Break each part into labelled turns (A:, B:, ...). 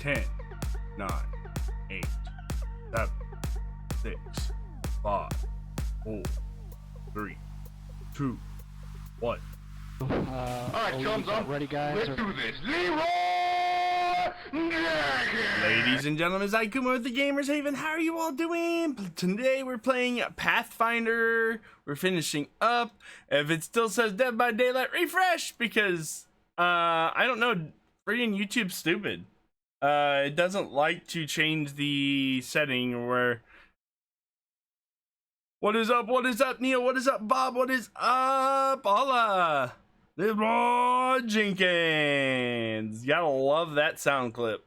A: 10, 9, 8, 7, 6, 5, 4, 3, 2, 1.
B: Alright, chums, I'm
C: ready, guys.
B: Let's do this. Leroy Jenkins!
A: Ladies and gentlemen, it's Kumo with the Gamerz Haven. How are you all doing? Today we're playing Pathfinder. We're finishing up. If it still says Dead by Daylight, refresh, because I don't know, freaking YouTube's stupid. It doesn't like to change the setting where. What is up? What is up, Neil? What is up, Bob? What is up, Hola? Leroy Jenkins. You gotta love that sound clip.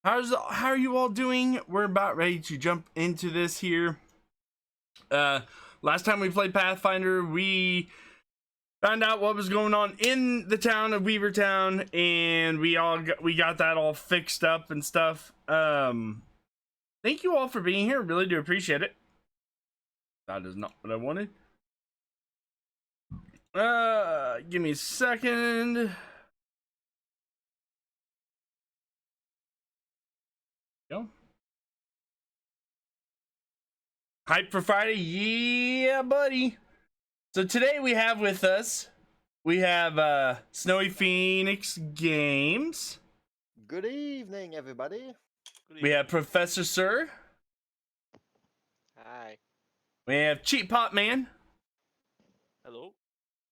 A: How are you all doing? We're about ready to jump into this here. Last time we played Pathfinder, we found out what was going on in the town of Weavertown, and we got that all fixed up and stuff. Thank you all for being here. Really do appreciate it. That is not what I wanted. Give me a second. Go. Hype for Friday? Yeah, buddy. So today we have with us, we have Snowy Phoenix Games.
D: Good evening, everybody.
A: We have Professor Sir.
C: Hi.
A: We have CheapPopMan.
C: Hello.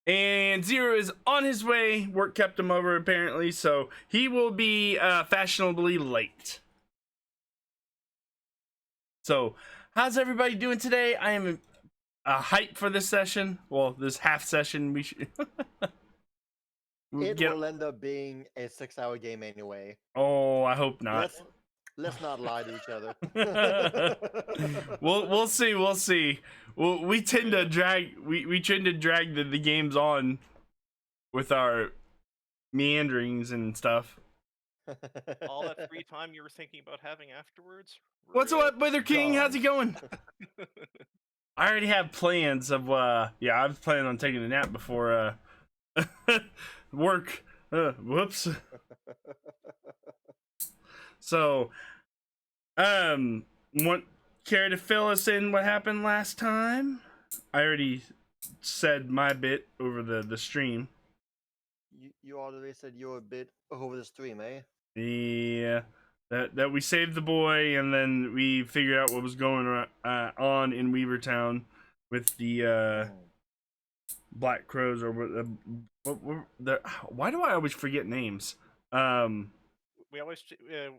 A: And Zero is on his way. Work kept him over, apparently, so he will be fashionably late. So, how's everybody doing today? I am hyped for this session. Well, this half session. We should.
D: It will end up being a 6-hour game anyway.
A: Oh, I hope not.
D: Let's not lie to each other.
A: We'll see. We'll see. We tend to drag. We tend to drag the games on with our meanderings and stuff.
E: All that free time you were thinking about having afterwards?
A: What's up, Wither King?
D: God.
A: How's it going? I already have plans of yeah, I was planning on taking a nap before work. Whoops. So, care to fill us in what happened last time? I already said my bit over the stream.
D: You already said you were a bit over the stream, eh?
A: Yeah, that we saved the boy, and then we figured out what was going on in Weavertown with the Black Crows, or why do I always forget names?
E: We always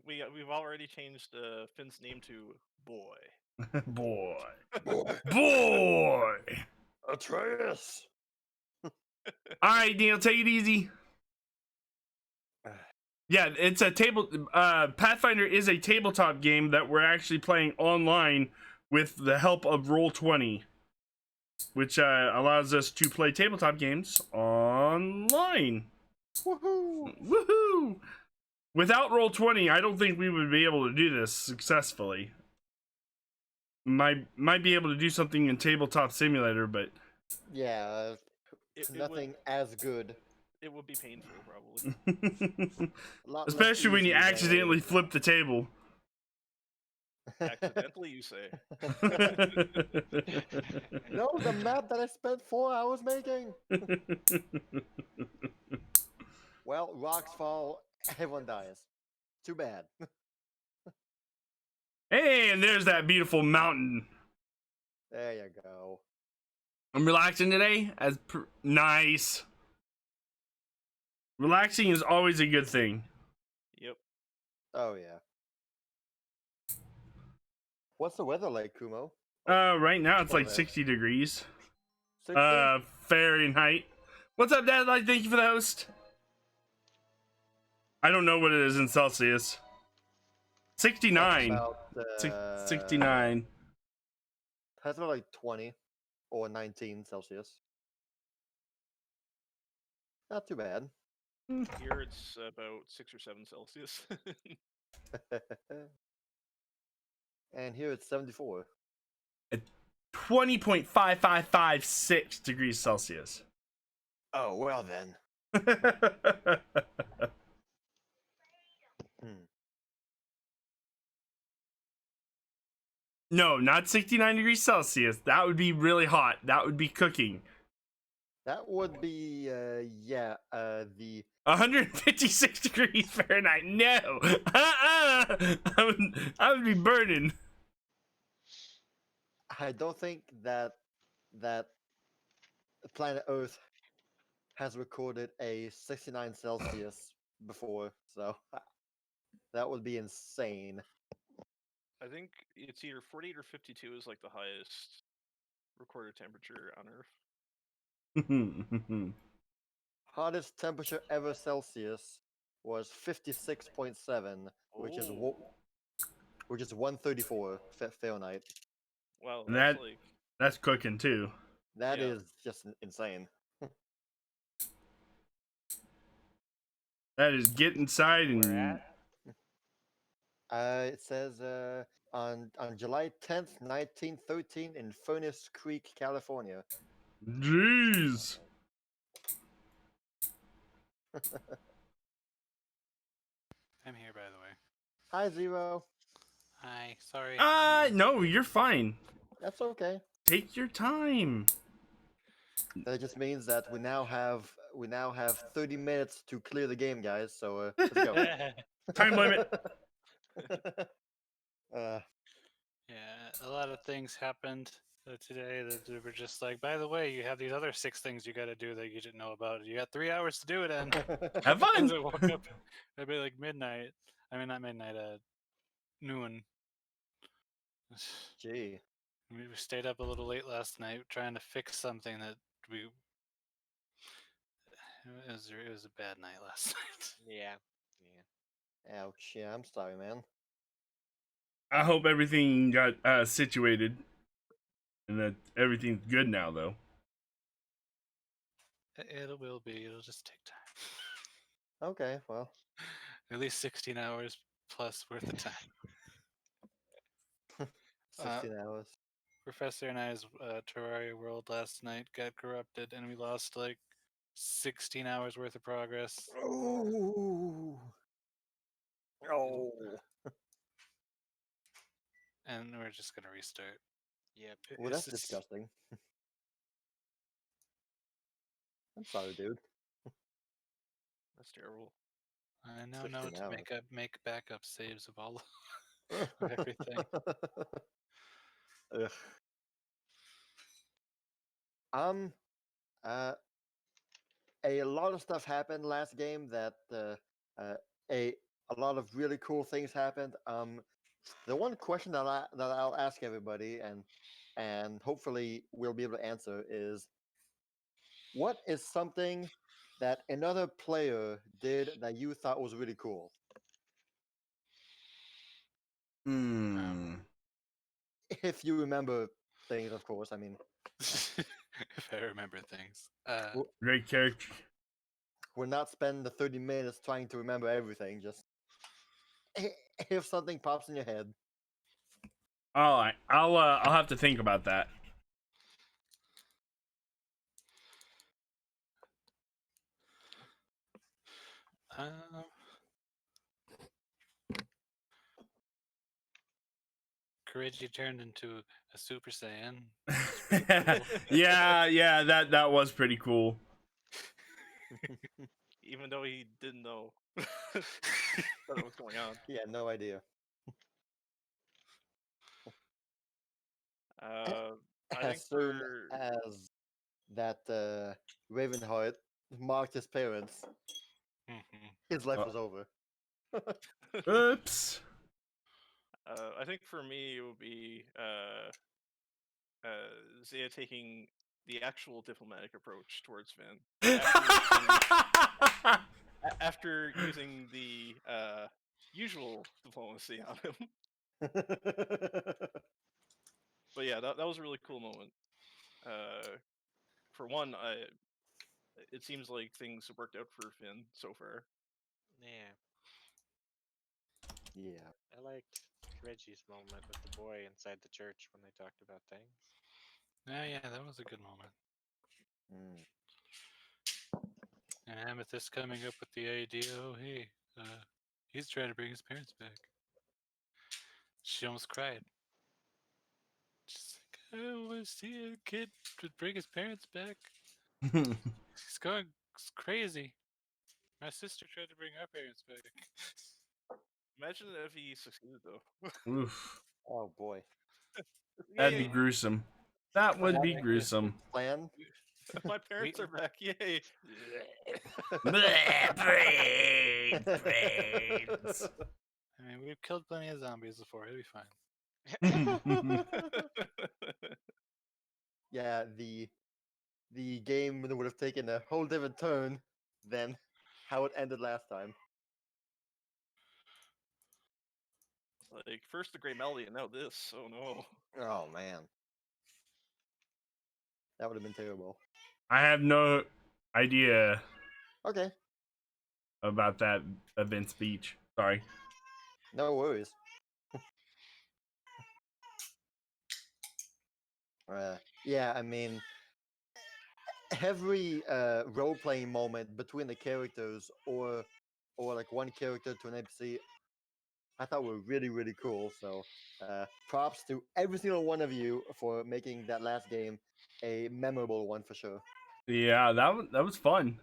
E: we've already changed Finn's name to Boy.
A: boy.
D: Atreus.
A: All right, Neil, take it easy. Yeah, it's a Pathfinder is a tabletop game that we're actually playing online with the help of Roll20, which allows us to play tabletop games online.
D: Woohoo!
A: Woohoo! Without Roll20, I don't think we would be able to do this successfully. Might be able to do something in Tabletop Simulator, but
D: Yeah, nothing as good.
E: It would be painful, probably.
A: especially when you accidentally flip the table.
E: Accidentally, you say?
D: No, the map that I spent 4 hours making. Well, rocks fall, everyone dies. Too bad.
A: Hey, and there's that beautiful mountain.
D: There you go.
A: I'm relaxing today. Nice. Relaxing is always a good thing.
E: Yep.
D: Oh yeah. What's the weather like, Kumo?
A: Right now it's like
D: there.
A: 60 degrees.
D: 60?
A: Fahrenheit. What's up, Dad? Thank you for the host. I don't know what it is in Celsius. 69.
D: About,
A: 69.
D: That's about like 20 or 19 Celsius. Not too bad.
E: Here it's about 6 or 7 Celsius.
D: And here it's 74.
A: 20.5556 degrees Celsius.
D: Oh, well then.
A: No, not 69 degrees Celsius. That would be really hot. That would be cooking.
D: That would be, the
A: 156 degrees Fahrenheit. No. I would be burning.
D: I don't think that planet Earth has recorded a 69 Celsius before, so that would be insane.
E: I think it's either 48 or 52 is like the highest recorded temperature on Earth.
D: Hottest temperature ever Celsius was 56.7, which is
E: Oh.
D: which is 134 Fahrenheit.
E: Wow,
A: And
E: that's like
A: that's cooking too.
D: That
E: Yeah.
D: is just insane.
A: That is get inside and
B: Where at?
D: It says on July 10th, 1913, in Furnace Creek, California.
A: jeez.
F: I'm here, by the way.
D: Hi, Zero.
F: Hi, sorry.
A: No, you're fine.
D: That's okay.
A: Take your time.
D: That just means that we now have 30 minutes to clear the game, guys. So let's go.
A: Time limit.
F: Yeah, a lot of things happened today that were just like, by the way, you have these other 6 things you got to do that you didn't know about. You got 3 hours to do it in.
A: Have fun.
F: I woke up, it'd be like midnight. I mean, not midnight, noon.
D: Gee.
F: We stayed up a little late last night trying to fix something that it was a bad night last night.
C: Yeah.
D: Ouch. Yeah, I'm sorry, man.
A: I hope everything got situated and that everything's good now, though.
F: It will be. It'll just take time.
D: Okay, well.
F: At least 16 hours plus worth of time.
D: 16 hours.
F: Professor and I's Terraria world last night got corrupted, and we lost like 16 hours worth of progress.
D: Oh. Oh.
F: And we're just gonna restart.
C: Yep.
D: Well, that's disgusting. I'm sorry, dude.
E: that's terrible.
F: I now
D: 16
F: know to
D: hours.
F: make backup saves of all of everything.
D: Ugh. A lot of stuff happened last game that a lot of really cool things happened. The one question that I'll ask everybody and hopefully we'll be able to answer is, what is something that another player did that you thought was really cool? If you remember things, of course. I mean,
F: If I remember things.
A: Great character.
D: we're not spending the 30 minutes trying to remember everything. Just if something pops in your head.
A: All right, I'll have to think about that.
F: Kireji turned into a Super Saiyan.
A: yeah, that was pretty cool.
E: Even though he didn't know what was going on.
D: Yeah, no idea.
E: I think
D: As soon
E: for
D: as that Ravenheart marked his parents, his life was over.
A: Oops.
E: I think for me it would be Zaya taking the actual diplomatic approach towards Finn after using the usual diplomacy on him. But yeah, that was a really cool moment. For one, it seems like things have worked out for Finn so far.
C: Yeah.
D: Yeah.
C: I liked Reggie's moment with the boy inside the church when they talked about things.
F: Yeah, that was a good moment. And Amethyst coming up with the idea, oh hey, he's trying to bring his parents back. She almost cried. I want to see a kid to bring his parents back. He's going crazy. My sister tried to bring our parents back.
E: Imagine if he succeeded though.
A: Oof.
D: Oh boy.
A: That'd be
E: Yay!
A: gruesome. That would be
F: Yeah.
A: gruesome.
D: Plan.
E: My parents are back. Yay!
A: Bleh, brains.
F: I mean, we've killed plenty of zombies before. It'll be fine.
D: Yeah, the game would have taken a whole different turn than how it ended last time.
E: Like first the Grey Melody and now this. Oh no.
D: Oh man, that would have been terrible.
A: I have no idea
D: Okay,
A: about that event speech. Sorry.
D: no worries. Yeah, I mean, every role-playing moment between the characters, or like one character to an NPC, I thought were really, really cool. So, props to every single one of you for making that last game a memorable one for sure.
A: Yeah, that was fun.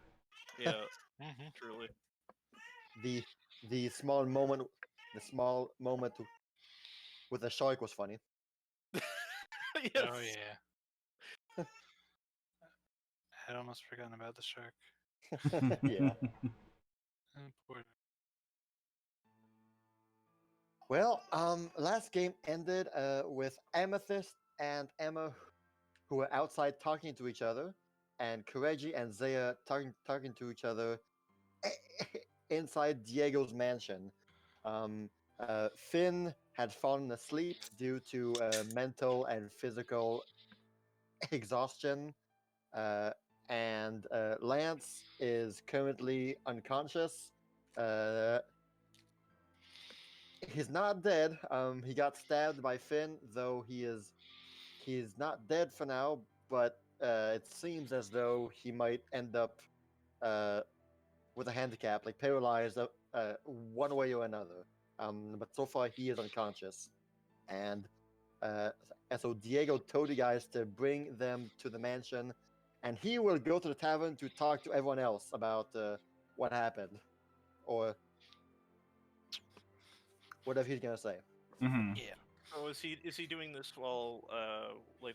E: Yeah,
F: Mm-hmm.
E: truly.
D: The small moment, with the shark was funny.
E: Yes.
F: Oh yeah. I'd almost forgotten about the shark.
D: Yeah.
F: Poor.
D: Well, last game ended with Amethyst and Emma, who were outside talking to each other, and Kireji and Zaya talking to each other inside Diego's mansion. Finn had fallen asleep due to mental and physical exhaustion, and Lance is currently unconscious. Uh, he's not dead. He got stabbed by Finn, though he's not dead for now. But it seems as though he might end up with a handicap, like paralyzed, one way or another. But so far he is unconscious, and so Diego told the guys to bring them to the mansion, and he will go to the tavern to talk to everyone else about what happened, or whatever he's gonna say.
A: Mhm.
F: Yeah.
E: So is he doing this while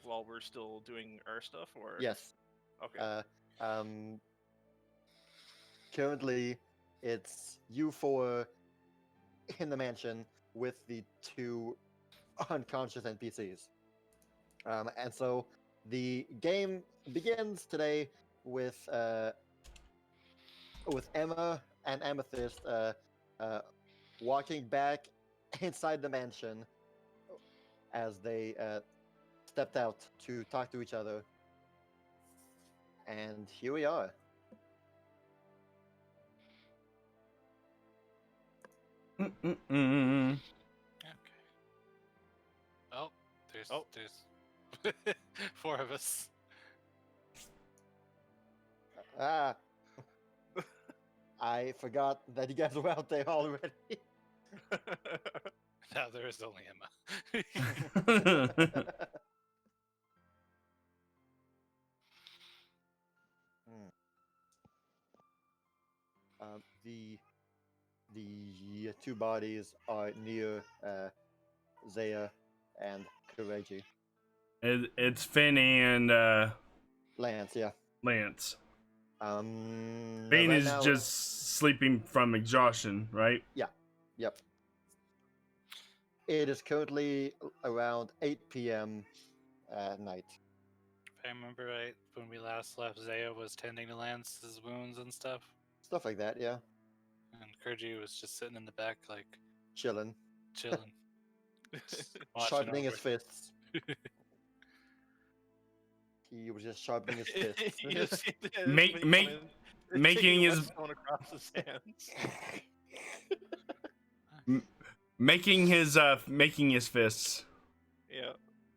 E: while we're still doing our stuff or?
D: Yes.
E: Okay.
D: Currently, it's you four in the mansion with the two unconscious NPCs. And so the game begins today with Emma and Amethyst walking back inside the mansion as they stepped out to talk to each other. And here we are.
A: Mm-mm-mm.
F: Okay. Oh, there's
E: Oh.
F: there's 4 of us.
D: Ah, I forgot that you guys were out there already.
F: Now there is only Emma.
D: Hmm. The two bodies are near Zaya and Kireji.
A: It's Finn and
D: Lance, yeah.
A: Lance.
D: Finn
A: Finn is just sleeping from exhaustion, right?
D: Yep. It is currently around 8 p.m. at night.
F: If I remember right, when we last left, Zaya was tending to Lance's wounds and stuff,
D: Stuff like that, yeah.
F: and Kurji was just sitting in the back, like
D: Chilling.
F: chilling, watching
D: Sharpening his
F: over.
D: fists. He was just sharpening his fists.
E: Yes, he did.
A: Make-
E: When he
A: make-
E: come in,
A: making
E: taking a
A: his-
E: whetstone across his hands.
A: Making his fists.
E: Yeah.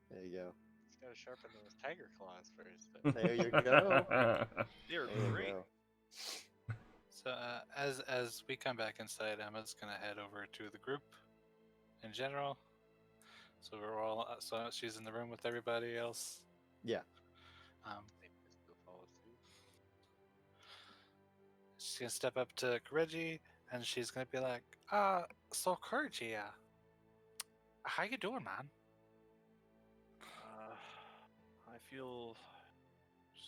D: There you go.
C: He's got to sharpen those tiger claws first. But
D: There you go.
E: They're
D: There you
E: great.
D: go.
F: So as we come back inside, Emma's gonna head over to the group in general. So we're all. So she's in the room with everybody else.
D: Yeah.
C: Maybe just go follow suit.
F: She's gonna step up to Kireji, and she's gonna be like, so Kireji, how you doing, man?
E: I feel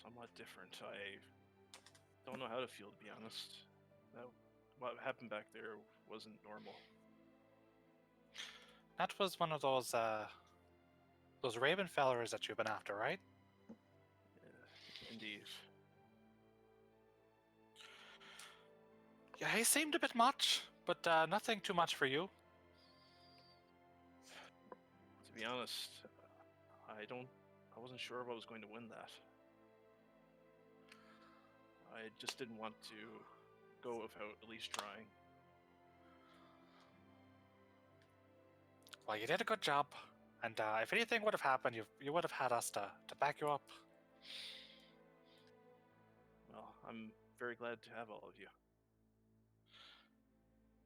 E: somewhat different. I don't know how to feel, to be honest. What happened back there wasn't normal.
F: That was one of those Raven fellers that you've been after, right?
E: Indeed.
F: Yeah, he seemed a bit much, but nothing too much for you.
E: To be honest, I wasn't sure if I was going to win that. I just didn't want to go without at least trying.
F: Well, you did a good job, and if anything would have happened, you would have had us to back you up.
E: Well, I'm very glad to have all of you.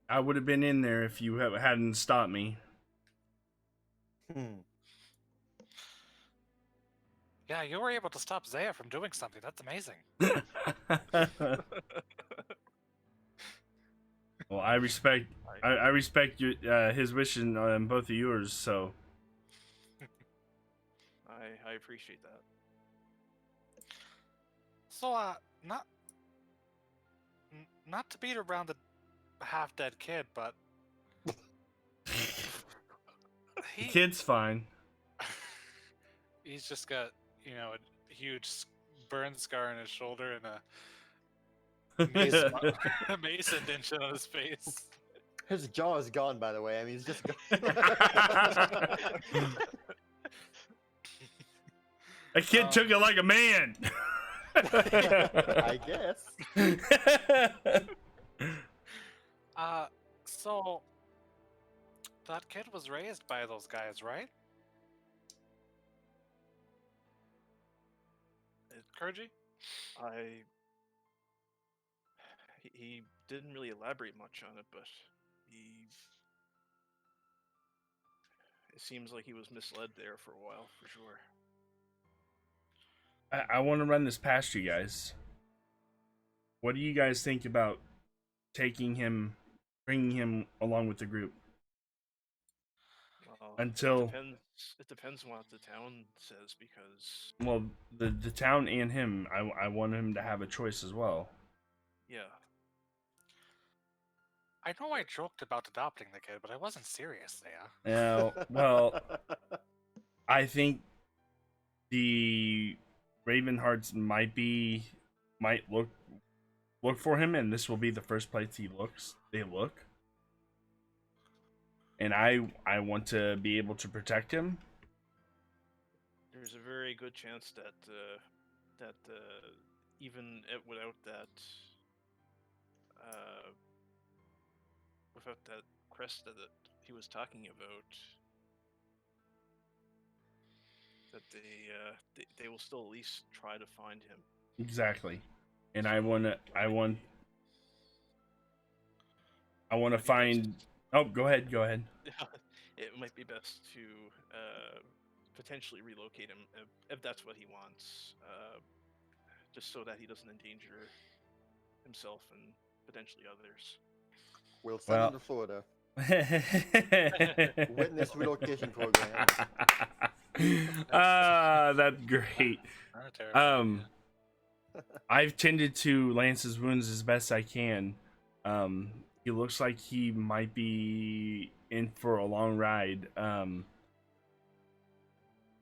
A: I would have been in there if you hadn't stopped me.
F: Yeah, you were able to stop Zaya from doing something. That's amazing.
A: Well, I respect your his wishes and both of yours. So
E: I appreciate that.
F: So, not to beat around the half-dead kid, but
A: the kid's fine.
F: he's just got, a huge burn scar on his shoulder and a mace indentation on his face.
D: His jaw is gone, by the way. I mean, he's just gone.
A: A kid took it like a man.
D: I guess.
F: So that kid was raised by those guys, right? Kireji?
E: He didn't really elaborate much on it, but it seems like he was misled there for a while, for sure.
A: I want to run this past you guys. What do you guys think about bringing him along with the group?
E: Well,
A: Until
E: it depends on what the town says, because
A: the town and him, I want him to have a choice as well.
E: yeah.
F: I know I joked about adopting the kid, but I wasn't serious there.
A: Now, well, I think the Ravenhearts might look for him, and this will be the first place they look. And I want to be able to protect him.
E: There's a very good chance that even without that crest that he was talking about, that they will still at least try to find him.
A: Exactly. And I want to find. Oh, go ahead.
E: It might be best to potentially relocate him if that's what he wants, just so that he doesn't endanger himself and potentially others.
D: We'll send him to Florida. Witness relocation program.
A: That's great. I've tended to Lance's wounds as best I can. He looks like he might be in for a long ride.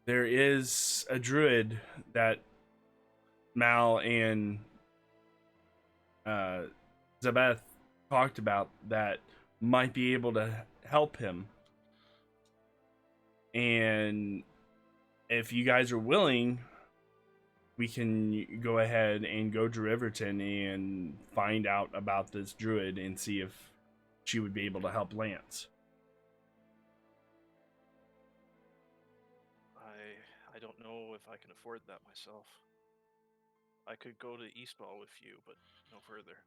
A: There is a druid that Mal and Zabeth talked about that might be able to help him. And if you guys are willing, we can go ahead and go to Riverton and find out about this druid and see if she would be able to help Lance.
E: I don't know if I can afford that myself. I could go to Eastball with you, but no further.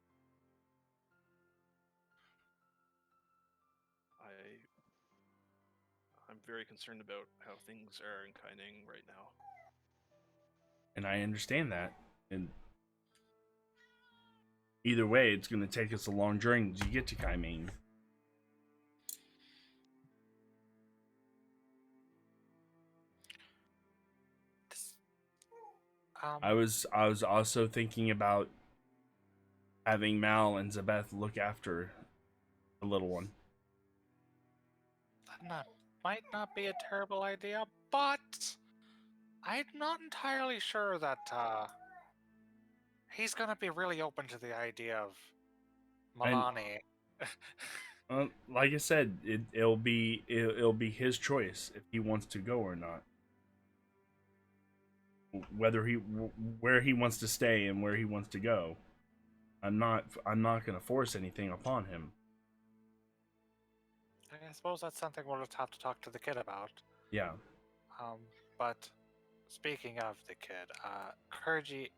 E: I'm I'm very concerned about how things are in Kaining right now.
A: And I understand that. And either way, it's going to take us a long journey to get to Kaiming. I was also thinking about having Mal and Zabeth look after the little one.
F: That might not be a terrible idea, but I'm not entirely sure that he's gonna be really open to the idea of Milani.
A: Like I said, it'll be his choice if he wants to go or not. Where he wants to stay and where he wants to go. I'm not going to force anything upon him.
F: I suppose that's something we'll just have to talk to the kid about.
A: Yeah.
F: But speaking of the kid, Kireji,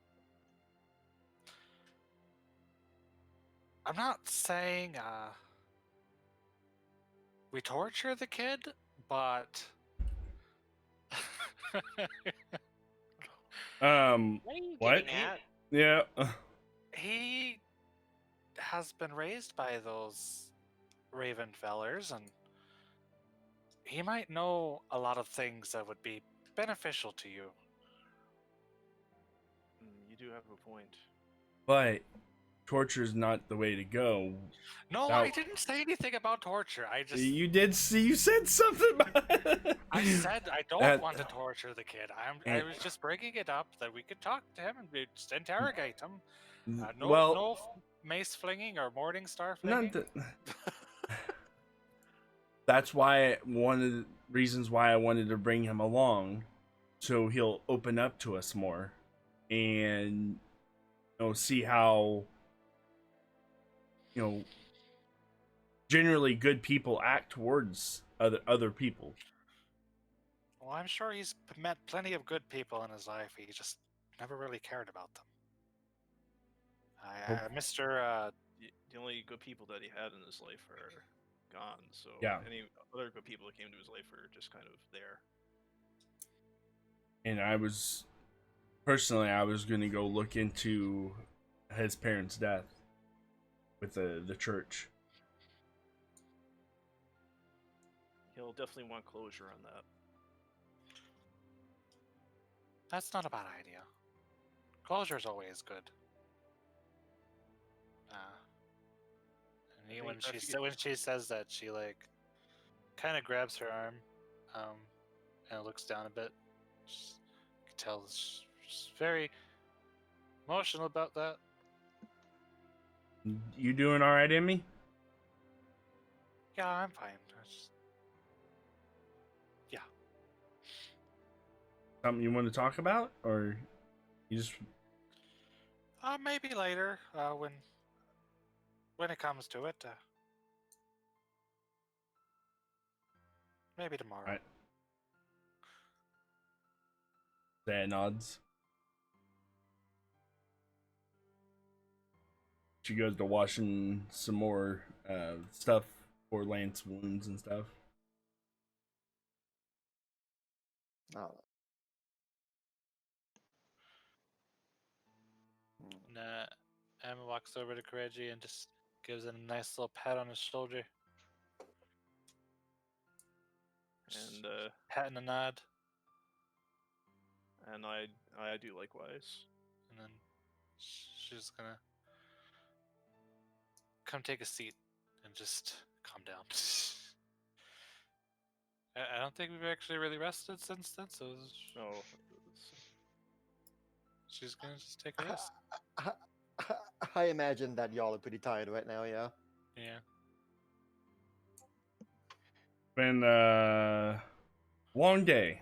F: I'm not saying we torture the kid, but
C: What are you
A: What?
C: getting at?
A: Yeah.
F: he has been raised by those Raven fellers, and he might know a lot of things that would be beneficial to you.
E: You do have a point.
A: But torture is not the way to go.
F: No,
A: Now-
F: I didn't say anything about torture. I just
A: You did see. You said something about it.
F: I said I don't
A: That-
F: want to torture the kid. I
A: And-
F: was just bringing it up that we could talk to him and we just interrogate him. No,
A: well,
F: no mace flinging or morning star flinging.
A: not that. That's why one of the reasons why I wanted to bring him along, so he'll open up to us more, and see how generally good people act towards other people.
F: Well, I'm sure he's met plenty of good people in his life. He just never really cared about them. Mr.
E: The only good people that he had in his life are gone. So
A: Yeah.
E: any other good people that came to his life are just kind of there.
A: And I was going to go look into his parents' death with the church.
E: He'll definitely want closure on that.
F: That's not a bad idea. Closure's always good. And when she says that, she kind of grabs her arm, and looks down a bit. You can tell she's very emotional about that.
A: You doing all right, Emmy?
F: Yeah, I'm fine.
A: Something you want to talk about, or you just?
F: Maybe later, when it comes to it. Maybe tomorrow.
A: Right. Sad nods. She goes to washing some more stuff for Lance wounds and stuff.
D: Oh.
F: And Emma walks over to Kireji and just gives him a nice little pat on his shoulder.
E: And
F: Pat and a nod.
E: And I do likewise.
F: And then she's gonna come take a seat and just calm down. I don't think we've actually really rested since then, so
E: Oh,
F: she's gonna just take a rest.
D: I imagine that y'all are pretty tired right now, yeah?
F: Yeah.
A: Been a long day,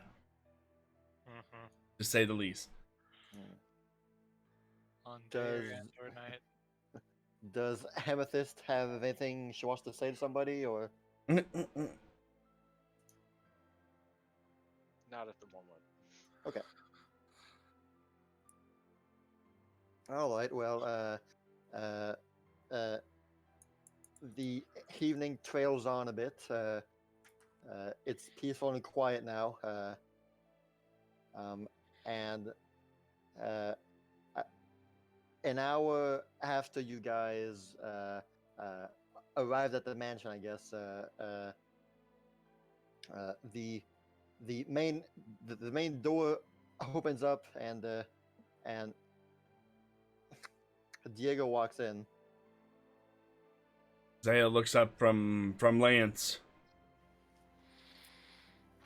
F: Mm-hmm.
A: to say the least.
F: On day and or night.
D: Does Amethyst have anything she wants to say to somebody, or?
C: Not at the moment.
D: Okay. All right. Well, the evening trails on a bit. it's peaceful and quiet now. And uh, an hour after you guys arrived at the mansion, I guess the main the main door opens up and Diego walks in.
A: Zaya looks up from Lance.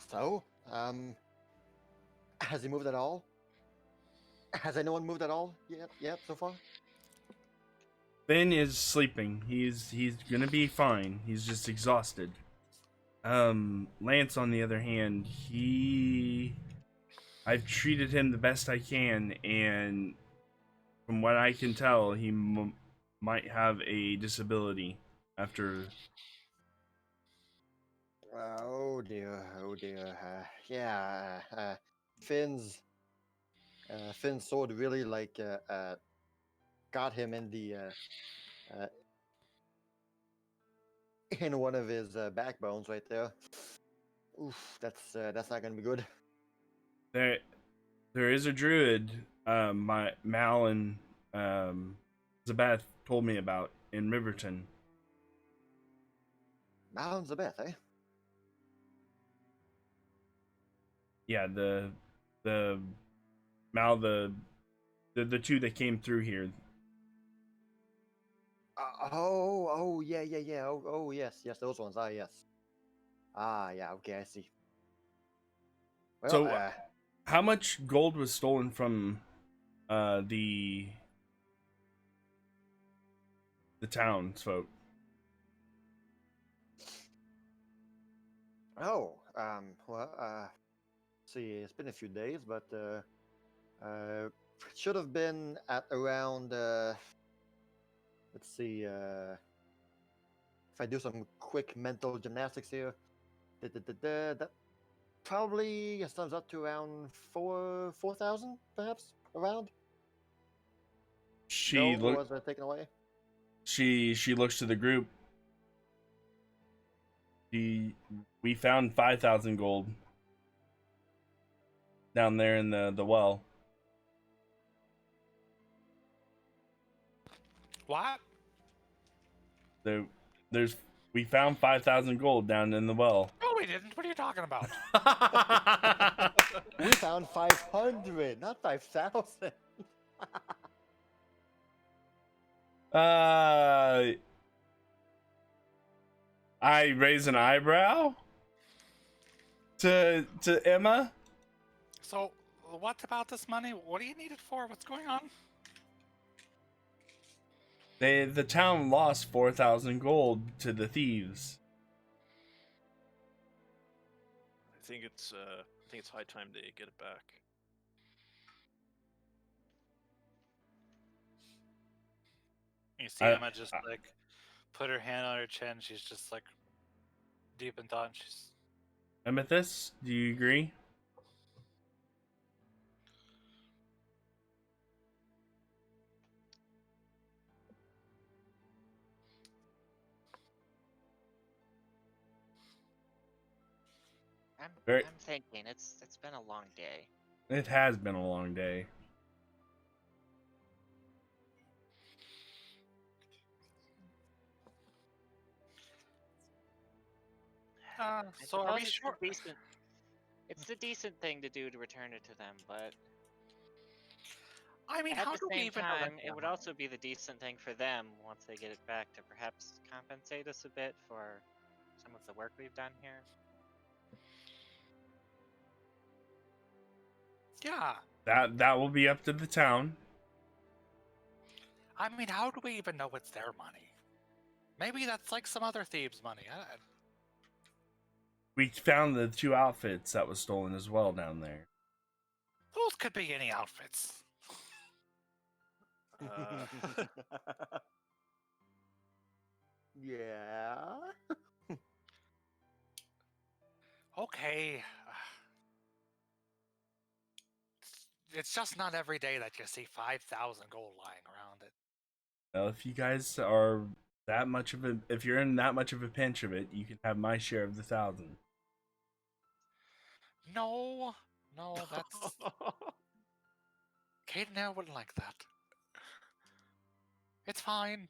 D: So, has he moved at all? Has anyone moved at all yet so far?
A: Finn is sleeping. He's gonna be fine. He's just exhausted. Lance, on the other hand, I've treated him the best I can, and from what I can tell, he might have a disability after.
D: Oh dear, oh dear. Yeah, Finn's sword really got him in the in one of his backbones right there. Oof, that's not gonna be good.
A: There is a druid, my Mal and Zabeth told me about in Riverton.
D: Malin Zabeth, eh?
A: Yeah, the Mal the two that came through here.
D: Yeah. Oh, yes, those ones. Ah, yes. Ah, yeah. Okay, I see. Well,
A: So, how much gold was stolen from the townsfolk?
D: See, it's been a few days, but it should have been at around. Let's see. If I do some quick mental gymnastics here, that probably sums up to around 4,000, perhaps around.
A: She
D: Was taken away.
A: She looks to the group. We found 5,000 gold down there in the well.
F: What?
A: We found 5,000 gold down in the well.
F: No, we didn't. What are you talking about?
D: We found 500, not 5,000.
A: I raise an eyebrow to Emma.
F: So, what about this money? What do you need it for? What's going on?
A: The town lost 4,000 gold to the thieves.
E: I think it's high time to get it back.
F: You see Emma just like put her hand on her chin. She's just like deep in thought. And she's
A: Amethyst, do you agree?
C: I'm thinking it's been a long day.
A: It has been a long day.
F: so are we sure?
C: It's the decent thing to do to return it to them, but
F: I mean,
C: at
F: how
C: the
F: do we
C: same
F: even
C: time,
F: know
C: it would also be the decent thing for them once they get it back to perhaps compensate us a bit for some of the work we've done here.
F: Yeah.
A: That will be up to the town.
F: I mean, how do we even know it's their money? Maybe that's like some other thieves' money.
A: We found the 2 outfits that was stolen as well down there.
F: Those could be any outfits.
D: Yeah.
F: Okay. It's just not every day that you see 5,000 gold lying around it.
A: Well, if you guys are if you're in that much of a pinch of it, you can have my share of the 1,000.
F: No, that's Kate and I wouldn't like that. It's fine.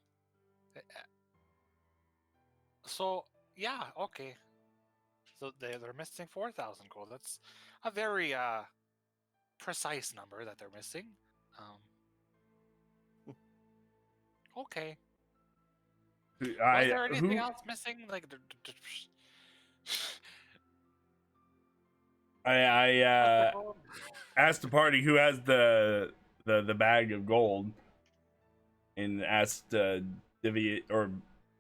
F: So yeah, okay. So they're missing 4,000 gold. That's a very precise number that they're missing. Okay. Was there anything else missing? Like,
A: I asked the party who has the bag of gold, and asked divvy it or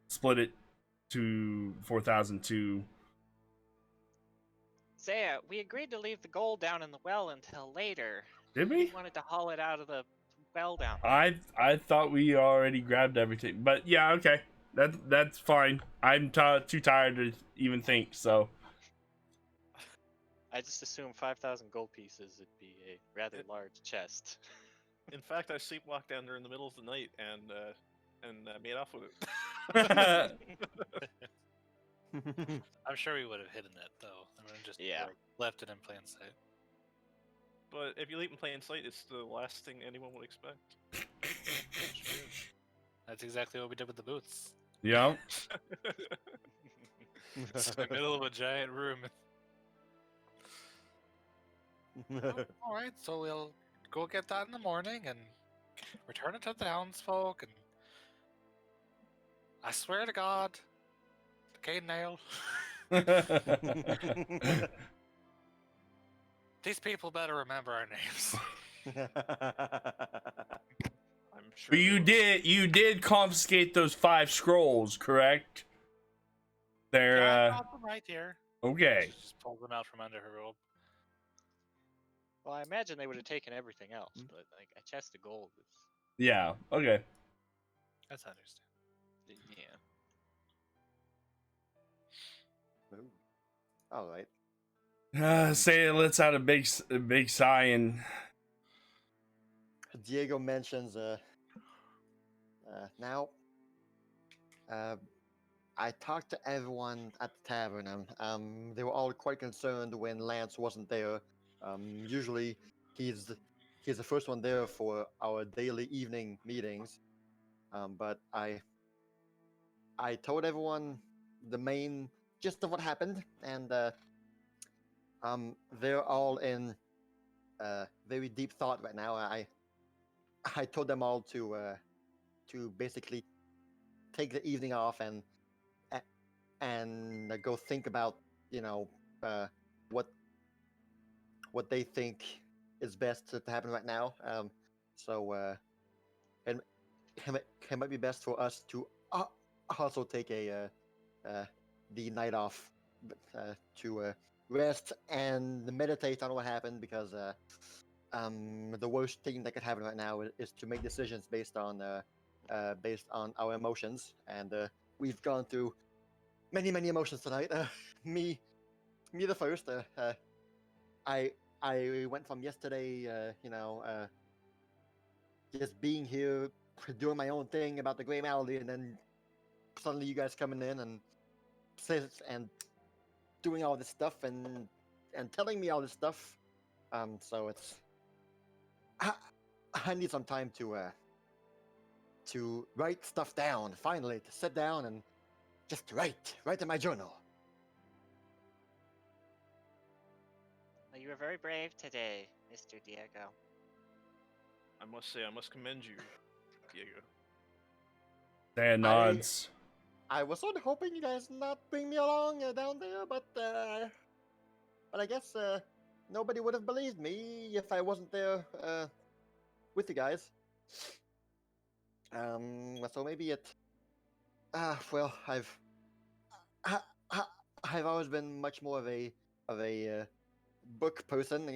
A: split it to 4,002.
C: Saya, we agreed to leave the gold down in the well until later.
A: Did
C: We
A: we?
C: wanted to haul it out of the well down there.
A: I thought we already grabbed everything, but yeah, okay, that's fine. I'm too tired to even think. So
C: I just assumed 5,000 gold pieces would be a rather large chest.
E: In fact, I sleepwalked down there in the middle of the night and made off with it.
F: I'm sure we would have hidden it though. I mean, just
C: Yeah.
F: like, left it in plain sight.
E: But if you leap in plain sight, it's the last thing anyone would expect.
F: That's exactly what we did with the boots.
A: yeah.
F: It's in the middle of a giant room. All right, so we'll go get that in the morning and return it to the townsfolk. And I swear to God, the cane nail. These people better remember our names.
E: I'm sure.
A: But you did confiscate those 5 scrolls, correct? They're
F: Yeah, I got them right here.
A: okay.
F: She just pulled them out from under her robe.
C: Well, I imagine they would have taken everything else, but like a chest of gold is.
A: Yeah. Okay.
F: That's understandable.
C: Yeah.
D: All right.
A: Say it lets out a big sigh and
D: Diego mentions now I talked to everyone at the tavern, and they were all quite concerned when Lance wasn't there. Usually he's the first one there for our daily evening meetings, but I told everyone the main gist of what happened, and they're all in very deep thought right now. I told them all to basically take the evening off and go think about, you know, what they think is best to happen right now. So it might be best for us to also take the night off to rest and meditate on what happened, because the worst thing that could happen right now is to make decisions based on our emotions, and we've gone through many emotions tonight. Me the first. I went from yesterday, just being here, doing my own thing about the gray malady, and then suddenly you guys coming in and doing all this stuff and telling me all this stuff. So it's I need some time to write stuff down. Finally, to sit down and just write in my journal.
C: Well, you were very brave today, Mr. Diego.
E: I must say, I must commend you, Diego.
A: Dan nods.
D: I was sort of hoping you guys not bring me along down there, but I guess nobody would have believed me if I wasn't there with you guys. So maybe it. Well, I've always been much more of a book person,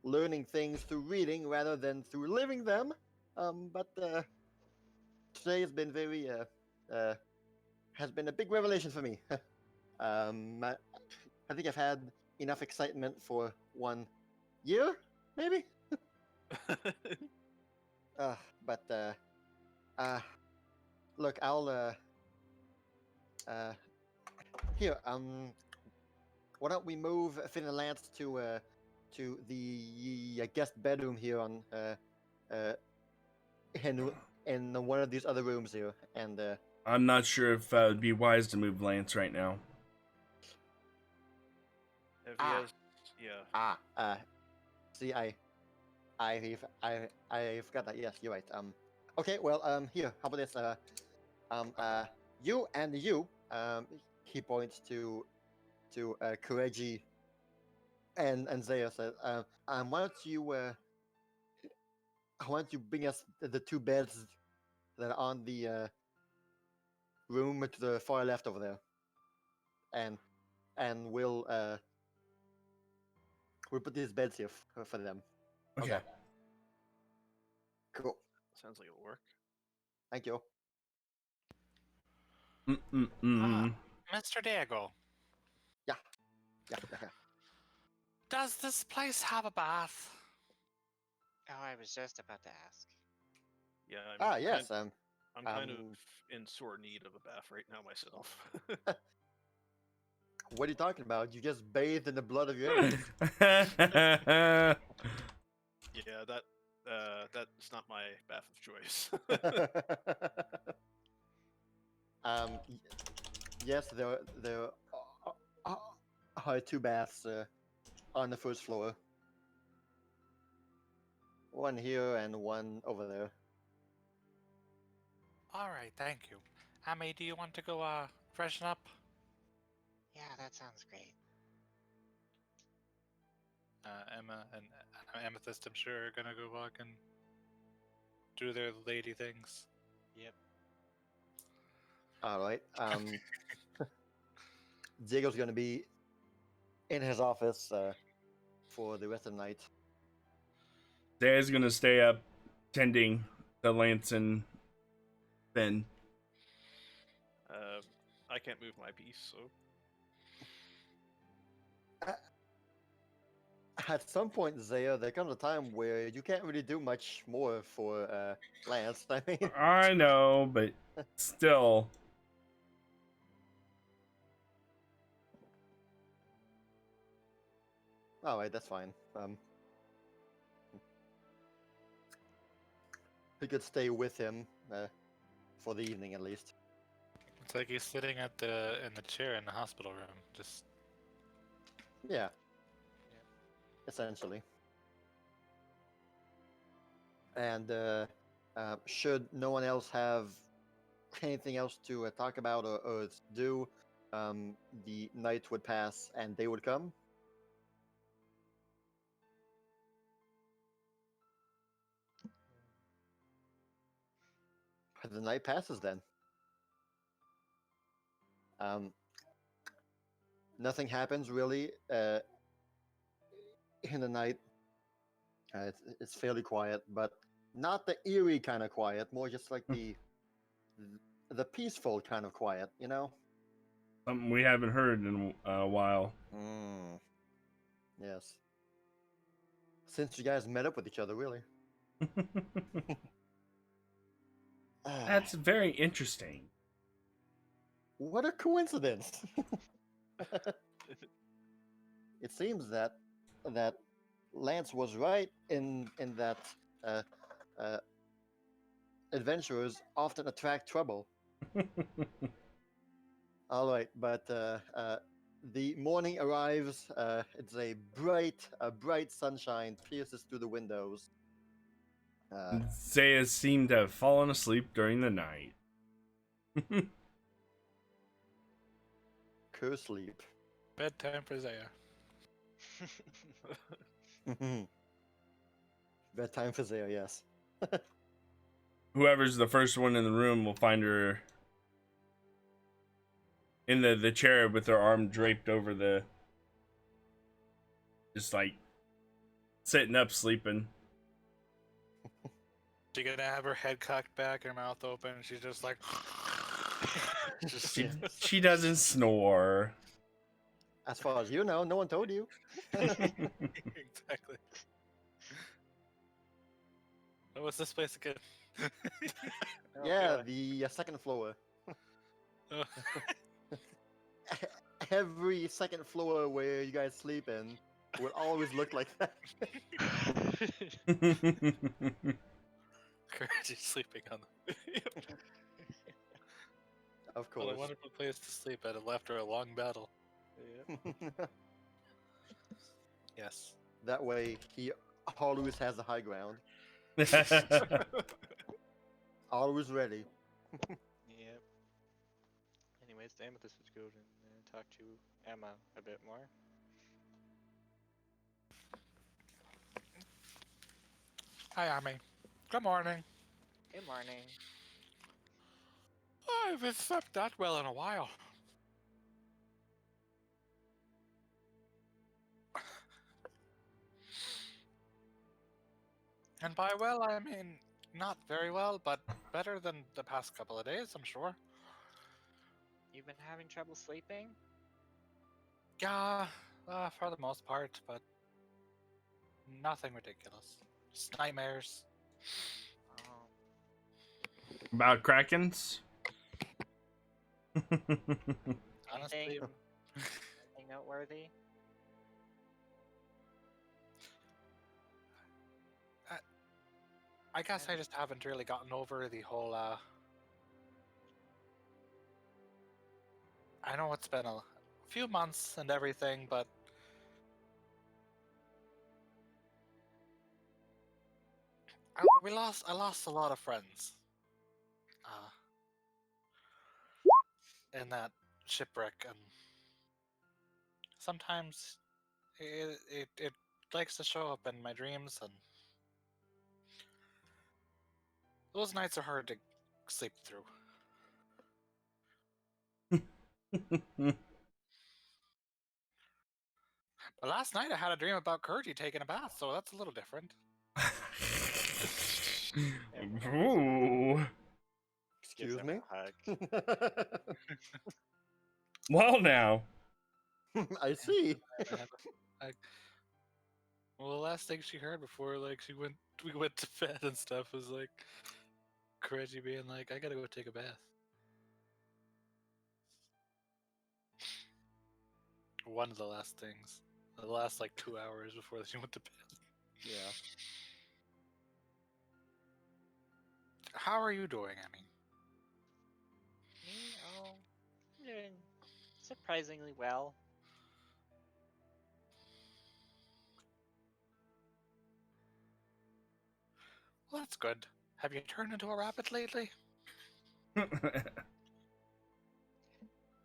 D: learning things through reading rather than through living them. But today has been has been a big revelation for me. I think I've had enough excitement for 1 year, maybe. But look, I'll here. why don't we move Finn and Lance to the guest bedroom here on in one of these other rooms here, and
A: I'm not sure if it would be wise to move Lance right now.
E: If he
D: Ah.
E: has, yeah.
D: see, I forgot that. Yes, you're right. Okay, well, here, how about this? You and you, he points to Kireji and Zaya says, why don't you bring us the two beds that are on the room to the far left over there, and we'll put these beds here for them.
A: Okay.
D: Cool.
E: Sounds like it'll work.
D: Thank you.
F: Mr. Diego,
D: Yeah.
F: does this place have a bath?
C: Oh, I was just about to ask.
E: Yeah.
D: Yes.
E: I'm kind of in sore need of a bath right now myself.
D: What are you talking about? You just bathed in the blood of your enemies.
E: Yeah, that's not my bath of choice.
D: Yes, there are two baths on the first floor. One here and one over there.
F: All right, thank you. Amy, do you want to go freshen up?
C: Yeah, that sounds great.
F: Emma and Amethyst, I'm sure, are gonna go walk and do their lady things.
C: Yep.
D: All right. Diego's gonna be in his office for the rest of the night.
A: Zaya's gonna stay up tending the Lance and Finn.
E: I can't move my piece, so
D: At some point, Zaya, there comes a time where you can't really do much more for Lance. I mean,
A: I know, but still.
D: all right, that's fine. We could stay with him for the evening at least.
F: It's like he's sitting in the chair in the hospital room, just
D: Yeah. Essentially. And should no one else have anything else to talk about or do, the night would pass and they would come. The night passes then. Nothing happens really in the night. It's fairly quiet, but not the eerie kind of quiet, more just like the peaceful kind of quiet, you know?
A: Something we haven't heard in a while.
D: Yes. Since you guys met up with each other, really.
A: That's very interesting.
D: What a coincidence! It seems that Lance was right in that adventurers often attract trouble. All right, but the morning arrives. It's a bright sunshine pierces through the windows.
A: Zaya seemed to have fallen asleep during the night.
D: Curse sleep.
F: bedtime for Zaya.
D: Bedtime for Zaya, yes.
A: Whoever's the first one in the room will find her in the chair with her arm draped over the, just like sitting up sleeping.
F: She's gonna have her head cocked back, her mouth open, and she's just like.
A: She doesn't snore.
D: As far as you know, no one told you.
F: Exactly. What was this place again?
D: Yeah, the second floor.
F: Oh.
D: every second floor where you guys sleep in will always look like that.
F: Courage is sleeping on
D: Of
F: what a
D: course.
F: wonderful place to sleep at after a long battle. Yes.
D: That way, he always has the high ground. Always ready.
C: Yep. Anyways, the Amethyst would go and talk to Emma a bit more.
F: Hi, Amy. Good morning.
C: Good morning.
F: I haven't slept that well in a while. And by well, I mean not very well, but better than the past couple of days, I'm sure.
C: You've been having trouble sleeping?
F: Yeah, for the most part, but nothing ridiculous. Just nightmares.
C: Oh.
A: About Krakens?
F: Honestly,
C: Anything noteworthy?
F: I guess I just haven't really gotten over the whole, I know it's been a few months and everything, but I lost a lot of friends. In that shipwreck, and sometimes it likes to show up in my dreams, and those nights are hard to sleep through. But last night I had a dream about Kireji taking a bath, so that's a little different.
A: Ooh.
C: Gives
D: Excuse
C: him
D: me?
C: a hug.
A: Well, now.
D: I see.
F: Well, the last thing she heard before, like, we went to bed and stuff was like Kireji being like, "I gotta go take a bath." One of the last things, the last like 2 hours before she went to bed.
D: Yeah.
F: How are you doing, Emmy?
C: Me? Oh, I'm doing surprisingly well.
F: Well, that's good. Have you turned into a rabbit lately?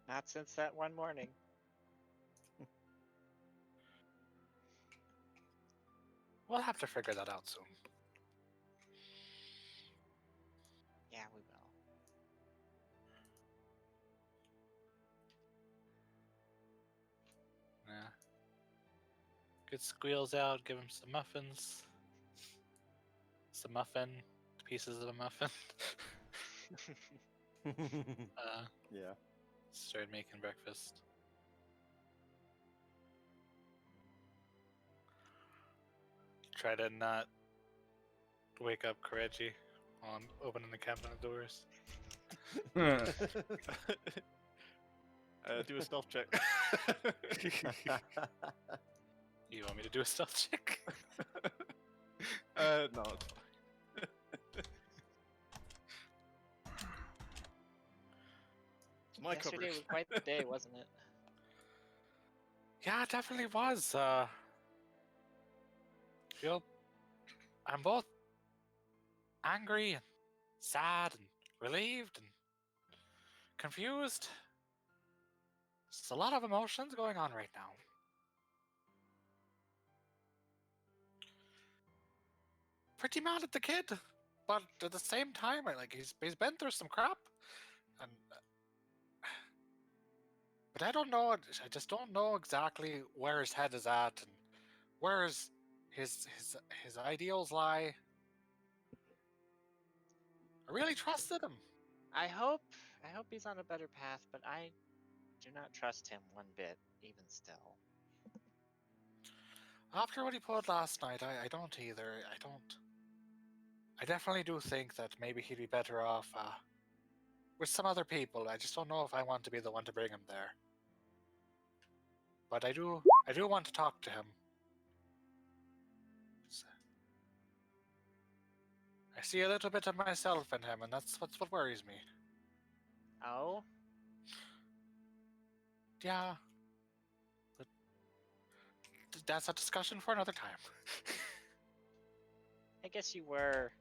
C: Not since that one morning.
F: We'll have to figure that out soon.
C: Yeah, we will.
F: Yeah. Get Squeals out, give him some muffins. Some muffin, pieces of a muffin.
D: Yeah.
F: Started making breakfast. Try to not wake up Kireji on opening the cabinet doors.
E: Do a stealth check.
F: You want me to do a stealth check?
E: No, it's fine. It's my
C: Yesterday
E: coverage.
C: was quite the day, wasn't it?
F: Yeah, it definitely was. Feel I'm both angry and sad and relieved and confused. There's a lot of emotions going on right now. Pretty mad at the kid, but at the same time, he's been through some crap, and but I don't know. I just don't know exactly where his head is at and where his ideals lie. I really trusted him.
C: I hope he's on a better path, but I do not trust him one bit, even still.
F: After what he pulled last night, I don't either. I definitely do think that maybe he'd be better off with some other people. I just don't know if I want to be the one to bring him there. but I do want to talk to him. I see a little bit of myself in him, and that's what worries me.
C: Oh?
F: Yeah. But that's a discussion for another time.
C: I guess you were,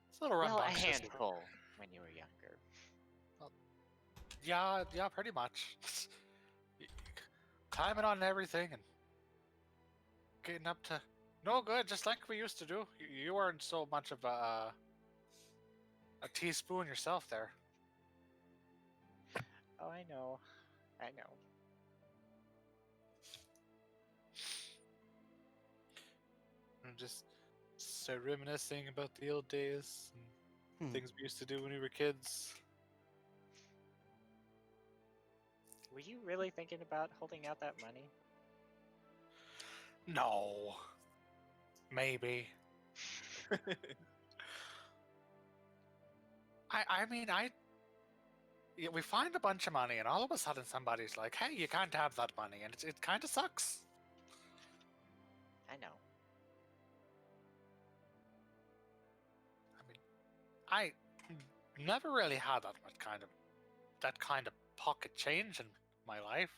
F: It's a little
C: well, a
F: rambunctious.
C: handful when you were younger.
F: Yeah, pretty much. Climbing on everything and getting up to no good, just like we used to do. You weren't so much of a teaspoon yourself there.
C: Oh, I know. I know.
F: I'm just so reminiscing about the old days and
A: Hmm.
F: things we used to do when we were kids.
C: Were you really thinking about holding out that money?
F: No. Maybe. I mean, yeah, we find a bunch of money, and all of a sudden somebody's like, "Hey, you can't have that money," and it kind of sucks.
C: I know.
F: I mean, I never really had that kind of pocket change in my life.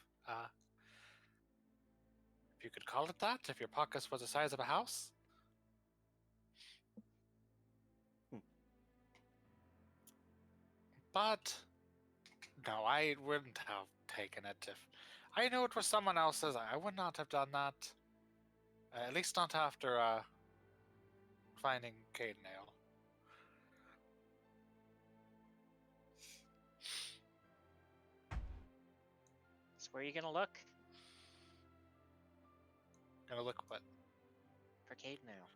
F: If you could call it that, if your pockets was the size of a house. But no, I wouldn't have taken it if I knew it was someone else's. I would not have done that. At least not after finding Kate Nail.
C: So where are you gonna look?
F: Gonna look what?
C: For Cade now.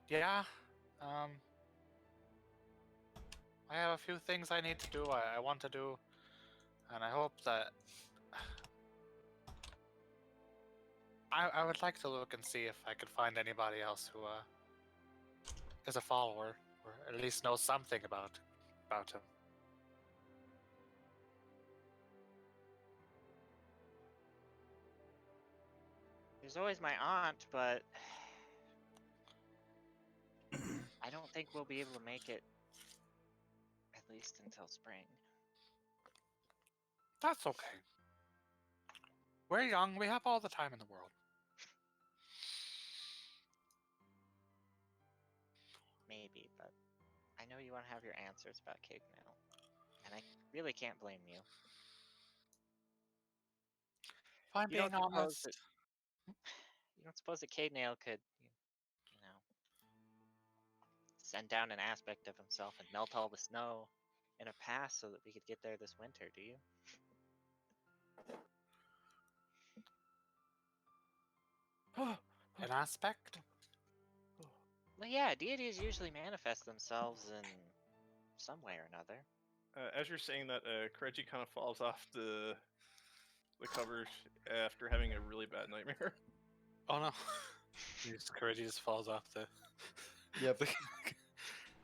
F: Yeah. I have a few things I need to do. I want to do, and I hope that I would like to look and see if I could find anybody else who is a follower, or at least knows something about him.
C: There's always my aunt, but I don't think we'll be able to make it at least until spring.
F: That's okay. We're young. We have all the time in the world.
C: Maybe, but I know you want to have your answers about Cade now, and I really can't blame you.
F: If I'm
C: You don't
F: being
C: suppose
F: honest,
C: that you don't suppose that Cade Nail could, you know, send down an aspect of himself and melt all the snow in a pass so that we could get there this winter, do you?
F: an aspect.
C: Well, yeah, deities usually manifest themselves in some way or another.
E: As you're saying that, Kireji kind of falls off the cover after having a really bad nightmare.
F: Oh no! Kireji just falls off the.
D: Yep.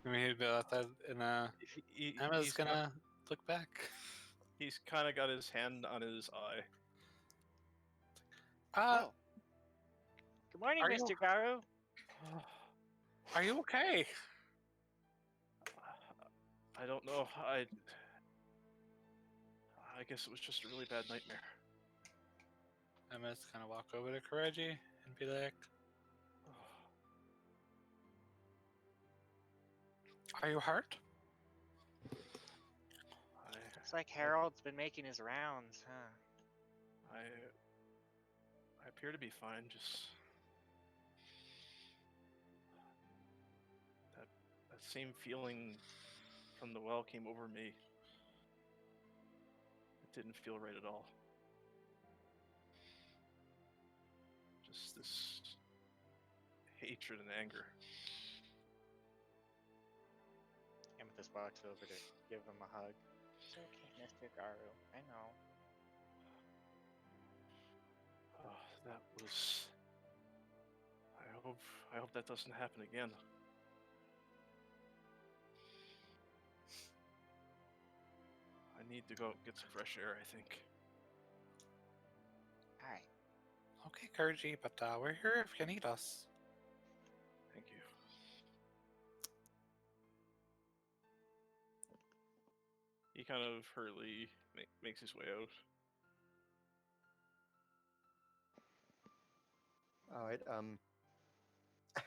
F: I mean, that, and Emma's
E: He's
F: gonna look back.
E: He's kind of got his hand on his eye.
C: Oh. Good morning,
F: Are you-
C: Mr. Garou.
F: Are you okay?
E: I don't know. I guess it was just a really bad nightmare.
F: Emma's gonna walk over to Kireji and be like, "Are you hurt?"
C: Looks like Harold's been making his rounds, huh?
E: I appear to be fine. Just that same feeling from the well came over me. It didn't feel right at all. Just this hatred and anger.
C: Amethyst walks over to give him a hug. It's okay, Mr. Garou. I know.
E: Oh, that was. I hope that doesn't happen again. I need to go get some fresh air, I think.
C: All right.
F: Okay, Kirji, but we're here if you need us.
E: Thank you. He kind of hurriedly makes his way out.
D: All right.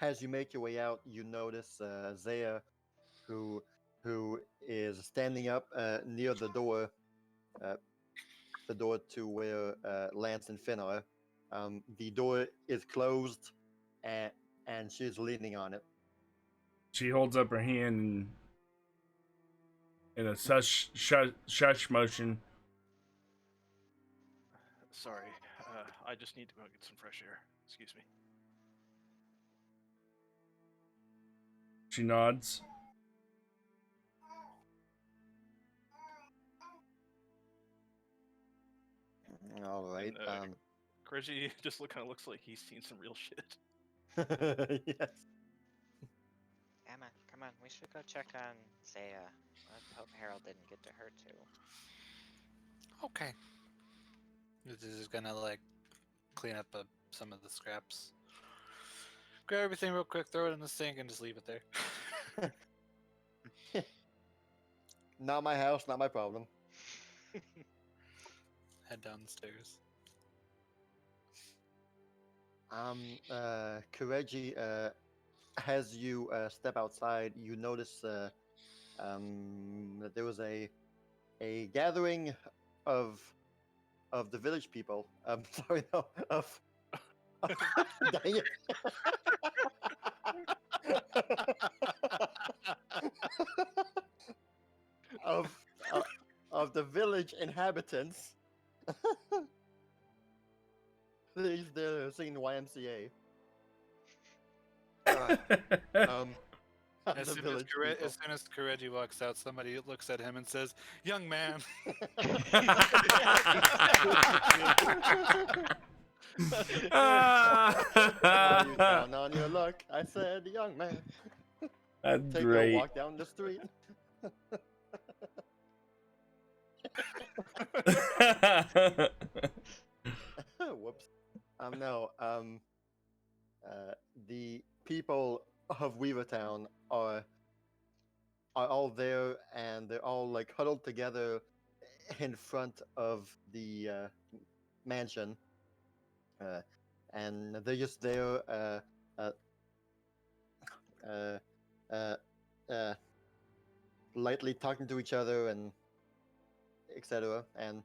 D: As you make your way out, you notice Zaya, who is standing up near the door to where Lance and Finn are. The door is closed, and she's leaning on it.
A: She holds up her hand in a shush motion.
E: Sorry, I just need to go get some fresh air. Excuse me.
A: She nods.
D: All right.
E: And, Kireji just kind of looks like he's seen some real shit.
D: Yes.
C: Emma, come on. We should go check on Zaya. I hope Harold didn't get to her too.
F: Okay. This is gonna like clean up some of the scraps. Grab everything real quick, throw it in the sink, and just leave it there.
D: Not my house, not my problem.
F: Head down the stairs.
D: Kireji, as you step outside, you notice that there was a gathering of the village people. Sorry, no, of dang it. of the village inhabitants. They're singing YMCA.
F: As soon as Kireji walks out, somebody looks at him and says, "Young man."
D: Are you down on your luck? I said, young man.
A: That's
D: Take
A: great.
D: a walk down the street. Whoops. No. The people of Weavertown are all there, and they're all like huddled together in front of the mansion, and they're just there, lightly talking to each other and etc. And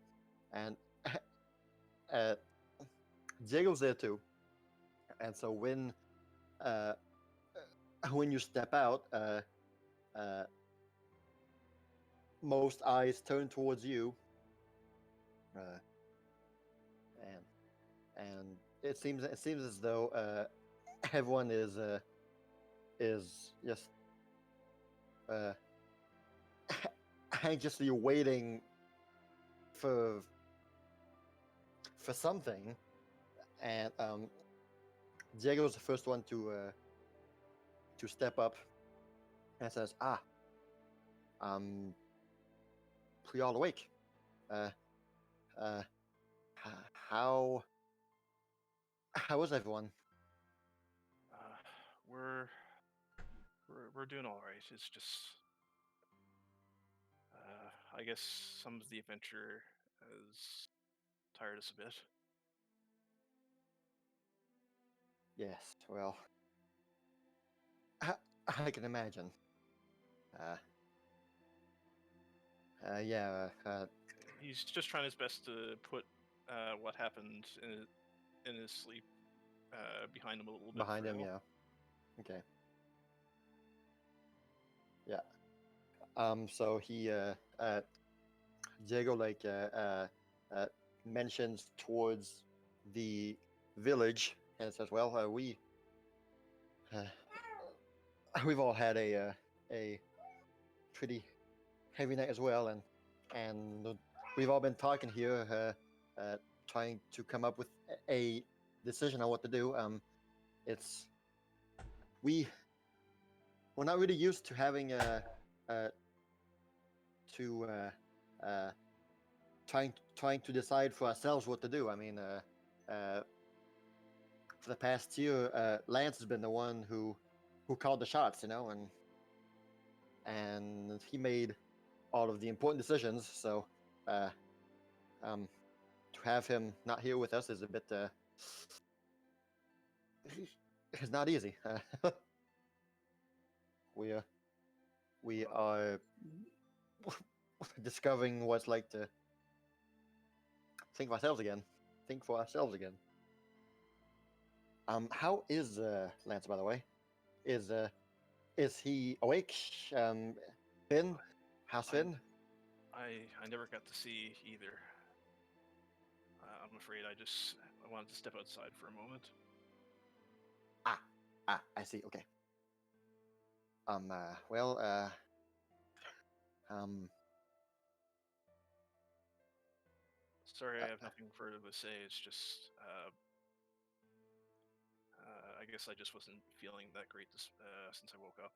D: Diego's there too. And so when you step out, most eyes turn towards you, and it seems as though everyone is just anxiously waiting for something, and Diego's the first one to step up and says, we all awake. How is everyone?
E: We're doing all right. It's just, I guess some of the adventure has tired us a bit.
D: Yes, well, I can imagine. Yeah.
E: He's just trying his best to put what happened in his sleep behind him a little bit.
D: Behind him, yeah. Okay. Yeah. So he, Diego, like, mentions towards the village and says, "Well, we've all had a pretty heavy night as well, and we've all been talking here, trying to come up with a decision on what to do. We're not really used to having to trying to decide for ourselves what to do. I mean, for the past year, Lance has been the one who called the shots, you know, and he made all of the important decisions. So, to have him not here with us is a bit it's not easy. We are discovering what it's like to think of ourselves again. Think for ourselves again. How is Lance, by the way? Is he awake? Finn? How's Finn?
E: I never got to see either. I'm afraid I wanted to step outside for a moment.
D: I see. Okay.
E: Sorry, I have nothing further to say. It's just, I guess I just wasn't feeling that great since I woke up.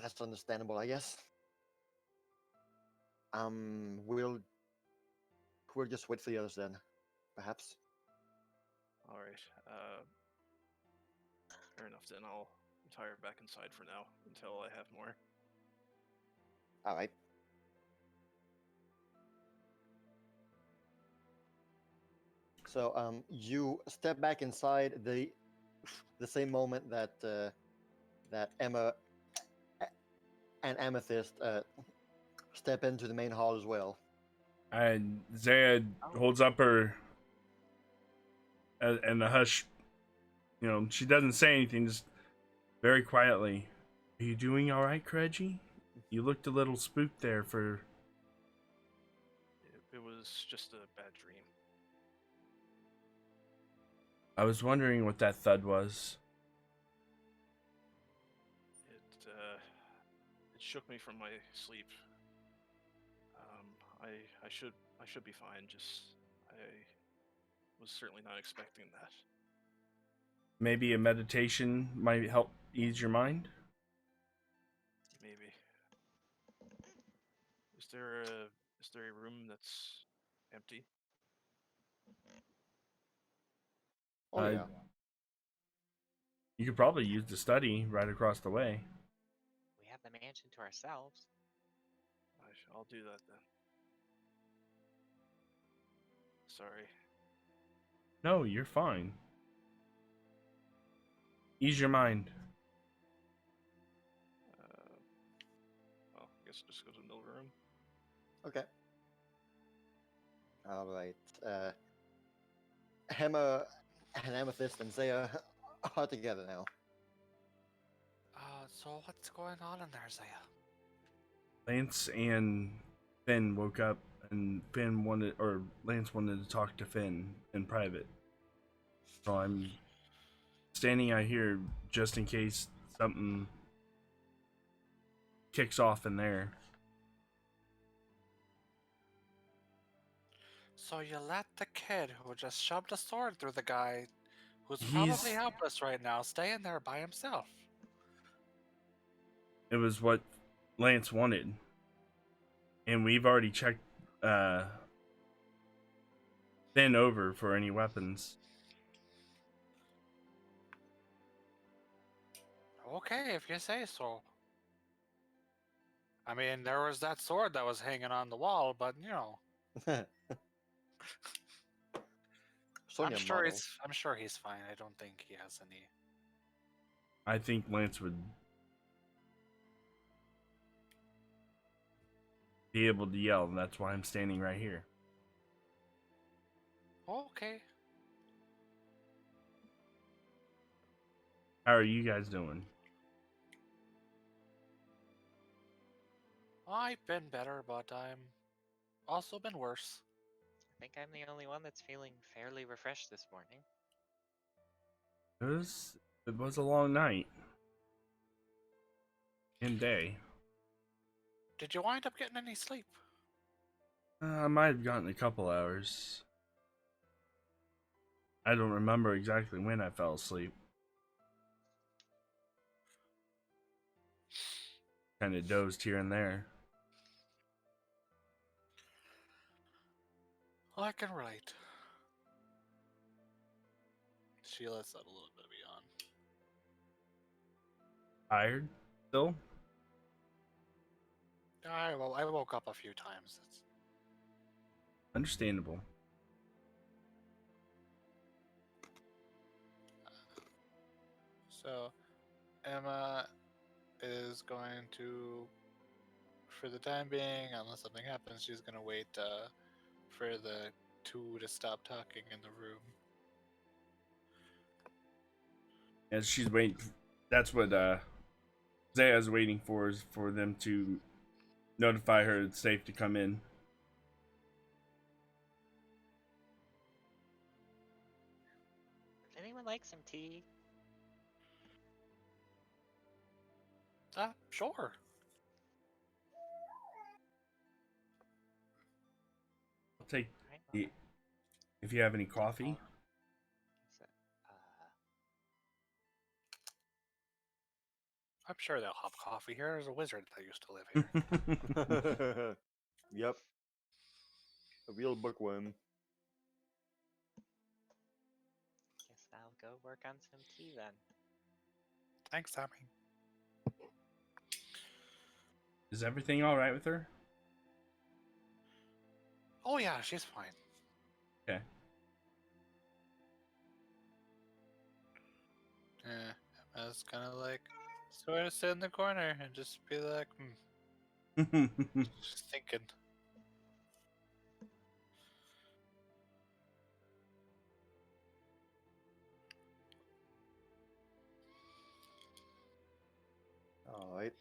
D: That's understandable, I guess. We'll just wait for the others then, perhaps.
E: All right. Fair enough. Then I'll retire back inside for now until I have more.
D: All right. So you step back inside the same moment that that Emma and Amethyst step into the main hall as well.
A: And Zaya holds up her and the hush. You know, she doesn't say anything, just very quietly. Are you doing all right, Kireji? You looked a little spooked there for...
E: It was just a bad dream.
A: I was wondering what that thud was.
E: It shook me from my sleep. I should be fine. Just I was certainly not expecting that.
A: Maybe a meditation might help ease your mind?
E: Maybe. Is there a room that's empty?
D: Oh yeah.
A: You could probably use the study right across the way.
C: We have the mansion to ourselves.
E: I'll do that then. Sorry.
A: No, you're fine. Ease your mind.
E: Well, I guess just go to the middle room.
D: Okay. All right. Emma and Amethyst and Zaya are together now.
F: So what's going on in there, Zaya?
A: Lance and Finn woke up, and Lance wanted to talk to Finn in private. So I'm standing out here just in case something kicks off in there.
F: So you let the kid who just shoved a sword through the guy, who's
A: He's-
F: probably helpless right now, stay in there by himself.
A: It was what Lance wanted. And we've already checked Finn over for any weapons.
F: Okay, if you say so. I mean, there was that sword that was hanging on the wall, but you know,
D: Sonia model.
F: I'm sure he's fine. I don't think he has any.
A: I think Lance would be able to yell, and that's why I'm standing right here.
F: Okay.
A: How are you guys doing?
F: I've been better, but I'm also been worse.
C: I think I'm the only one that's feeling fairly refreshed this morning.
A: It was a long night and day.
F: Did you wind up getting any sleep?
A: I might have gotten a couple hours. I don't remember exactly when I fell asleep. Kind of dozed here and there.
F: Black and right. She lets out a little bit of a yawn.
A: Tired still?
F: I woke up a few times.
A: Understandable.
F: So, Emma is going to, for the time being, unless something happens, she's going to wait for the two to stop talking in the room.
A: As she's waiting, that's what Zaya's waiting for, is for them to notify her it's safe to come in.
C: Would anyone like some tea?
F: Sure.
A: I'll take
C: Alright,
A: the, if you have any coffee.
C: so,
F: I'm sure they'll have coffee here. There's a wizard that used to live here.
D: Yep. A real bookworm.
C: guess I'll go work on some tea then.
F: Thanks, Tommy.
A: Is everything all right with her?
F: Oh yeah, she's fine.
A: Okay.
F: I was kind of like, sort of sit in the corner and just be like, just thinking.
D: All right.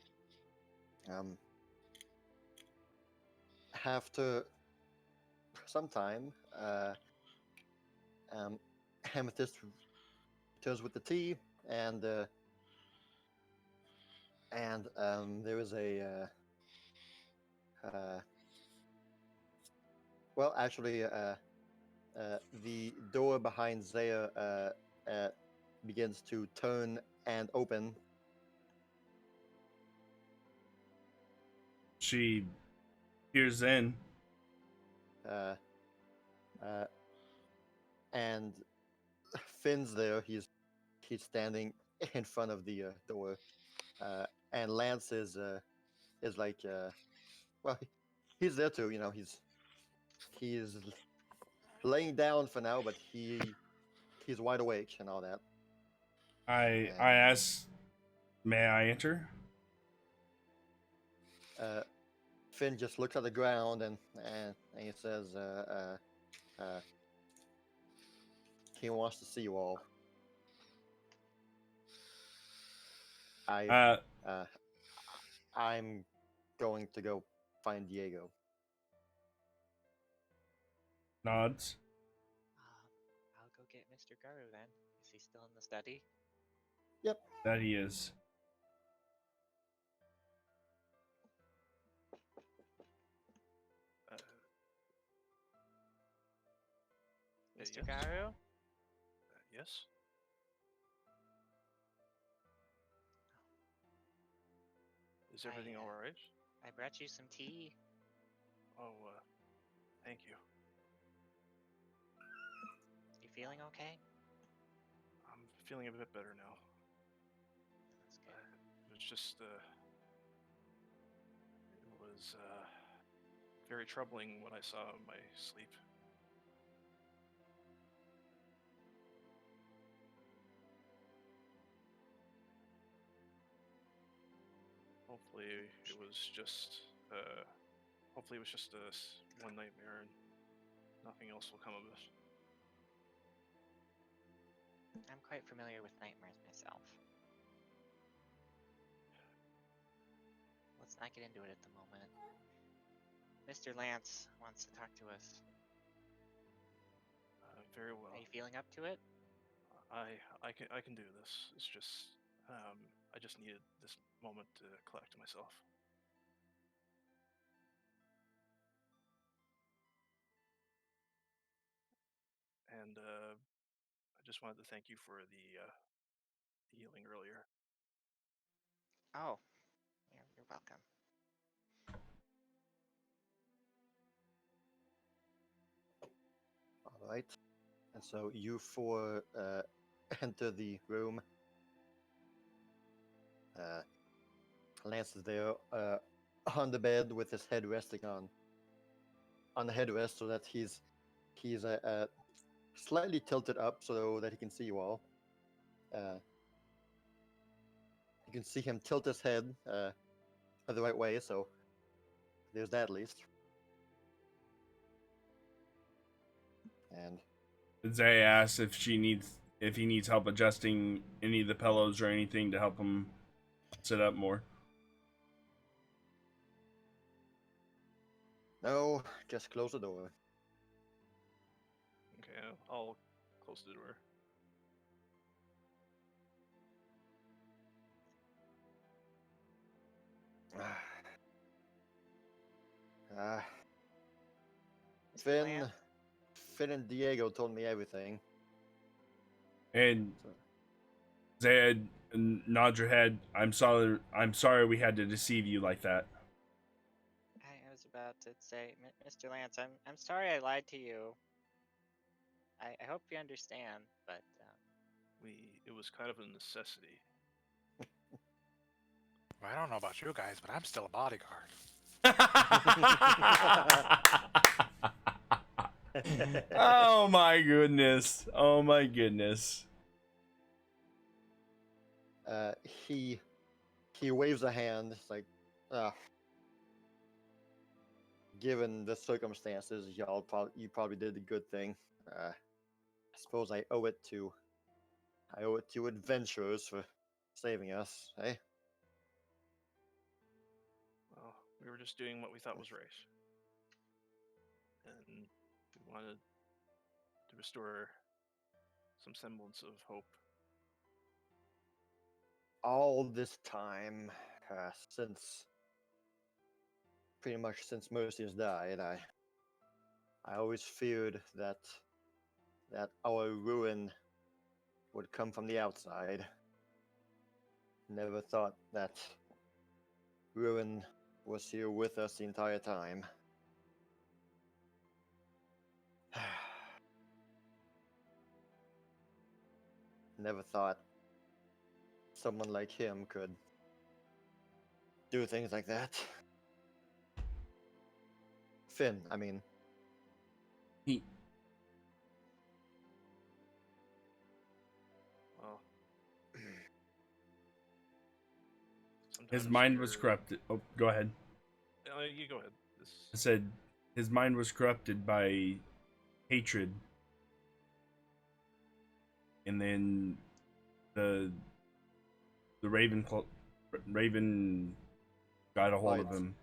D: After some time, Amethyst returns with the tea, and there is a well, actually, the door behind Zaya begins to turn and open.
A: She peers in.
D: And Finn's there. He's standing in front of the door, and Lance is like well, he's there too. You know, he's laying down for now, but he's wide awake and all that.
A: I
D: And,
A: ask, may I enter?
D: Finn just looks at the ground and he says, he wants to see you all. I'm going to go find Diego.
A: Nods.
C: I'll go get Mr. Garu then. Is he still in the study?
D: Yep.
A: That he is.
C: Mr.
E: Yes.
C: Garu?
E: Yes. Is everything all right?
C: I brought you some tea.
E: Oh, thank you.
C: You feeling okay?
E: I'm feeling a bit better now.
C: That's good.
E: It was just, very troubling what I saw in my sleep. Hopefully it was just one nightmare and nothing else will come of it.
C: I'm quite familiar with nightmares myself. Let's not get into it at the moment. Mr. Lance wants to talk to us.
E: Very well.
C: Are you feeling up to it?
E: I can do this. It's just I just needed this moment to collect myself. And I just wanted to thank you for the healing earlier.
C: Oh, you're welcome.
D: right? And so you four enter the room. Lance is there on the bed with his head resting on the headrest, so that he's slightly tilted up so that he can see you all. You can see him tilt his head the right way, so there's that at least. And
A: Zay asks if he needs help adjusting any of the pillows or anything to help him sit up more.
D: no, just close the door.
E: Okay, I'll close the door.
C: Mr.
D: Finn,
C: Lance?
D: Finn and Diego told me everything.
A: And
D: So,
A: Zayed, nod your head. I'm sorry we had to deceive you like that.
C: I was about to say, Mr. Lance, I'm sorry I lied to you. I hope you understand, but
E: It was kind of a necessity.
F: I don't know about you guys, but I'm still a bodyguard.
A: Oh my goodness. Oh my goodness.
D: he waves a hand. It's like, given the circumstances, you probably did a good thing. I suppose I owe it to adventurers for saving us, eh?
E: Well, we were just doing what we thought was right. And we wanted to restore some semblance of hope.
D: All this time, pretty much since Mercy has died, I always feared that our ruin would come from the outside. Never thought that ruin was here with us the entire time. Never thought someone like him could do things like that. Finn, I mean.
E: Well,
A: His
E: sometimes
A: mind was
E: you're-
A: corrupted. Oh, go ahead.
E: You go ahead.
A: I said his mind was corrupted by hatred. And then the Raven got a hold of
D: Right.
A: him.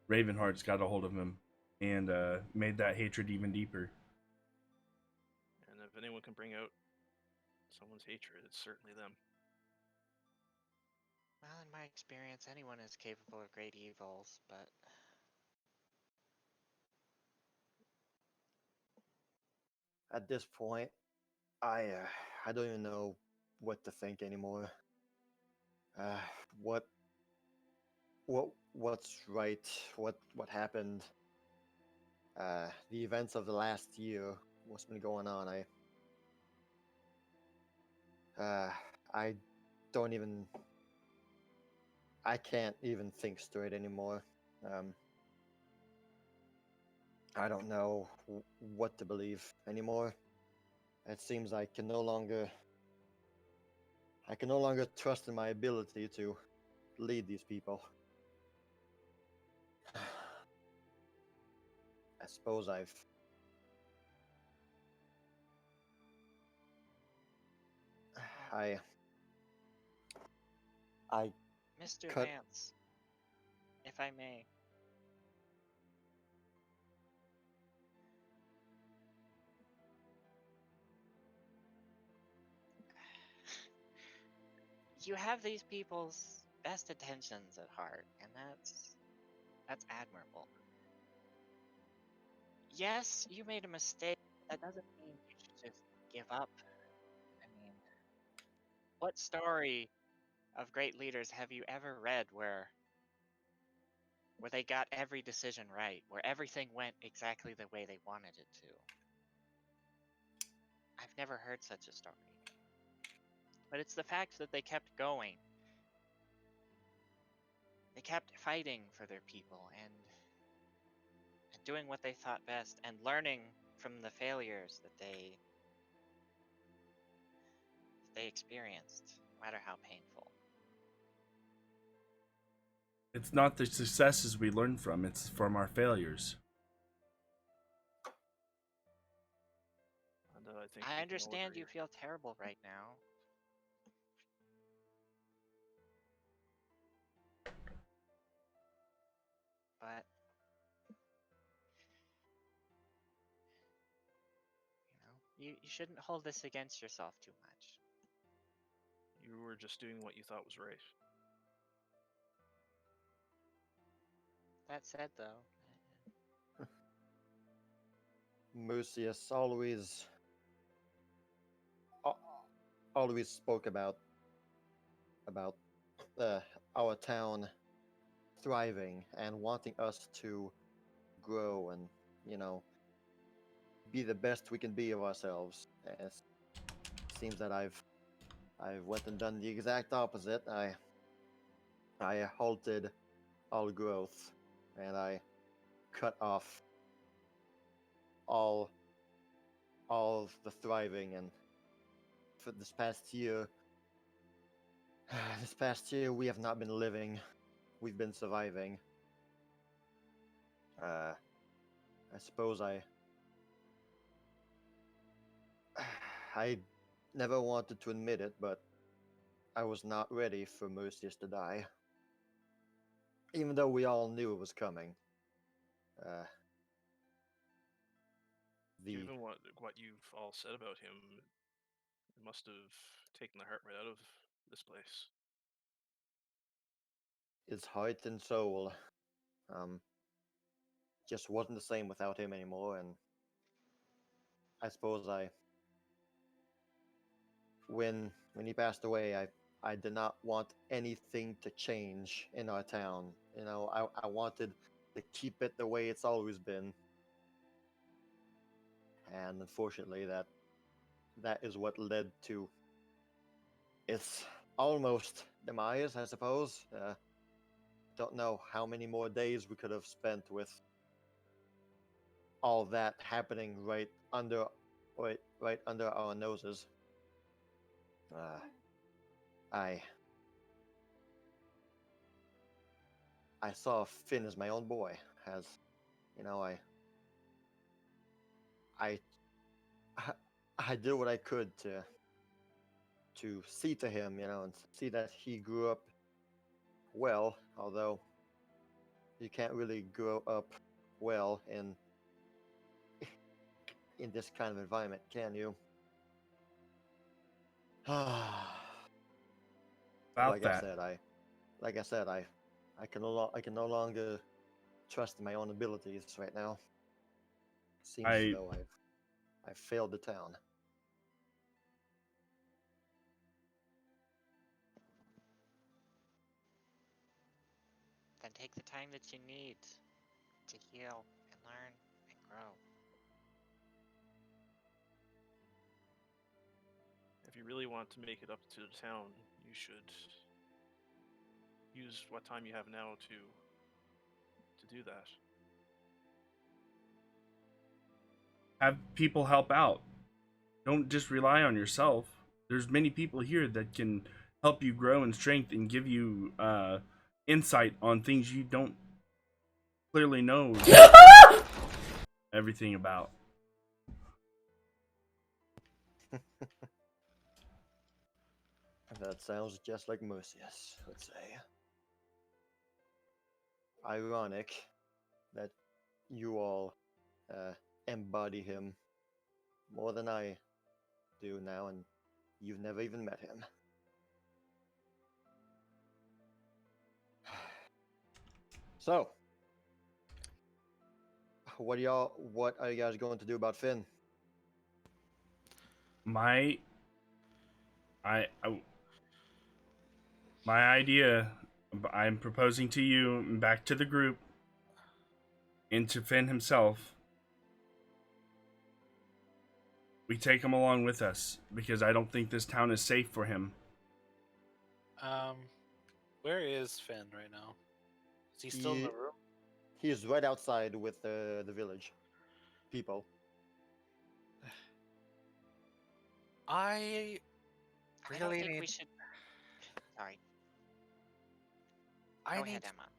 A: Ravenhearts got a hold of him and made that hatred even deeper.
E: And if anyone can bring out someone's hatred, it's certainly them.
C: well, in my experience, anyone is capable of great evils, but
D: At this point, I don't even know what to think anymore. What's right? What happened? The events of the last year. What's been going on? I don't even. I can't even think straight anymore. I don't know what to believe anymore. It seems I can no longer trust in my ability to lead these people. I suppose I
C: Mr.
D: cut.
C: Lance, if I may. You have these people's best intentions at heart, and that's admirable. Yes, you made a mistake. That doesn't mean you should just give up. I mean, what story of great leaders have you ever read where they got every decision right, where everything went exactly the way they wanted it to? I've never heard such a story. But it's the fact that they kept going. They kept fighting for their people and doing what they thought best and learning from the failures that they experienced, no matter how painful.
A: It's not the successes we learn from, it's from our failures.
E: And I think we can
C: I
E: all
C: understand
E: agree.
C: you feel terrible right now. But you shouldn't hold this against yourself too much.
E: You were just doing what you thought was right.
C: That said, though,
D: Mucius always spoke about our town thriving and wanting us to grow and be the best we can be of ourselves. It seems that I've went and done the exact opposite. I halted all growth and I cut off all of the thriving. And for this past year we have not been living, we've been surviving. I suppose I never wanted to admit it, but I was not ready for Mercius to die, even though we all knew it was coming.
E: Given what you've all said about him, it must have taken the heart right out of this place.
D: His heart and soul just wasn't the same without him anymore, and I suppose when he passed away, I did not want anything to change in our town. I wanted to keep it the way it's always been, and unfortunately that is what led to its almost demise, I suppose. Don't know how many more days we could have spent with all that happening right under our noses. I saw Finn as my own boy. As I did what I could to see to him, and see that he grew up well. Although you can't really grow up well in this kind of environment, can you?
A: About
D: like
A: that.
D: I said, I can no longer trust in my own abilities right now. Seems as though I've failed the town.
C: then take the time that you need to heal and learn and grow.
E: If you really want to make it up to the town, you should use what time you have now to do that.
A: Have people help out. Don't just rely on yourself. There's many people here that can help you grow in strength and give you insight on things you don't clearly know everything about.
D: That sounds just like Mercius would say. Ironic that you all embody him more than I do now, and you've never even met him. So, what are you guys going to do about Finn?
A: My idea, I'm proposing to you and back to the group and to Finn himself. we take him along with us because I don't think this town is safe for him.
F: Where is Finn right now? Is he still in the room?
D: He is right outside with the village people.
F: I
C: I don't
F: really
C: think we
F: need.
C: should. Sorry.
F: I
C: Go
F: need.
C: ahead, Emma.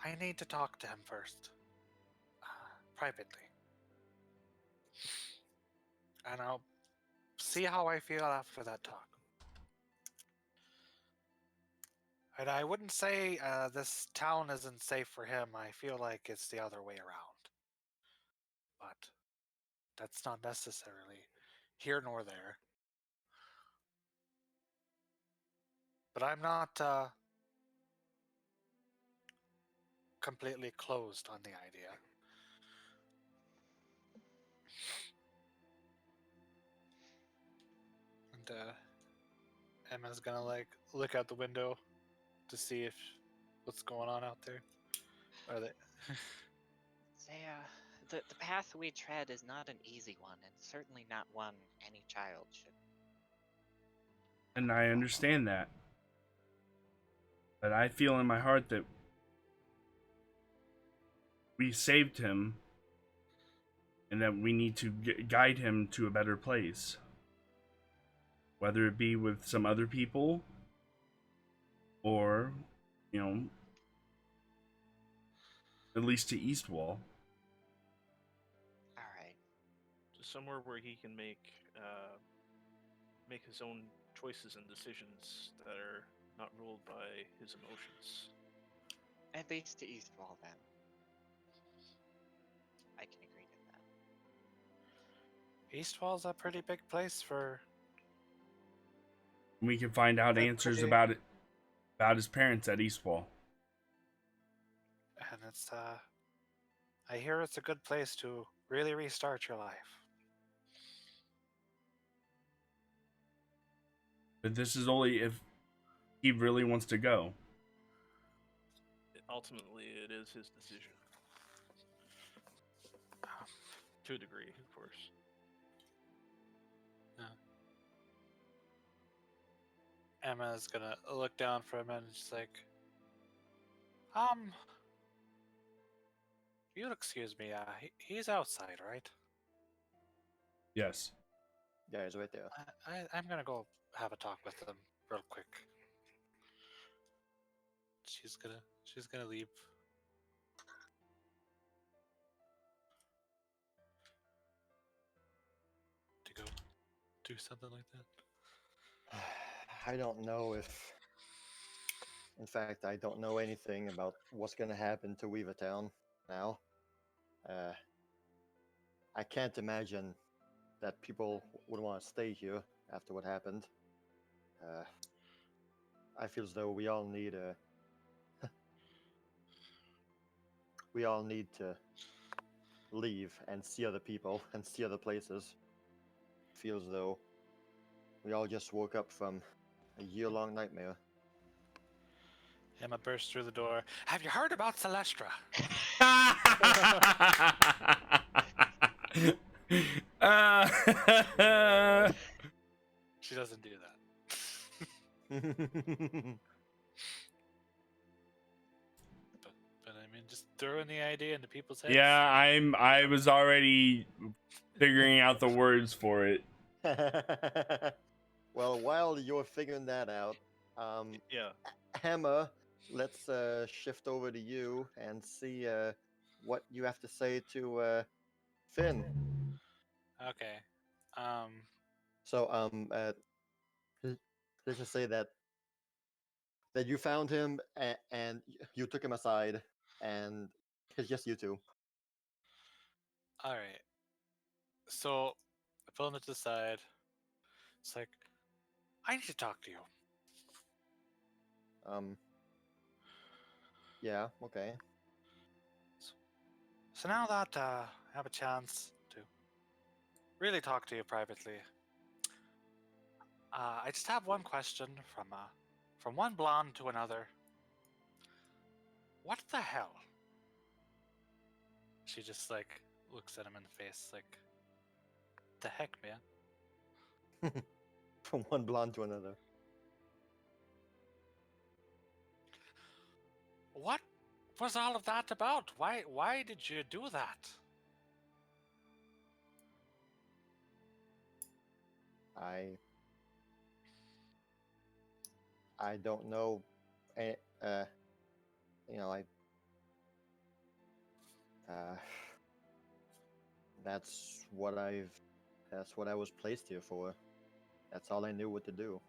F: I need to talk to him first, privately, and I'll see how I feel after that talk. And I wouldn't say this town isn't safe for him. I feel like it's the other way around. But that's not necessarily here nor there. But I'm not completely closed on the idea. And Emma's gonna like look out the window to see if what's going on out there. Are they?
C: The path we tread is not an easy one, and certainly not one any child should.
A: And I understand that. But I feel in my heart that we saved him and that we need to guide him to a better place. Whether it be with some other people or, you know, at least to Eastwall.
C: Alright.
E: Just somewhere where he can make his own choices and decisions that are not ruled by his emotions.
C: At least to Eastwall, then. I can agree to that.
F: Eastwall's a pretty big place for.
A: We can find out
F: That's
A: answers
F: pretty-
A: about his parents at Eastwall.
F: And it's I hear it's a good place to really restart your life.
A: But this is only if he really wants to go.
E: Ultimately, it is his decision. To a degree, of course.
F: Emma's gonna look down for a minute and she's like, you'll excuse me, he's outside, right?
A: Yes.
D: Yeah, he's right there.
F: I'm gonna go have a talk with him real quick. She's gonna leave. To go do something like that.
D: I don't know if. In fact, I don't know anything about what's going to happen to Weavertown now. I can't imagine that people would want to stay here after what happened. I feel as though we all need to leave and see other people and see other places. Feels as though we all just woke up from a year-long nightmare.
F: Emma bursts through the door. Have you heard about Celestra? She doesn't do that. But I mean, just throwing the idea into people's heads.
A: Yeah, I was already figuring out the words for it.
D: Well, while you're figuring that out,
E: Yeah.
D: Emma, let's shift over to you and see what you have to say to Finn.
F: Okay.
D: So, let's just say that you found him and you took him aside, and it's just you two.
F: All right. So I pull him to the side. It's like, I need to talk to you.
D: Yeah, okay.
F: So now that I have a chance to really talk to you privately, I just have one question from one blonde to another. What the hell? She just like looks at him in the face like, the heck, man?
D: From one blonde to another.
F: What was all of that about? Why did you do that?
D: I don't know. eh, You know, uh, that's what I was placed here for. That's all I knew what to do.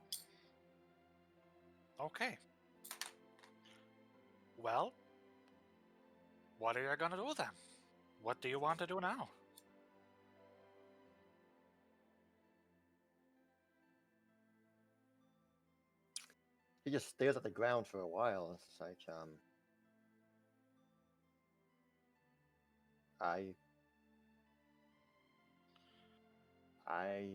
F: Okay. Well, what are you gonna do then? What do you want to do now?
D: He just stares at the ground for a while. It's like, I, I,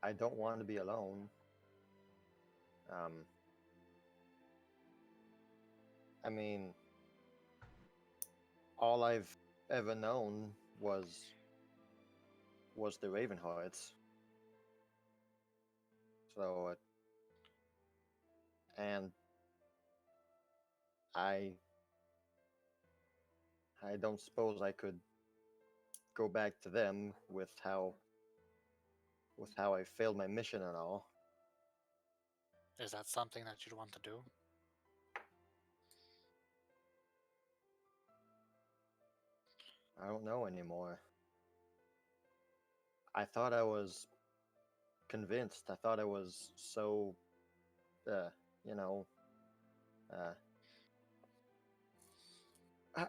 D: I don't want to be alone. I mean, all I've ever known was the Ravenhearts. So, and I don't suppose I could go back to them with how I failed my mission and all.
F: Is that something that you'd want to do?
D: I don't know anymore. I thought I was convinced. I thought I was so, you know, uh, I,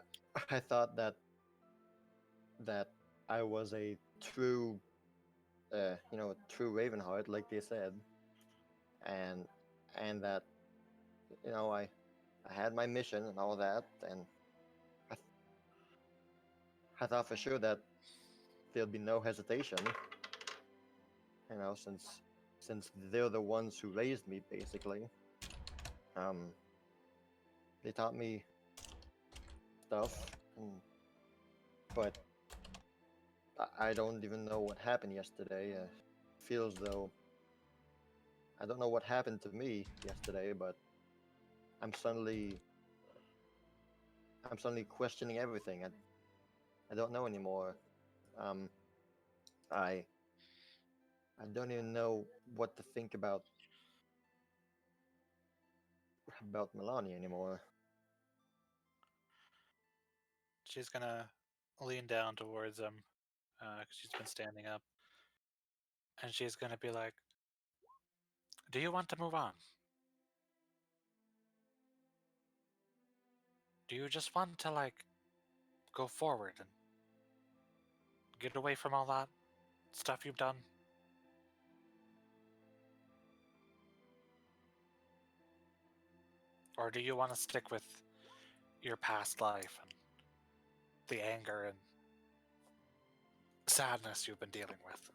D: I thought that I was a true, true Ravenheart, like they said, and that I had my mission and all that, and I thought for sure that there'd be no hesitation, since they're the ones who raised me, basically. They taught me stuff, but I don't even know what happened yesterday. Feels though I don't know what happened to me yesterday, but I'm suddenly questioning everything. I don't know anymore. I don't even know what to think about Melania anymore.
F: She's gonna lean down towards him, 'cause she's been standing up, and she's gonna be like, "Do you want to move on? Do you just want to like go forward and get away from all that stuff you've done? Or do you want to stick with your past life and the anger and sadness you've been dealing with?"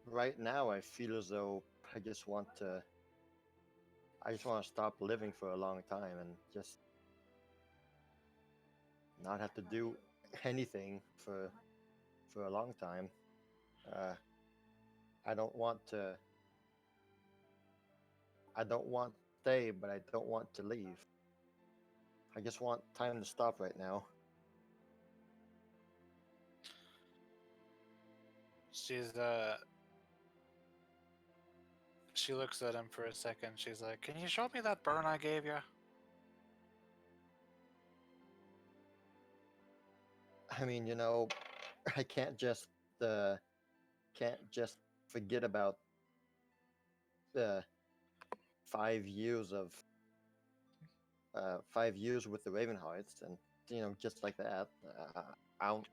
D: Right now, I feel as though I just want to stop living for a long time and just not have to do anything for a long time. I don't want to. I don't want to stay, but I don't want to leave. I just want time to stop right now.
F: She looks at him for a second. She's like, "Can you show me that burn I gave you?"
D: I mean, I can't just forget about the 5 years of 5 years with the Ravenhearts, and just like that. I don't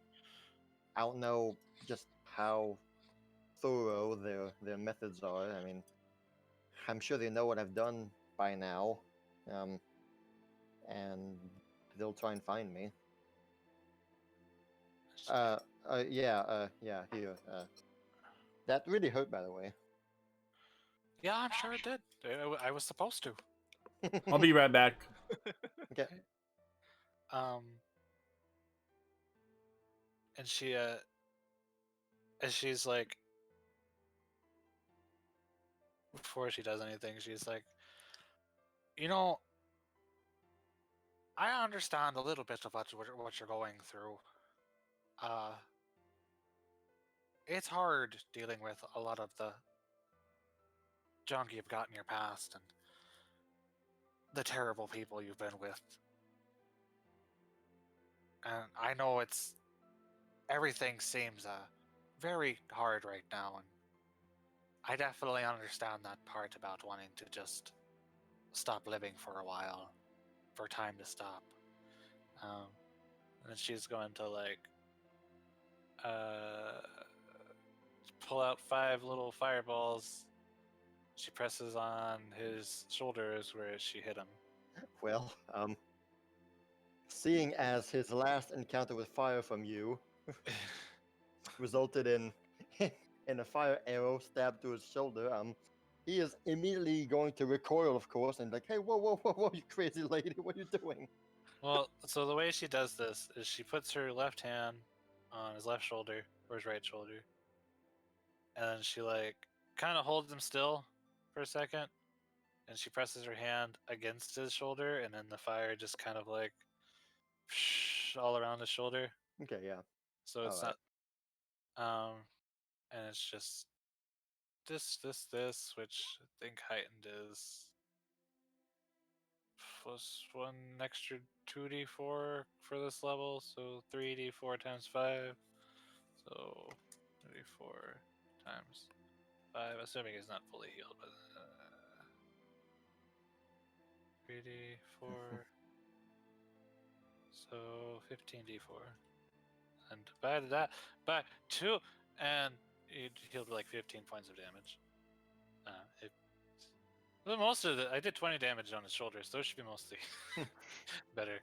D: I don't know just how thorough their methods are. I mean, I'm sure they know what I've done by now, and they'll try and find me. Yeah. Here. That really hurt, by the way.
F: Yeah, I'm sure it did. I was supposed to.
A: I'll be right back.
D: Okay.
F: And she's like, before she does anything, she's like, you know, I understand a little bit of what you're going through. It's hard dealing with a lot of the junk you've got in your past and the terrible people you've been with. And I know everything seems very hard right now, and I definitely understand that part about wanting to just stop living for a while, for time to stop. And then she's going to like pull out 5 little fireballs. She presses on his shoulders where she hit him.
D: Well, seeing as his last encounter with fire from you resulted in in a fire arrow stabbed to his shoulder, he is immediately going to recoil, of course, and like, hey, whoa, whoa, whoa, whoa, you crazy lady, what are you doing?
F: Well, so the way she does this is she puts her left hand on his left shoulder or his right shoulder, and then she like kind of holds him still for a second, and she presses her hand against his shoulder, and then the fire just kind of like all around his shoulder.
D: Okay, yeah.
F: So it's
D: Alright.
F: not, and it's just this, which I think heightened is plus 1 extra 2d4 for this level, so 3d4 times 5. So 3d4 times 5, assuming he's not fully healed, but 3d4, so 15d4, and divided that by 2, and he healed like 15 points of damage. Most of I did 20 damage on his shoulders. Those should be mostly better.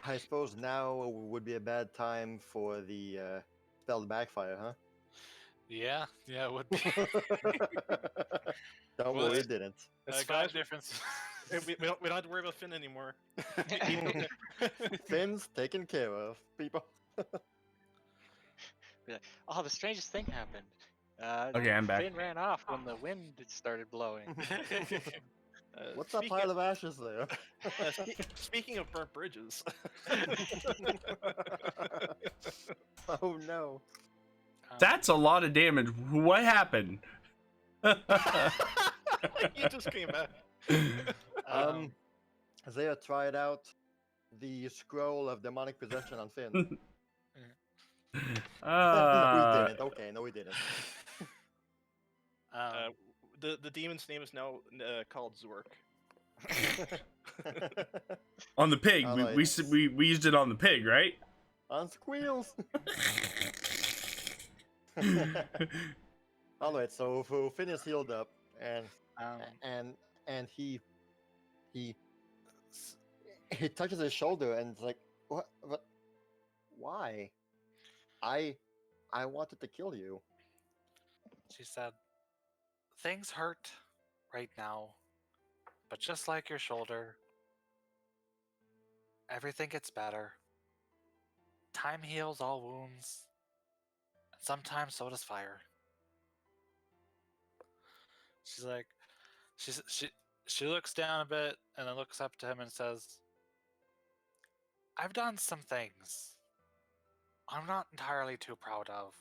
D: I suppose now would be a bad time for the spell to backfire, huh?
F: Yeah, it would be.
D: Don't
F: Well,
D: worry, it didn't.
E: It's
F: Five
E: guys,
F: difference.
E: we don't have to worry about Finn anymore.
D: Finn's taken care of, people.
C: Be like, oh, the strangest thing happened.
A: Okay, I'm back.
C: Finn ran off when the wind started blowing.
D: What's that pile of ashes there?
E: Speaking of burnt bridges.
D: Oh no.
A: That's a lot of damage. What happened?
E: You just came back.
D: Zaya tried out the scroll of demonic possession on Finn. No, we didn't. Okay, no, we didn't.
E: The demon's name is now called Zork.
A: On the pig.
D: Alright.
A: We used it on the pig, right?
D: On squeals. Alright, so Finn is healed up, and he touches his shoulder and it's like, what? Why? I wanted to kill you.
F: She said, "Things hurt right now, but just like your shoulder, everything gets better. Time heals all wounds, and sometimes so does fire." She's like, she looks down a bit and then looks up to him and says, "I've done some things I'm not entirely too proud of,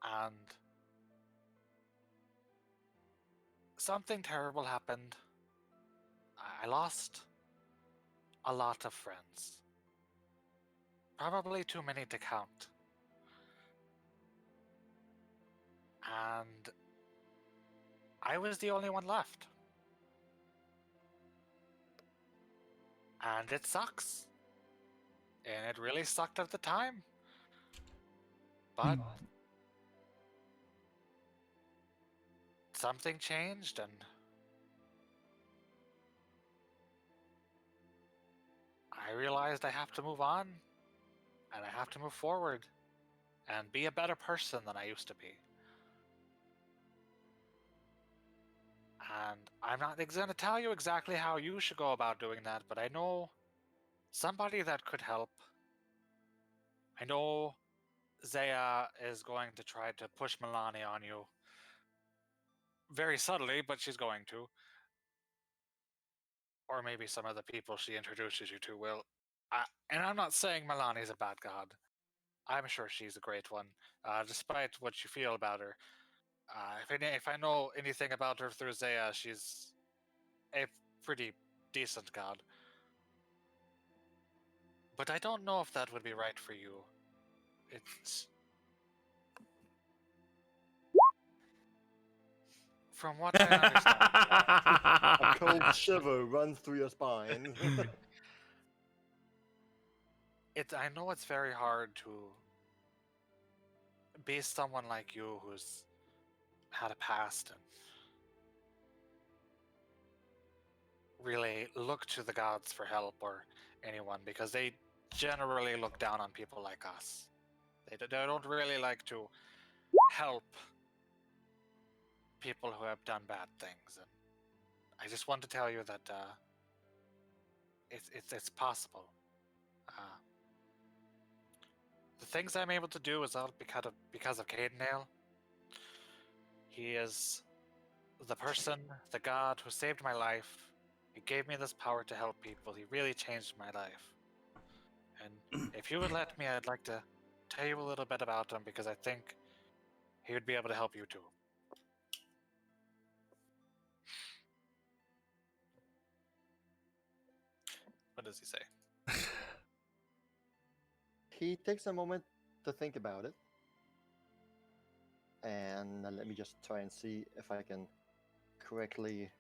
F: and something terrible happened. I lost a lot of friends. Probably too many to count. And I was the only one left. And it sucks. And it really sucked at the time. But something changed, and I realized I have to move on, and I have to move forward, and be a better person than I used to be. And I'm not going to tell you exactly how you should go about doing that, but I know somebody that could help. I know Zaya is going to try to push Milani on you. Very subtly, but she's going to. Or maybe some of the people she introduces you to will. And I'm not saying Milani's a bad god. I'm sure she's a great one, despite what you feel about her. If I know anything about her through Zaya, she's a pretty decent god. But I don't know if that would be right for you. It's... From what I understand...
D: A cold shiver runs through your spine.
F: I know it's very hard to be someone like you who's had a past and really look to the gods for help or anyone, because they generally look down on people like us. They don't really like to help people who have done bad things. And I just want to tell you that it's possible. The things I'm able to do is all because of Cadenale. He is the person, the god who saved my life. He gave me this power to help people. He really changed my life. And if you would let me, I'd like to tell you a little bit about him, because I think he would be able to help you too. What does he say?
D: He takes a moment to think about it. And let me just try and see if I can correctly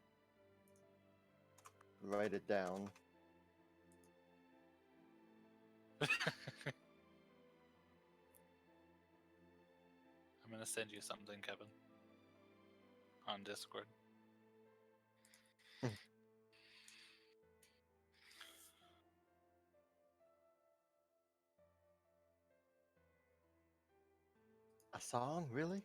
D: write it down.
F: I'm gonna send you something, Kevin, on Discord.
D: A song, really?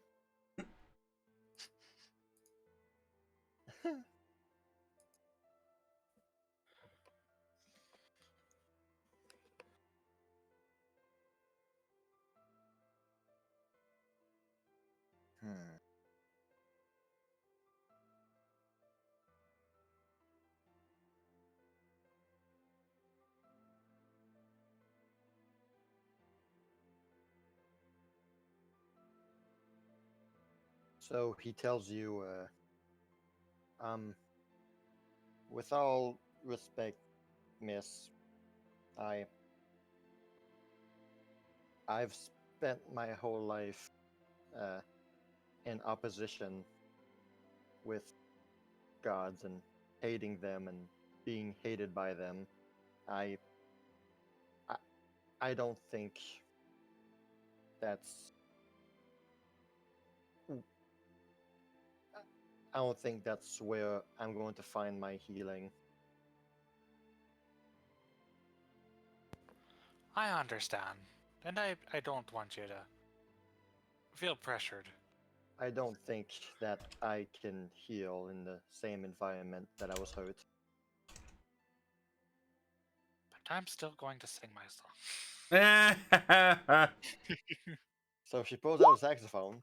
D: Hmm. So he tells you, with all respect, miss, I've spent my whole life in opposition with gods and hating them and being hated by them. I I don't think that's I don't think that's where I'm going to find my healing.
F: I understand, and I don't want you to feel pressured.
D: I don't think that I can heal in the same environment that I was hurt.
F: But I'm still going to sing my song.
D: So she pulls out a saxophone.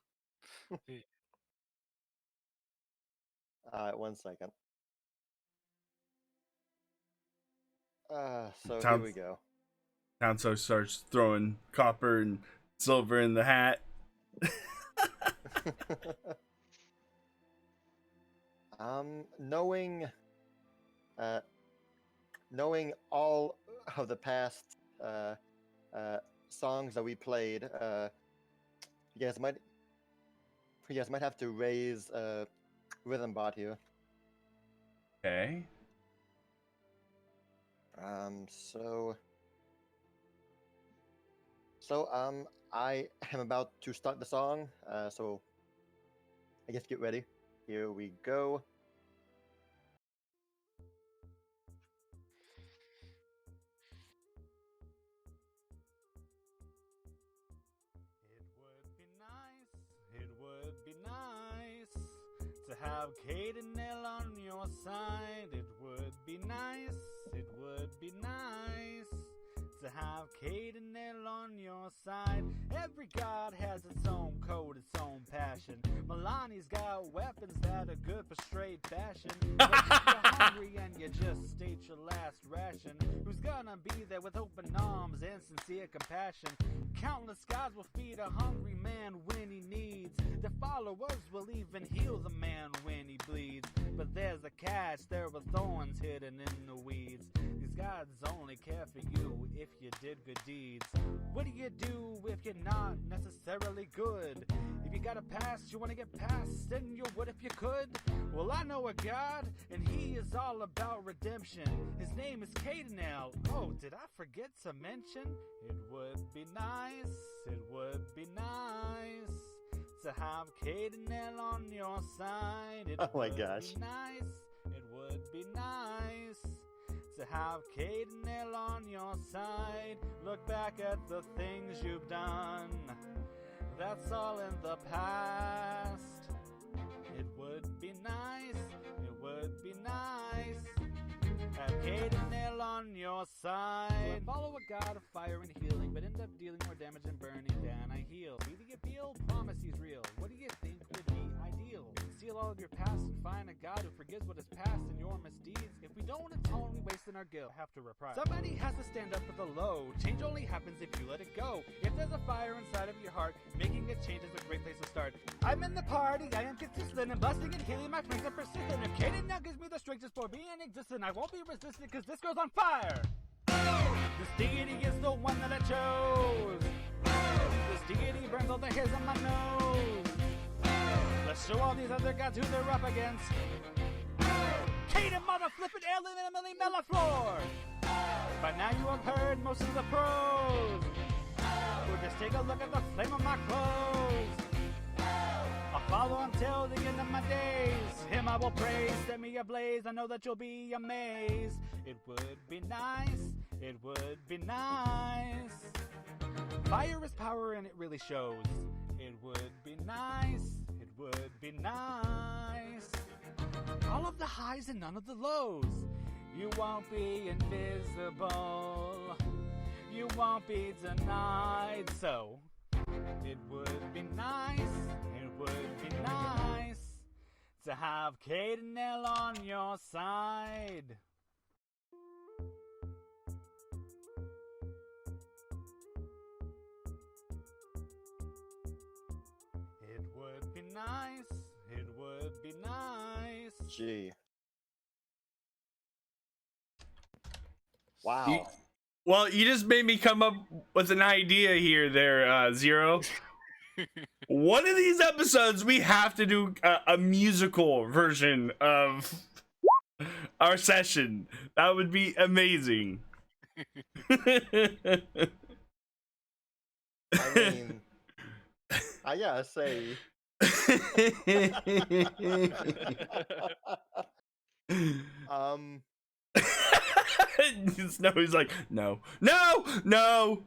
D: One second. So here we go.
A: Tanso starts throwing copper and silver in the hat.
D: Knowing all of the past songs that we played, you guys might have to raise rhythm bot here.
A: Okay.
D: I am about to start the song. So I guess get ready. Here we go.
G: It would be nice to have have Kate and Nell on your side. It would be nice, it would be nice to have Kate and Nell on your side. Every god has its own code, its own passion. Milani's got weapons that are good for straight fashion. But if you're hungry and you just ate your last ration, who's gonna be there with open arms and sincere compassion? Countless gods will feed a hungry man when he needs. The followers will even heal the man when he bleeds. But there's a catch, there are thorns hidden in the weeds. These gods only care for you if you did good deeds. What do you do if you're not necessarily good? If you got a past, you wanna get past, then you would if you could. Well, I know a god, and he is all about redemption. His name is Cadenel. Oh, did I forget to mention? It would be nice, it would be nice to have Cadenel on your side. It
D: Oh my
G: would
D: gosh.
G: be nice, it would be nice to have Cadenel on your side. Look back at the things you've done. That's all in the past. It would be nice, it would be nice. Have Cadenel on your side. So I follow a god of fire and healing, but end up dealing more damage and burning than I heal. Who do you feel? Promise he's real. What do you think would be ideal? Steal all of your past and find a god who forgives what is past and your misdeeds. If we don't atone, we waste in our guilt. Have to reprise. Somebody has to stand up for the low. Change only happens if you let it go. If there's a fire inside of your heart, making a change is a great place to start. I'm in the party, I am consistent and busting and healing my friends are persistent. If Kaden now gives me the strength just for being existent, I won't be resistant because this girl's on fire. This deity is the one that I chose. This deity burns all the hairs on my nose. Let's show all these other gods who they're up against. Kaden, mother flippin' Ellen and Emilie Milliefleur. By now you have heard most of the pros. Or just take a look at the flame of my clothes. I'll follow until the end of my days. Him I will praise, set me ablaze. I know that you'll be amazed. It would be nice, it would be nice. Fire is power and it really shows. It would be nice, it would be nice. All of the highs and none of the lows. You won't be invisible. You won't be denied. So it would be nice, it would be nice to have Cadenel on your side. It would be nice, it would be nice.
D: Gee. Wow.
A: Well, you just made me come up with an idea here there, Zero. One of these episodes, we have to do a musical version of our session. That would be amazing.
D: I mean, I gotta say.
A: Snowy's like, no, no, no.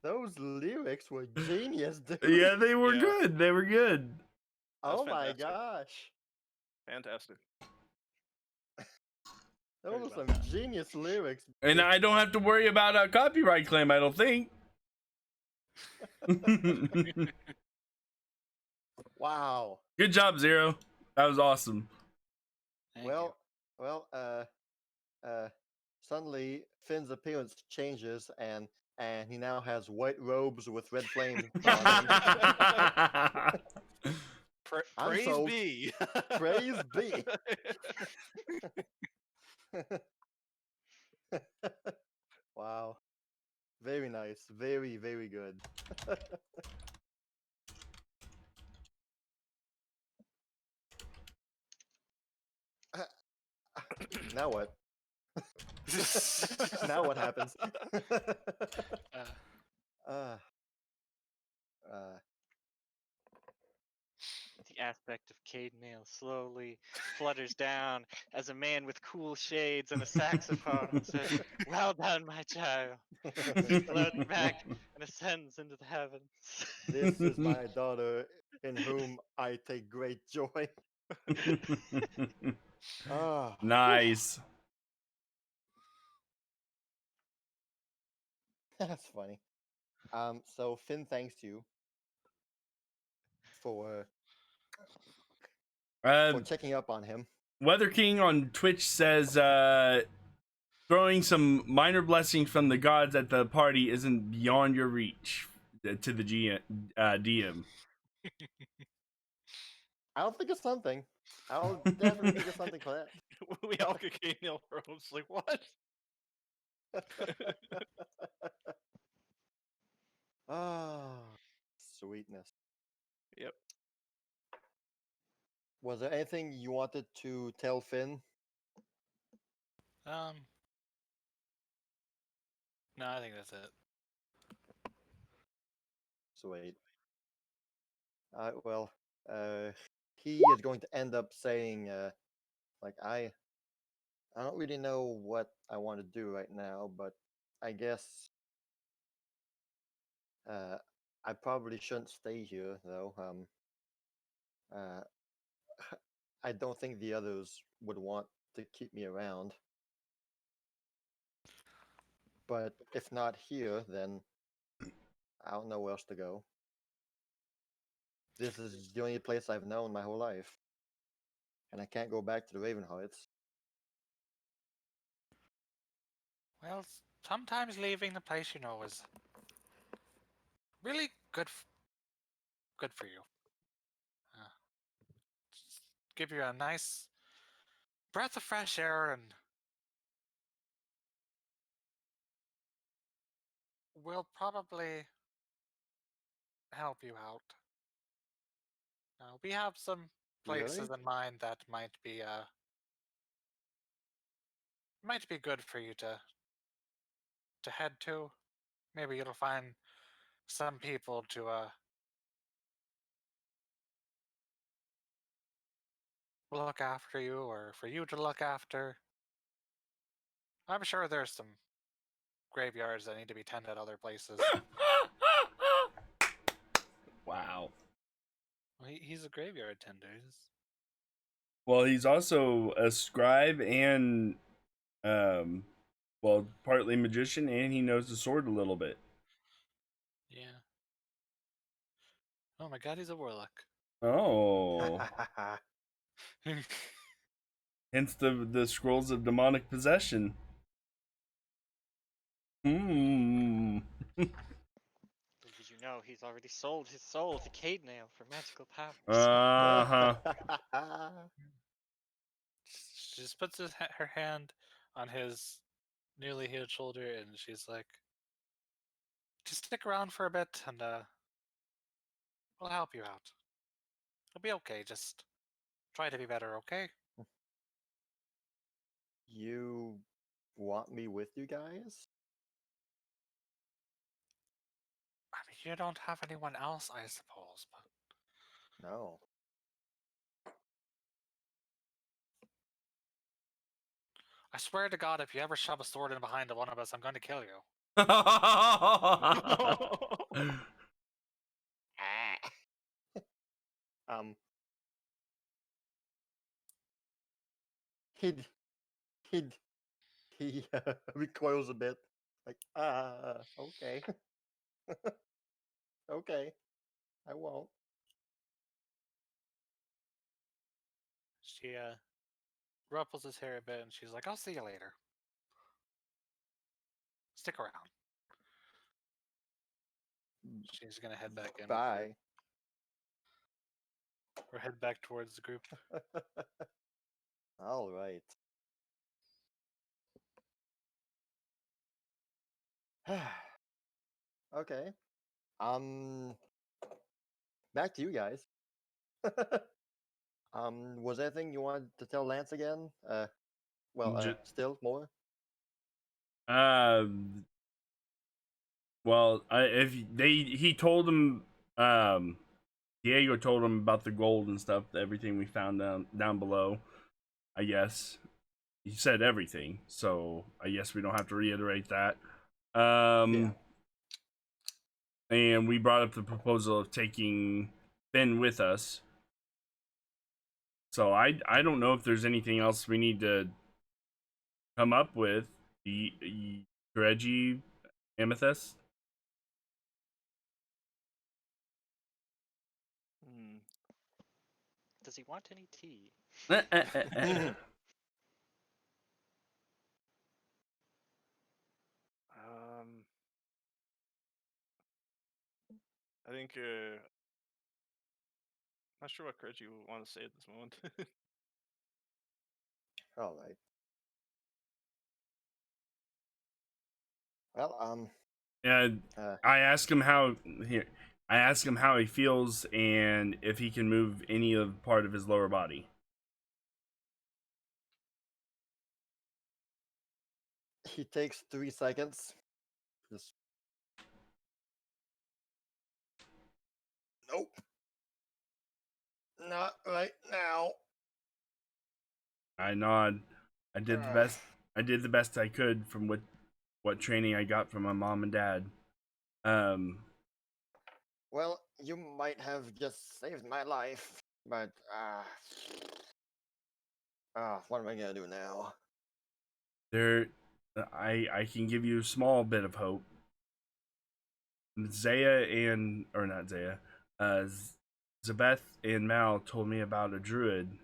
D: Those lyrics were genius, dude.
A: Yeah, they were
E: Yeah.
A: good. They were good.
D: Oh
E: That's
D: my
E: fantastic.
D: gosh.
E: Fantastic.
D: Those
E: Heard
D: were
E: about
D: some
E: that.
D: genius lyrics.
A: And I don't have to worry about a copyright claim, I don't think.
D: Wow.
A: Good job, Zero. That was awesome.
F: Thank
D: Well, suddenly Finn's appearance changes and he now has white robes with red flames on them. I'm
E: Praise
D: sold.
E: be.
D: Praise be. Wow. Very nice. Very, very good. Now what? Now what happens?
C: The aspect of Cadenel slowly flutters down as a man with cool shades and a saxophone says, "Well done, my child." He floats back and ascends into the heavens.
D: This is my daughter, in whom I take great joy. Ah,
A: Nice.
D: that's funny. So Finn, thanks to you for checking up on him.
A: Weather King on Twitch says throwing some minor blessings from the gods at the party isn't beyond your reach to the DM.
D: I'll think of something. I'll definitely think of something for that.
E: We all get Nail Rose. Like, what?
D: Ah, sweetness.
E: Yep.
D: Was there anything you wanted to tell Finn?
F: No, I think that's it.
D: Sweet. Well, he is going to end up saying, like, I don't really know what I want to do right now, but I guess I probably shouldn't stay here, though. Uh, I don't think the others would want to keep me around. But if not here, then I don't know where else to go. This is the only place I've known my whole life. And I can't go back to the Ravenhearts.
F: Well, sometimes leaving the place you know is really good for you. Just give you a nice breath of fresh air and will probably help you out. We have some places
D: Really?
F: in mind that might be good for you to head to. Maybe you'll find some people to look after you, or for you to look after. I'm sure there's some graveyards that need to be tended other places.
A: Wow.
F: Well, he's a graveyard tender.
A: Well, he's also a scribe and, well, partly magician, and he knows the sword a little bit.
F: Yeah. Oh my god, he's a warlock.
A: Oh. Hence the scrolls of demonic possession. Hmm.
C: Little did you know, he's already sold his soul to Cadenail for magical powers.
A: Uh-huh.
F: She just puts her hand on his nearly healed shoulder, and she's like, "Just stick around for a bit, and we'll help you out. It'll be okay. Just try to be better, okay?"
D: You want me with you guys?
F: I mean, you don't have anyone else, I suppose, but
D: No.
F: I swear to God, if you ever shove a sword in behind one of us, I'm going to kill you.
D: um. He recoils a bit, like okay, okay, I won't.
F: She ruffles his hair a bit, and she's like, "I'll see you later. Stick around." She's gonna head back in.
D: Bye.
F: Or head back towards the group.
D: All right. Okay. Back to you guys. Was there anything you wanted to tell Lance again? Still more?
A: Well, he told him, Diego told him about the gold and stuff, everything we found down below. I guess he said everything, so I guess we don't have to reiterate that.
D: Yeah.
A: And we brought up the proposal of taking been with us. So I don't know if there's anything else we need to come up with. The Kireji Amethyst.
E: Hmm.
C: Does he want any tea?
E: I think not sure what Kireji would want to say at this moment.
D: All right. Well,
A: Yeah,
D: uh,
A: I ask him how here. I ask him how he feels and if he can move any of part of his lower body.
D: he takes 3 seconds. Just nope. Not right now.
A: I nod. I did the best. I did the best I could from what training I got from my mom and dad.
D: Well, you might have just saved my life, but what am I gonna do now?
A: There, I can give you a small bit of hope. Zaya and or not Zaya, Zabeth and Mal told me about a druid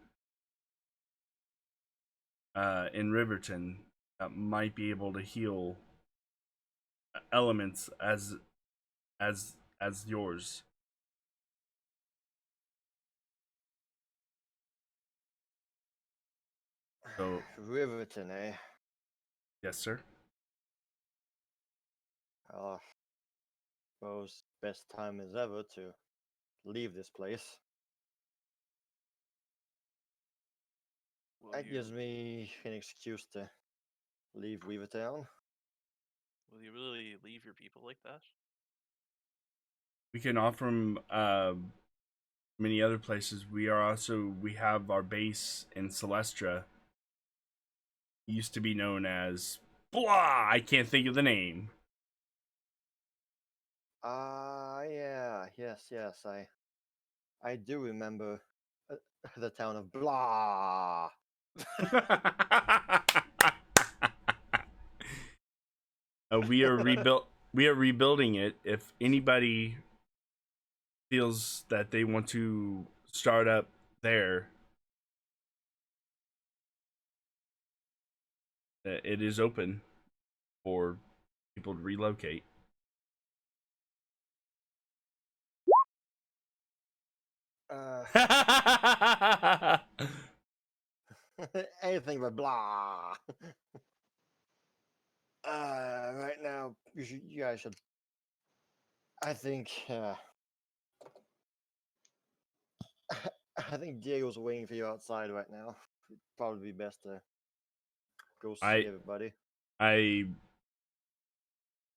A: in Riverton that might be able to heal elements as yours. So
D: Riverton, eh?
A: yes, sir.
D: Oh, suppose best time is ever to leave this place.
E: Will
D: That
E: you
D: gives me an excuse to leave Weavertown.
E: will you really leave your people like that?
A: We can offer him many other places. We have our base in Celestra. Used to be known as blah. I can't think of the name.
D: Yeah, yes, I do remember the town of Blah.
A: We are rebuilt. We are rebuilding it. If anybody feels that they want to start up there, it is open for people to relocate.
D: Anything but Blah. Right now, you guys should. I think. I think Diego's waiting for you outside right now. It'd probably be best to go see
A: I
D: everybody.
A: I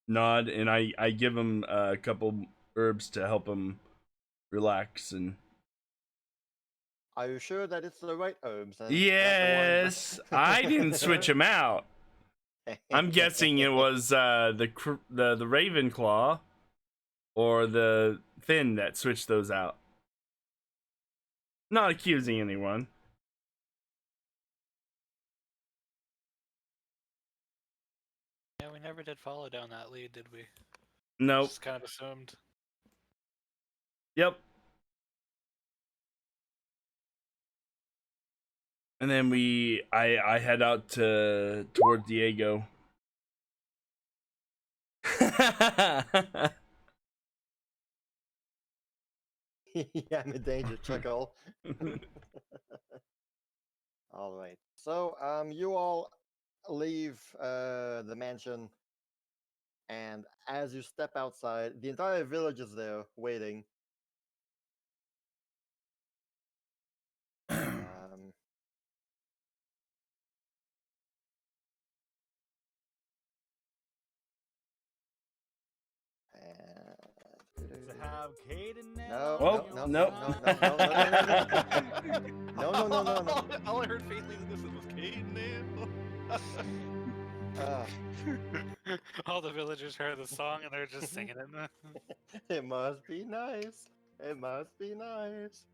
A: nod and I give him a couple herbs to help him relax and
D: Are you sure that it's the right herbs? And
A: yes, I didn't switch him out. I'm guessing it was the Ravenclaw or the Finn that switched those out. Not accusing anyone.
F: Yeah, we never did follow down that lead, did we?
A: Nope.
F: Just kind of assumed.
A: Yep. And then I head out toward Diego.
D: Yeah, I'm in danger, chuckle. All right. So, you all leave the mansion, and as you step outside, the entire village is there waiting.
G: To have Kate and
D: No,
A: Well,
D: no,
A: no.
D: no.
E: All I heard faintly in this was Caden.
F: All the villagers heard the song and they're just singing it.
D: It must be nice. It must be nice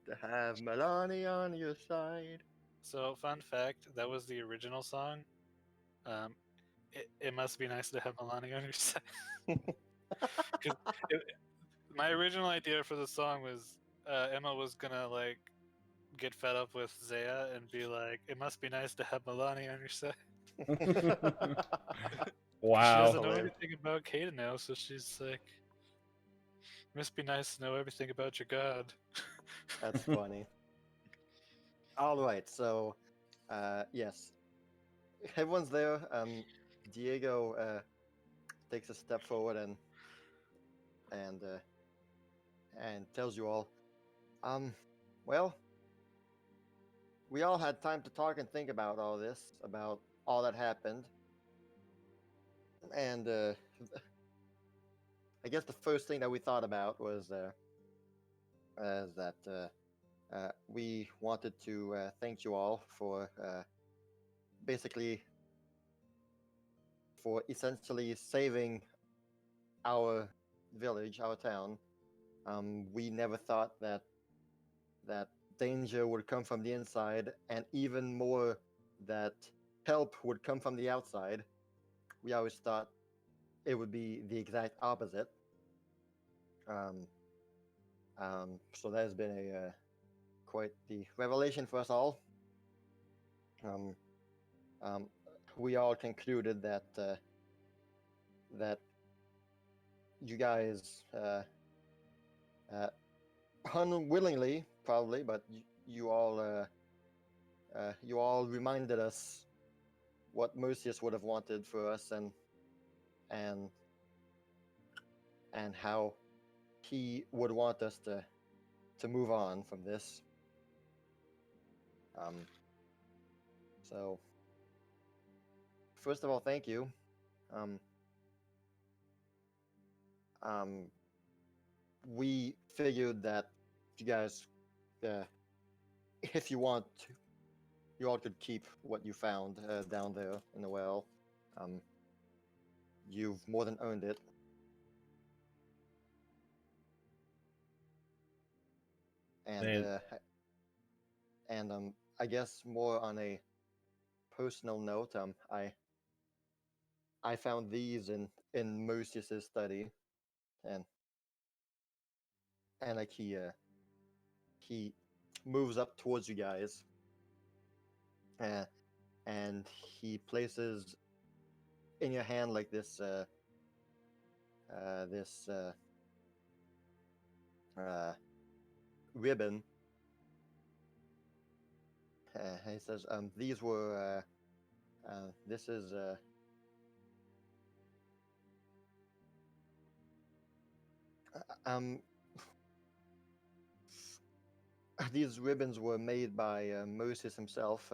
D: to have Melanie on your side.
F: So, fun fact, that was the original song. It must be nice to have Milani on your side. 'Cause my original idea for the song was Emma was gonna like get fed up with Zaya and be like, "It must be nice to have Milani on your side." She
A: Wow.
F: doesn't know
D: Hilarious.
F: anything about Kata now, so she's like, "Must be nice to know everything about your god."
D: That's funny. All right, so yes, everyone's there. Diego takes a step forward and tells you all, well, we all had time to talk and think about all this, about all that happened, and I guess the first thing that we thought about was that we wanted to thank you all for basically for essentially saving our village, our town. We never thought that danger would come from the inside, and even more that help would come from the outside. We always thought it would be the exact opposite. So that has been a quite the revelation for us all. We all concluded that that you guys unwillingly, probably, but you all reminded us what Mercius would have wanted for us, and how he would want us to move on from this. So first of all, thank you. We figured that you guys, if you want to, you all could keep what you found down there in the well. You've more than earned it. And I guess more on a personal note, I found these in Mercius's study, and like he moves up towards you guys, and he places in your hand like this ribbon. He says, these were this is these ribbons were made by Moses himself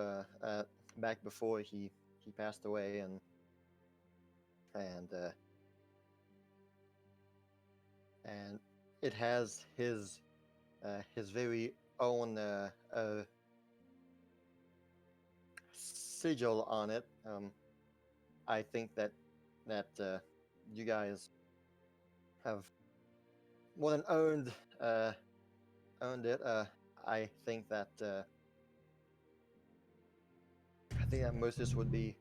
D: back before he passed away, and it has his very own sigil on it. I think that you guys have more than earned it. I think that Moses would be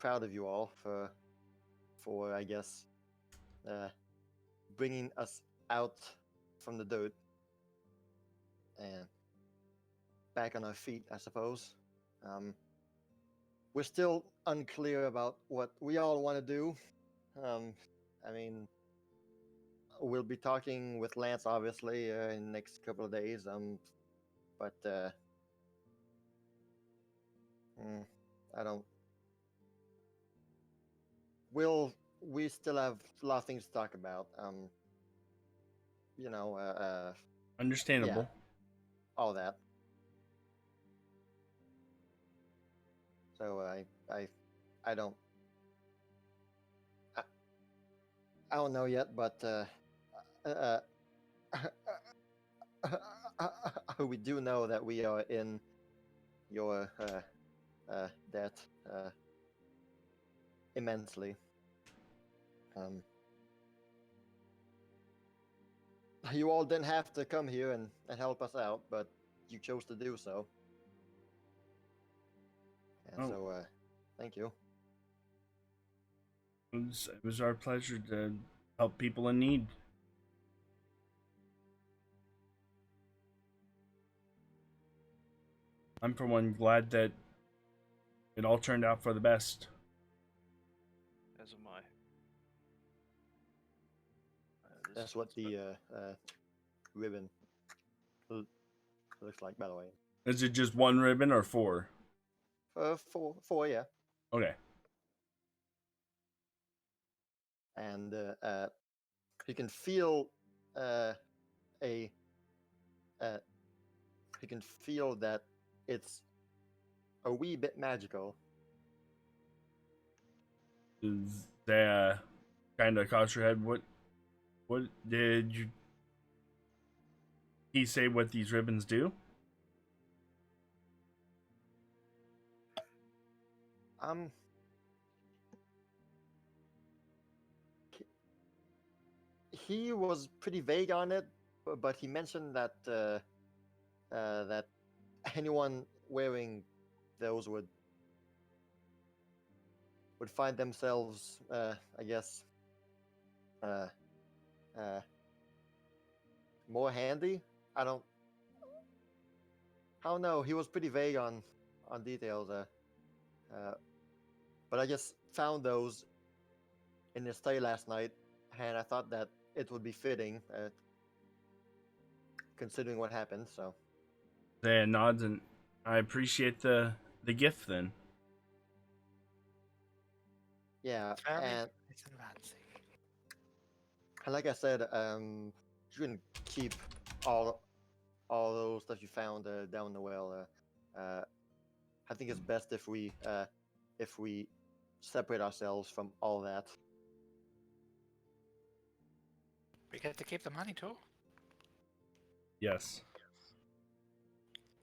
D: proud of you all for I guess bringing us out from the dirt and back on our feet, I suppose. We're still unclear about what we all want to do. I mean, we'll be talking with Lance, obviously, in the next couple of days. But I don't. We still have a lot of things to talk about.
A: Understandable.
D: Yeah, all that. So I don't. I don't know yet, but we do know that we are in your debt immensely. you all didn't have to come here and help us out, but you chose to do so. And
A: Oh.
D: so, thank you.
A: It was our pleasure to help people in need. I'm for one glad that it all turned out for the best.
E: As am I.
D: That's what the ribbon looks like, by the way.
A: Is it just one ribbon or four?
D: Four, yeah.
A: Okay.
D: And you can feel you can feel that it's a wee bit magical.
A: Is that kind of across your head? What did he say what these ribbons do?
D: He was pretty vague on it, but he mentioned that that anyone wearing those would find themselves, I guess, more handy. I don't know. He was pretty vague on details. But I just found those in his stay last night, and I thought that it would be fitting, considering what happened. So.
A: Zaya nods, and I appreciate the gift then.
D: Yeah,
F: Very
D: and
F: nice and fancy.
D: like I said, you can keep all those stuff you found down the well. I think it's best if we separate ourselves from all that.
F: We get to keep the money too.
A: Yes.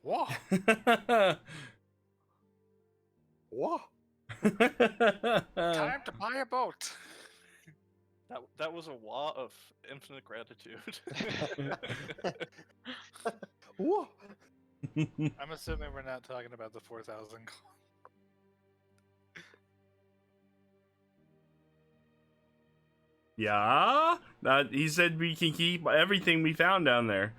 F: Whoa!
D: Whoa!
F: Time to buy a boat.
E: That was a wah of infinite gratitude.
D: Whoa!
F: I'm assuming we're not talking about the 4,000.
A: Yeah, he said we can keep everything we found down there.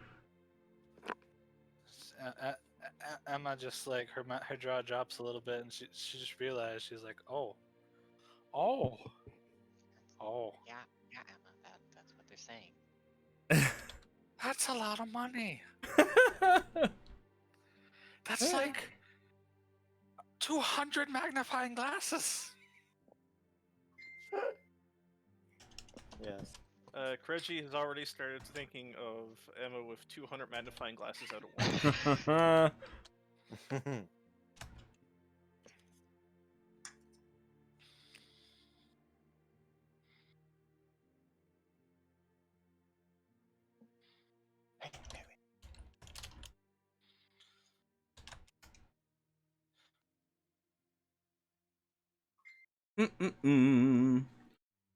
F: Emma just like her jaw drops a little bit, and she just realized, she's like, oh.
C: Yeah, Emma, that's what they're saying.
F: That's a lot of money. That's like 200 magnifying glasses.
D: Yes.
E: Kireji has already started thinking of Emma with 200 magnifying glasses out at once.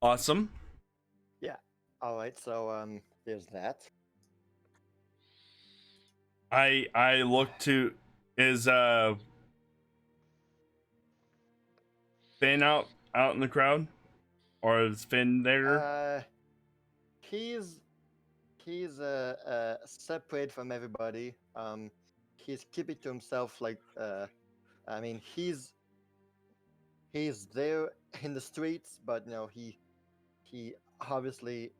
A: Awesome.
D: Yeah. All right. So there's that.
A: I look to is Finn out in the crowd, or is Finn there?
D: He's separate from everybody. He's keeping to himself. Like I mean, he's there in the streets, but he obviously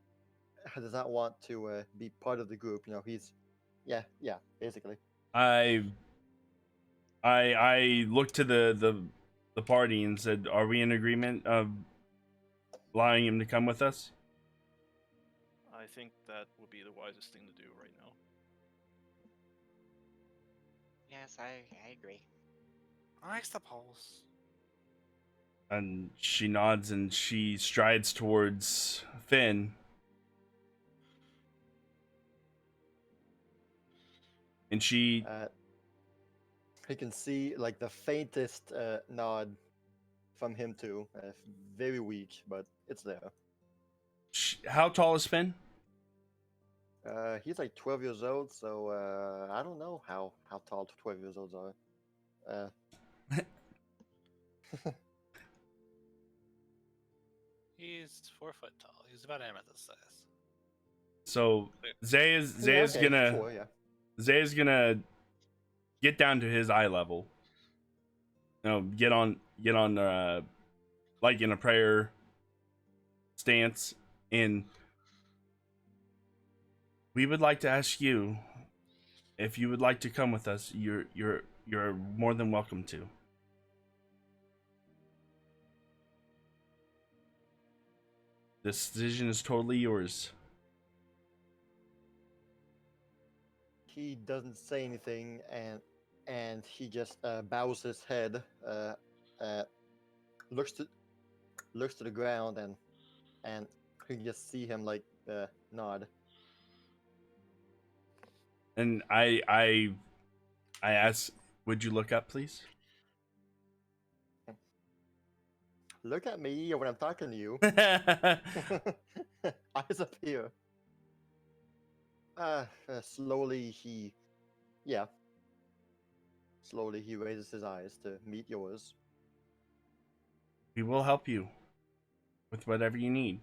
D: does not want to be part of the group. He's yeah, basically.
A: I looked to the party and said, "Are we in agreement of allowing him to come with us?"
E: I think that would be the wisest thing to do right now.
C: Yes, I agree.
F: I suppose.
A: And she nods and she strides towards Finn. And she
D: You can see like the faintest nod from him too. Very weak, but it's there.
A: how tall is Finn?
D: He's like 12 years old, so I don't know how tall 12 years olds are.
F: He's 4 foot tall. He's about Amethyst size.
A: So Zay's
D: Yeah, okay,
A: gonna
D: 4, yeah.
A: Zay's gonna get down to his eye level. You know, get on like in a prayer stance, and we would like to ask you if you would like to come with us. You're more than welcome to. This decision is totally yours.
D: He doesn't say anything, and he just bows his head, looks to the ground, and you can just see him like nod.
A: And I ask, would you look up, please?
D: Look at me when I'm talking to you. Eyes up here. Slowly he raises his eyes to meet yours.
A: We will help you with whatever you need.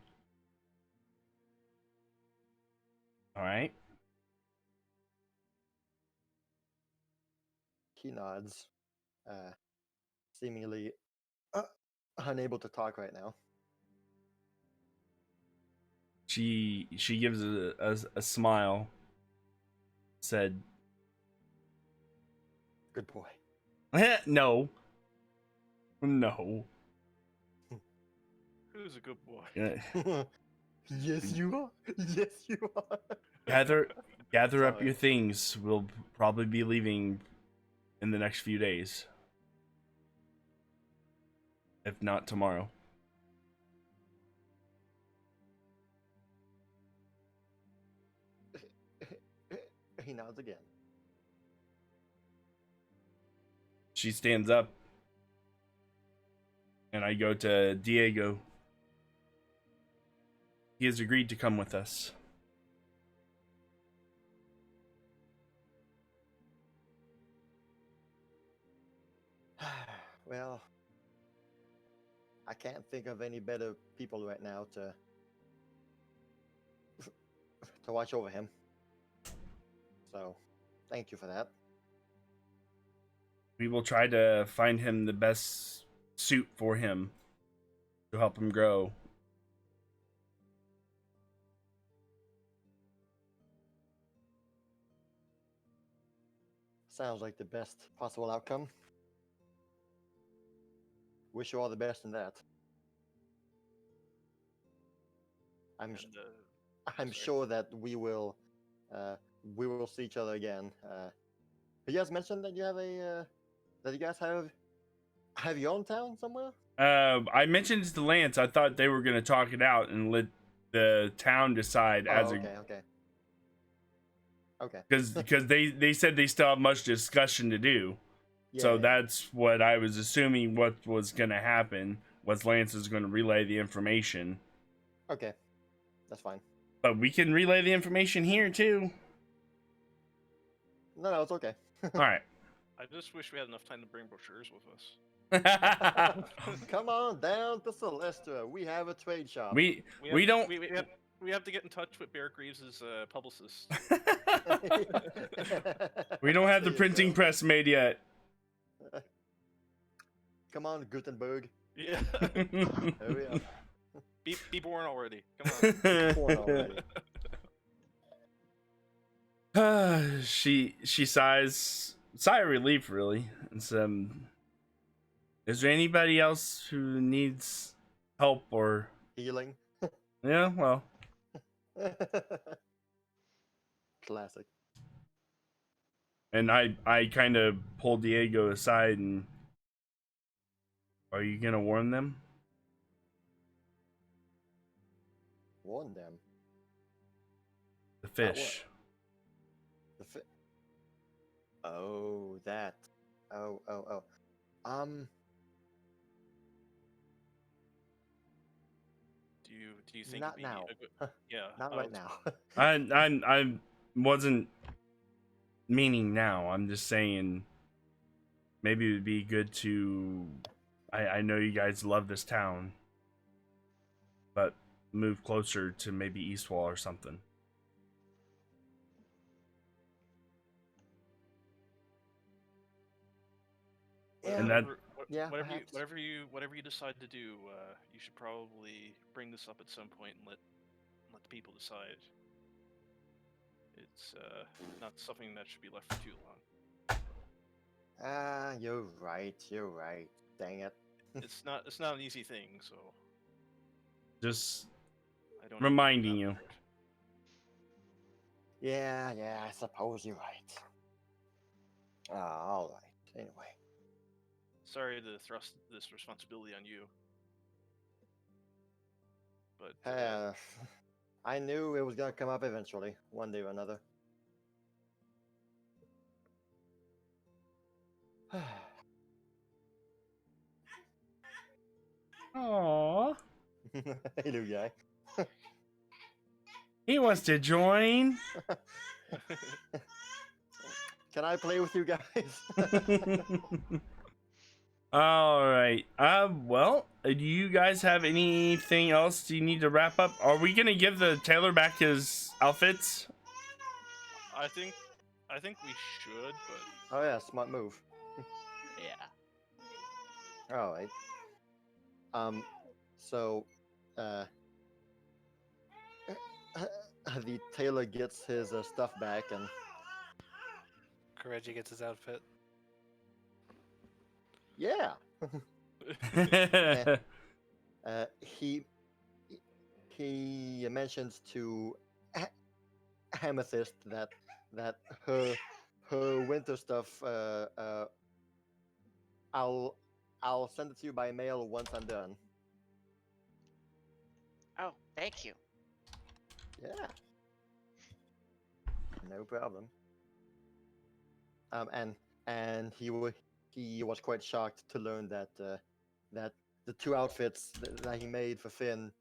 A: All right.
D: He nods, seemingly unable to talk right now.
A: She gives a smile. Said,
D: Good boy.
A: no.
E: Who's a good boy?
D: Yes, you are. Yes, you are.
A: Gather up
D: Sorry.
A: your things. We'll probably be leaving in the next few days. If not tomorrow.
D: He nods again.
A: She stands up. And I go to Diego. He has agreed to come with us.
D: Well, I can't think of any better people right now to watch over him. So, thank you for that.
A: We will try to find him the best suit for him to help him grow.
D: Sounds like the best possible outcome. Wish you all the best in that. I'm
E: sorry.
D: sure that we will see each other again. You guys mentioned that you have that you guys have your own town somewhere?
A: I mentioned it to Lance. I thought they were going to talk it out and let the town decide as
D: okay.
A: because they said they still have much discussion to do.
D: Yeah,
A: So
D: yeah.
A: that's what I was assuming what was going to happen was Lance is going to relay the information.
D: Okay, that's fine.
A: But we can relay the information here too.
D: No, it's okay.
A: All right.
E: I just wish we had enough time to bring brochures with us.
D: Come on down to Celestia. We have a trade shop.
A: we don't.
E: We have to get in touch with Bear Greaves' publicist.
A: We don't have the
D: There you
A: printing
D: go.
A: press made yet.
D: Come on, Gutenberg.
E: Yeah.
D: Hurry up.
E: Be born already. Come on.
D: Born already.
A: She sighs, sigh of relief, really. It's is there anybody else who needs help or?
D: Healing.
A: Yeah, well,
D: Classic.
A: and I kind of pull Diego aside and. Are you gonna warn them?
D: Warn them.
A: The fish.
D: The Oh, that. Oh.
E: Do you think
D: Not
E: it'd be
D: now.
E: a good, yeah?
D: Not
E: I
D: right
E: was-
D: now.
A: I wasn't meaning now. I'm just saying maybe it would be good to. I know you guys love this town, but move closer to maybe Eastwall or something.
D: Yeah,
A: And that
D: yeah,
E: whatever
D: perhaps.
E: whatever you decide to do, you should probably bring this up at some point and let the people decide. It's not something that should be left for too long.
D: Ah, you're right. You're right. Dang it.
E: It's not an easy thing, so
A: just
E: I don't
A: reminding you.
D: Yeah, I suppose you're right. All right. Anyway.
E: Sorry to thrust this responsibility on you, but
D: I knew it was gonna come up eventually, one day or another.
A: Aww.
D: Hey, new guy.
A: He wants to join.
D: Can I play with you guys?
A: All right. Well, do you guys have anything else you need to wrap up? Are we gonna give the tailor back his outfits?
E: I think we should, but
D: Oh yeah, smart move.
C: Yeah.
D: All right. So, the tailor gets his stuff back, and
F: Kireji gets his outfit.
D: yeah, he mentions to Amethyst that her winter stuff. I'll send it to you by mail once I'm done.
C: Oh, thank you.
D: Yeah. No problem. And he was quite shocked to learn that that the two outfits that he made for Finn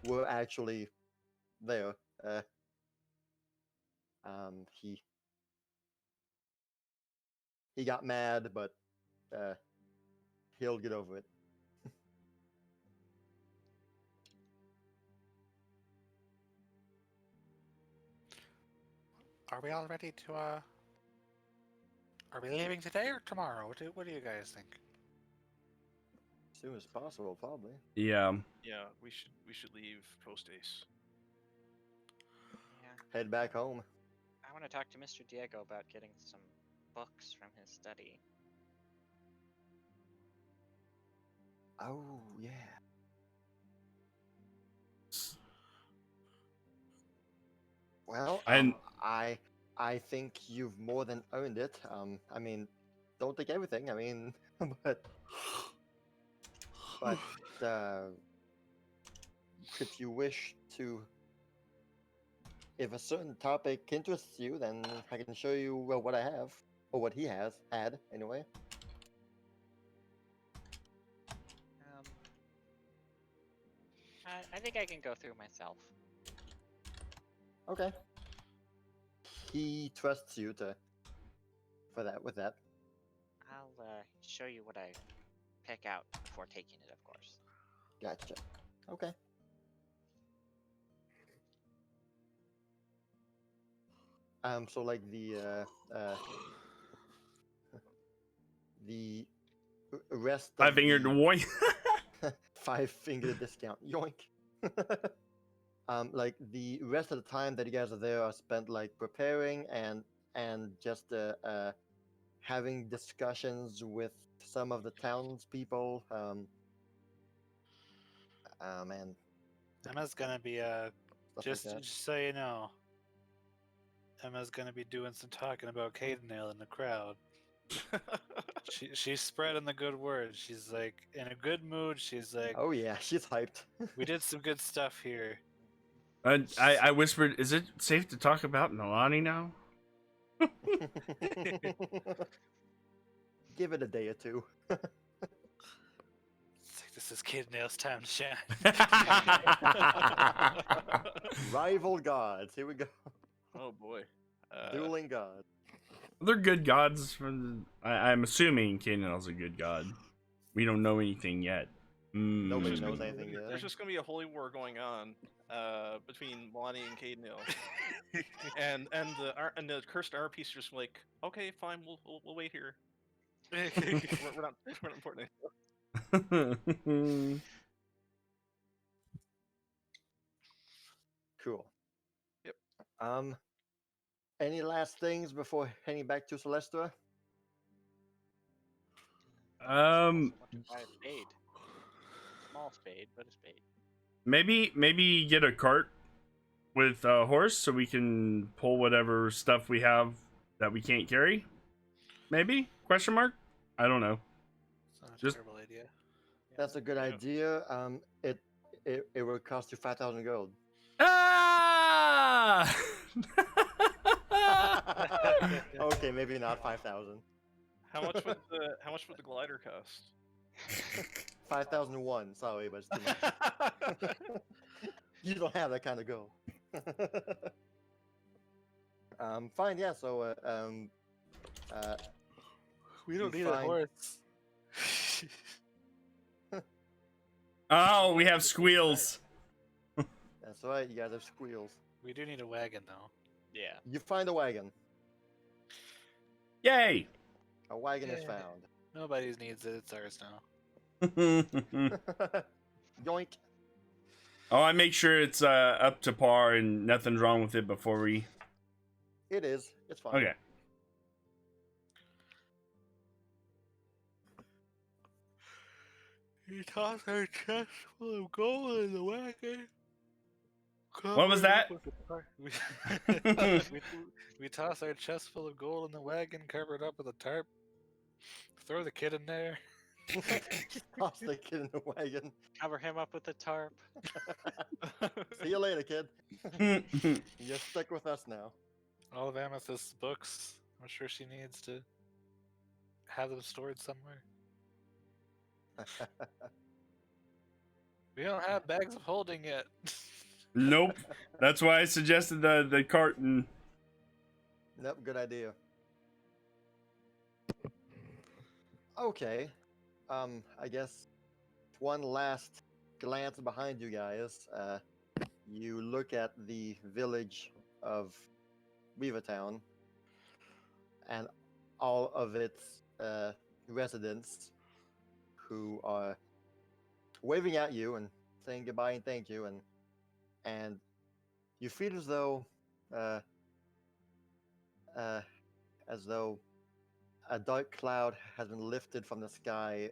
D: were actually there. He got mad, but he'll get over it.
F: Are we all ready to Are we leaving today or tomorrow? What do you guys think?
D: As soon as possible, probably.
A: Yeah.
E: yeah, we should leave post haste.
C: Yeah.
D: Head back home.
C: I want to talk to Mr. Diego about getting some books from his study.
D: Oh yeah. Well,
A: And-
D: I think you've more than earned it. I mean, don't take everything. I mean, but if you wish to, if a certain topic interests you, then I can show you what I have, or what he has had anyway.
C: I think I can go through myself.
D: Okay. He trusts you with that.
C: I'll show you what I pick out before taking it, of course.
D: Gotcha. Okay. So like the rest of
A: 5-fingered
D: the
A: boy.
D: 5-finger discount, yoink. Like the rest of the time that you guys are there are spent like preparing and just having discussions with some of the townspeople. And
F: Emma's gonna be
D: stuff
F: just
D: like that.
F: so you know. Emma's gonna be doing some talking about Cadenale in the crowd. She's spreading the good word. She's like in a good mood. She's like,
D: Oh yeah, she's hyped.
F: we did some good stuff here.
A: I whispered, is it safe to talk about Nalani now?
D: Give it a day or two.
F: It's like, this This is Kid Nail's time to shine.
D: Rival gods. Here we go.
E: Oh boy.
D: Dueling gods.
A: They're good gods. I'm assuming Canaan's a good god. We don't know anything yet.
D: Nobody
E: There's
D: knows
E: gonna-
D: anything yet.
E: There's just gonna be a holy war going on between Milani and Cadenil. and the cursed RP is just like, okay, fine, we'll wait here. we're not important.
D: Cool.
E: Yep.
D: Any last things before heading back to Celestra?
C: Want to buy a spade. Small spade, but a spade.
A: maybe get a cart with a horse so we can pull whatever stuff we have that we can't carry. Maybe? Question mark? I don't know.
F: It's not a
A: Just-
F: terrible idea.
D: That's a good
E: Yeah.
D: idea. It will cost you 5,000 gold.
A: Ah!
D: Okay, maybe not 5,000.
E: How much would the glider cost?
D: 5,001. Sorry, but it's too much. You don't have that kind of gold. Fine, yeah. So,
F: We don't
D: You
F: need a
D: find-
F: horse.
A: Oh, we have squeals.
D: that's right. You guys have squeals.
F: We do need a wagon, though.
C: Yeah.
D: You find a wagon.
A: Yay!
D: A wagon is
F: Yay.
D: found.
F: Nobody needs it. It's ours now.
D: Yoink.
A: Oh, I make sure it's up to par and nothing's wrong with it before we.
D: It is. It's fine.
A: Okay.
F: We tossed our chest full of gold in the wagon.
A: What was that?
F: We tossed our chest full of gold in the wagon, covered up with a tarp. Throw the kid in there.
D: Toss the kid in the wagon.
C: Cover him up with a tarp.
D: See you later, kid. You're stuck with us now.
F: All of Amethyst's books. I'm sure she needs to have them stored somewhere. We don't have bags of holding yet.
A: Nope. That's why I suggested the carton.
D: Nope, good idea. Okay. I guess one last glance behind you guys. You look at the village of Weavertown and all of its residents who are waving at you and saying goodbye and thank you, and you feel as though a dark cloud has been lifted from the sky,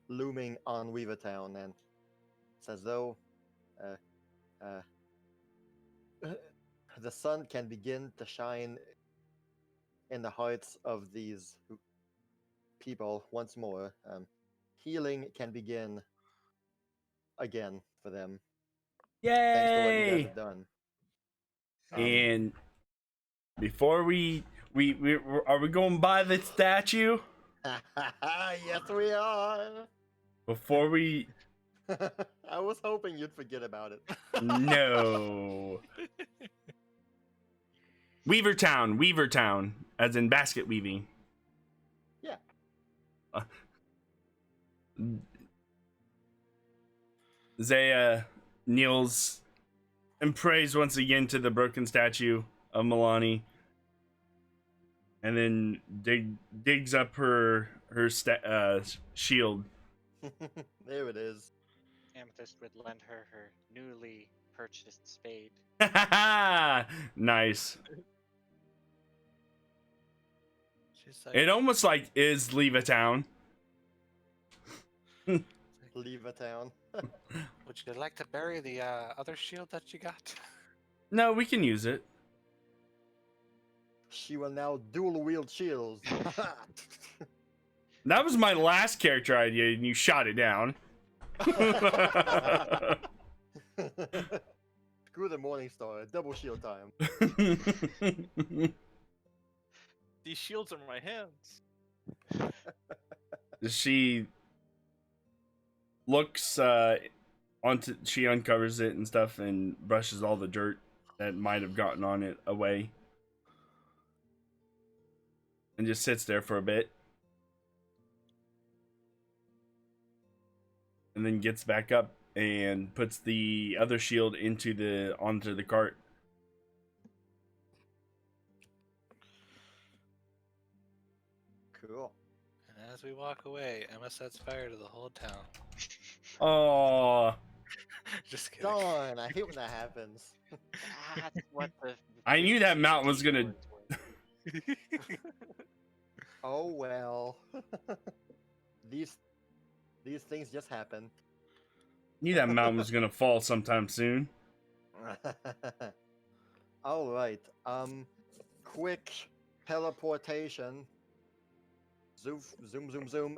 D: looming on Weavertown, and it's as though the sun can begin to shine in the hearts of these people once more. Healing can begin again for them, thanks to what you guys
A: Yay!
D: have done.
A: And before we are we going by the statue?
D: Yes, we are.
A: Before we
D: I was hoping you'd forget about it.
A: no. Weavertown, as in basket weaving.
D: Yeah.
A: Zaya kneels and prays once again to the broken statue of Milani, and then digs up her shield.
D: There it is.
C: Amethyst would lend her her newly purchased spade.
A: Nice.
F: She's like,
A: It almost like is Leavetown.
D: Leave a town.
F: would you like to bury the other shield that you got?
A: No, we can use it.
D: She will now dual wield shields.
A: That was my last character idea, and you shot it down.
D: Screw the Morning Star. Double shield time.
E: These shields are in my hands.
A: She looks onto, she uncovers it and stuff and brushes all the dirt that might have gotten on it away, and just sits there for a bit, and then gets back up and puts the other shield onto the cart.
D: Cool.
F: And as we walk away, Emma sets fire to the whole town.
A: Oh,
F: Just kidding.
D: Darn, I hate when that happens.
C: That's what the.
A: I knew that mountain was gonna.
D: Oh well. these things just happen.
A: Knew that mountain was gonna fall sometime soon.
D: All right. Quick teleportation. Zoom, zoom, zoom, zoom,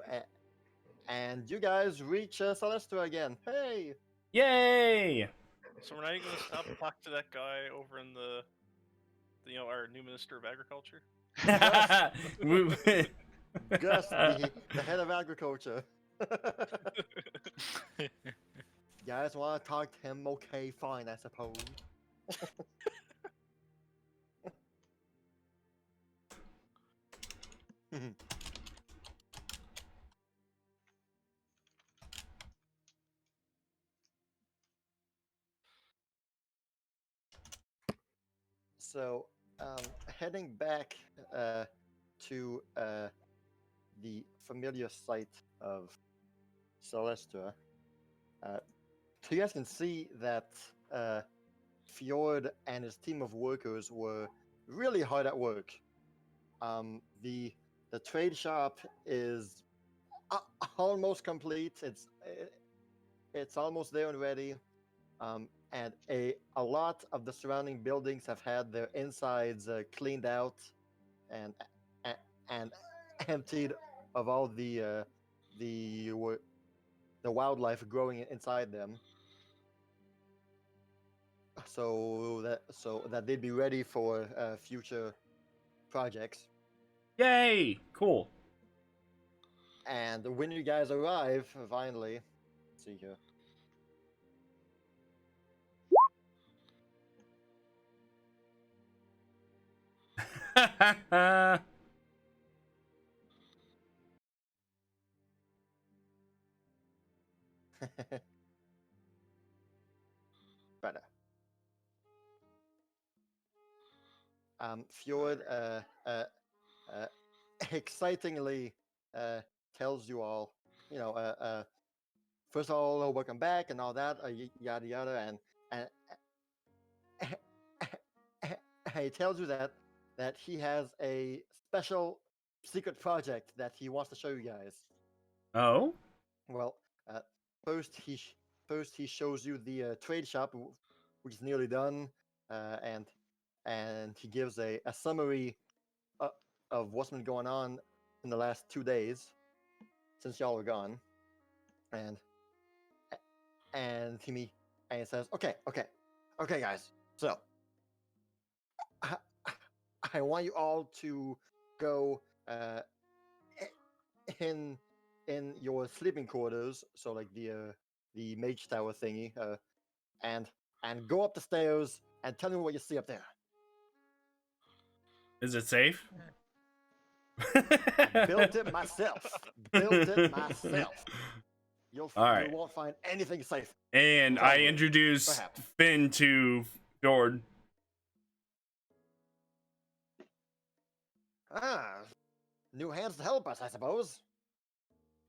D: and you guys reach Celestia again. Hey.
A: Yay!
E: So we're not even gonna stop and talk to that guy over in the our new Minister of Agriculture.
D: Gus, the head of agriculture. You guys want to talk to him? Okay, fine, I suppose. So, heading back to the familiar site of Celestia, you guys can see that Fjord and his team of workers were really hard at work. The trade shop is almost complete. It's almost there and ready. And a lot of the surrounding buildings have had their insides cleaned out and emptied of all the wildlife growing inside them, so that they'd be ready for future projects.
A: Yay! Cool.
D: And when you guys arrive, finally, let's see here. Better. Fjord excitingly tells you all, first of all, welcome back and all that, yada yada, and he tells you that he has a special secret project that he wants to show you guys.
A: Oh?
D: Well, first he shows you the trade shop, which is nearly done, and he gives a summary of what's been going on in the last 2 days since y'all were gone, and he says, okay, guys, so I want you all to go in your sleeping quarters, so like the mage tower thingy, and go up the stairs and tell me what you see up there.
A: Is it safe?
D: Built it myself. You won't find anything safe.
A: And I introduce
D: Perhaps.
A: Finn to Fjord.
D: New hands to help us, I suppose.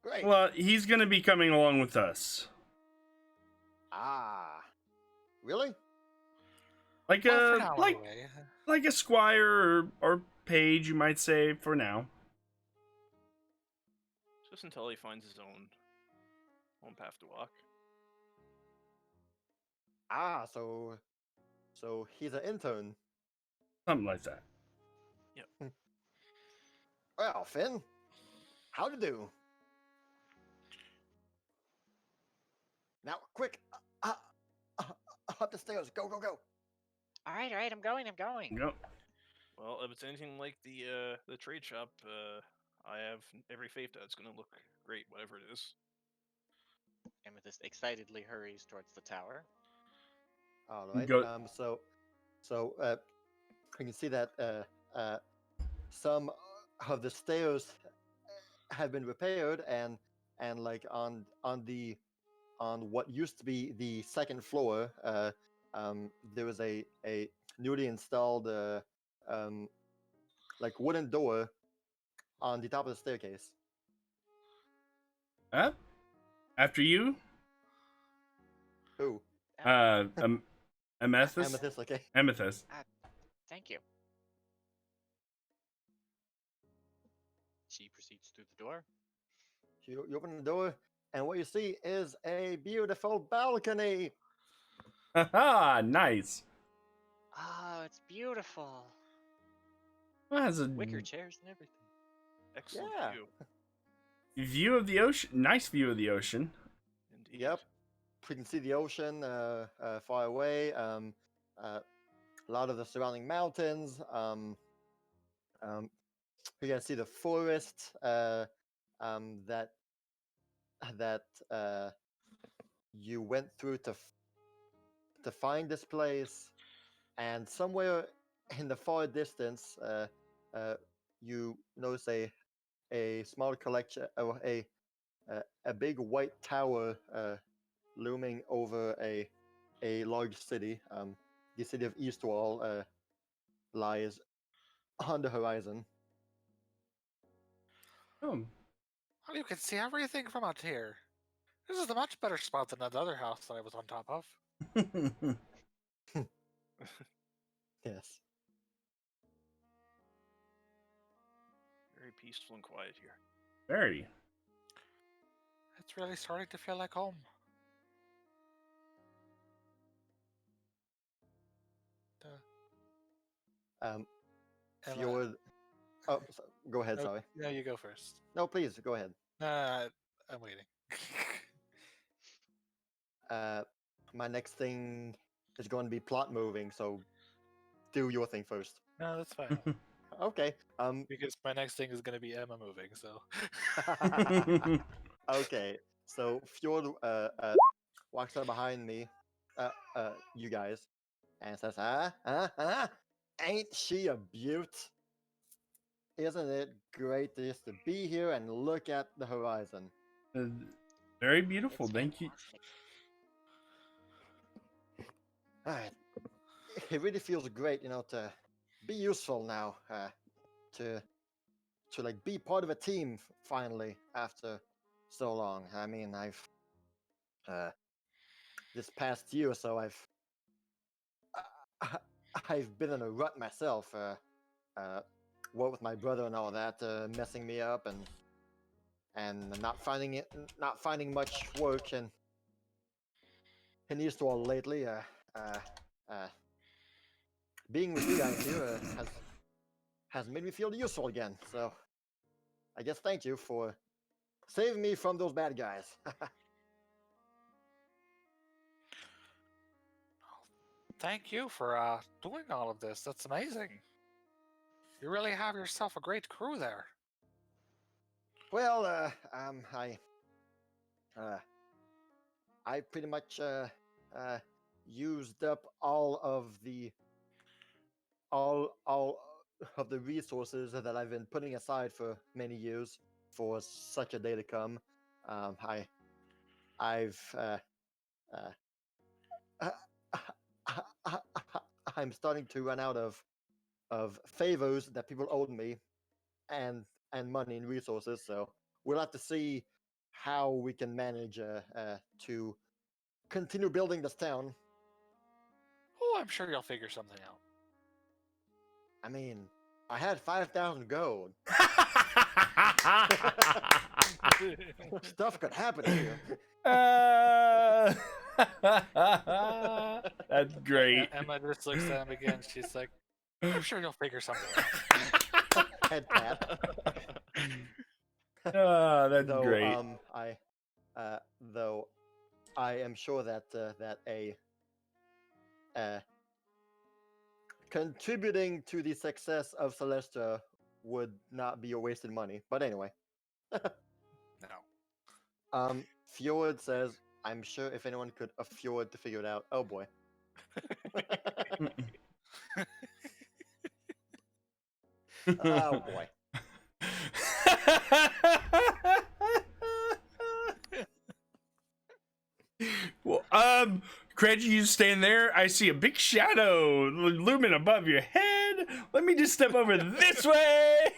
D: Great.
A: Well, he's gonna be coming along with us.
D: Really?
A: Like
F: Well, for
A: a
F: now,
A: like
F: anyway.
A: like a squire or page, you might say, for now.
E: Just until he finds his own path to walk.
D: So he's an intern.
A: Something like that.
E: Yep.
D: Well, Finn, how to do? Now, quick, up the stairs. Go.
C: All right, I'm going.
A: Yep.
E: Well, if it's anything like the trade shop, I have every faith that it's gonna look great, whatever it is.
C: Amethyst excitedly hurries towards the tower.
D: All right.
A: Go.
D: So you can see that some of the stairs have been repaired, and like on what used to be the second floor, there was a newly installed um, like wooden door on the top of the staircase.
A: Up. After you,
D: Who?
A: Amethyst.
D: Amethyst. Okay.
A: Amethyst.
C: Thank you. She proceeds through the door.
D: You open the door, and what you see is a beautiful balcony.
A: Haha, nice.
C: Oh, it's beautiful.
A: Well, it has a
C: Wicker chairs and everything.
E: Excellent
D: Yeah.
E: view.
A: view of the ocean. Nice view of the ocean.
E: Indeed.
D: Yep. We can see the ocean far away. A lot of the surrounding mountains. You can see the forest that you went through to find this place, and somewhere in the far distance, you notice a small collection, or a big white tower looming over a large city. The city of Eastwall lies on the horizon.
A: Oh.
F: Oh, you can see everything from out here. This is a much better spot than that other house that I was on top of.
D: Yes.
E: Very peaceful and quiet here.
A: Very.
F: It's really starting to feel like home.
D: Um,
F: Am I-
D: Fjord. Oh, go ahead.
F: Oh,
D: Sorry.
F: yeah, you go first.
D: No, please go ahead.
F: I'm waiting.
D: My next thing is going to be plot moving, so do your thing first.
F: No, that's fine.
D: Okay.
F: Because my next thing is going to be Emma moving, so.
D: Okay. So Fjord walks up behind me, you guys, and says, ain't she a beaut? Isn't it great just to be here and look at the horizon?
A: Very beautiful.
C: It's
A: Thank you.
C: fantastic.
D: Alright. It really feels great, to be useful now, to like be part of a team finally after so long. I mean, I've this past year or so, I've been in a rut myself. What with my brother and all that, messing me up, and not finding much work in Eastwall lately. Being with you guys here has made me feel useful again. So, I guess thank you for saving me from those bad guys.
F: Thank you for doing all of this. That's amazing. You really have yourself a great crew there.
D: Well, I pretty much used up all of the resources that I've been putting aside for many years for such a day to come. I'm starting to run out of favors that people owed me, and money and resources. So we'll have to see how we can manage to continue building this town.
F: Oh, I'm sure you'll figure something out.
D: I mean, I had 5,000 gold. Stuff could happen here.
A: That's great.
F: Emma just looks at him again. She's like, I'm sure you'll figure something out.
D: Head pat.
A: That's
D: Though,
A: great.
D: though I am sure that contributing to the success of Celestia would not be a wasted money. But anyway.
F: No.
D: Fjord says, "I'm sure if anyone could afford to figure it out." Oh boy. Oh boy.
A: Well, Craig, you stand there. I see a big shadow looming above your head. Let me just step over this way.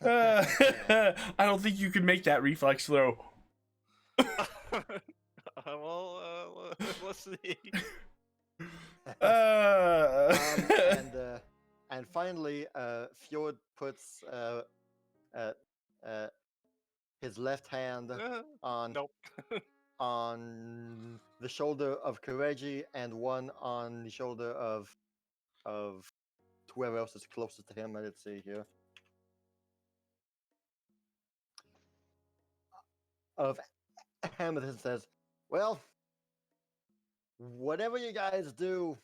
A: I don't think you can make that reflex throw.
E: Let's see.
D: And finally, Fjord puts his left hand on
E: Nope.
D: on the shoulder of Kireji and one on the shoulder of whoever else is closest to him. Let's see here. Of Amethyst says, "Well, whatever you guys do,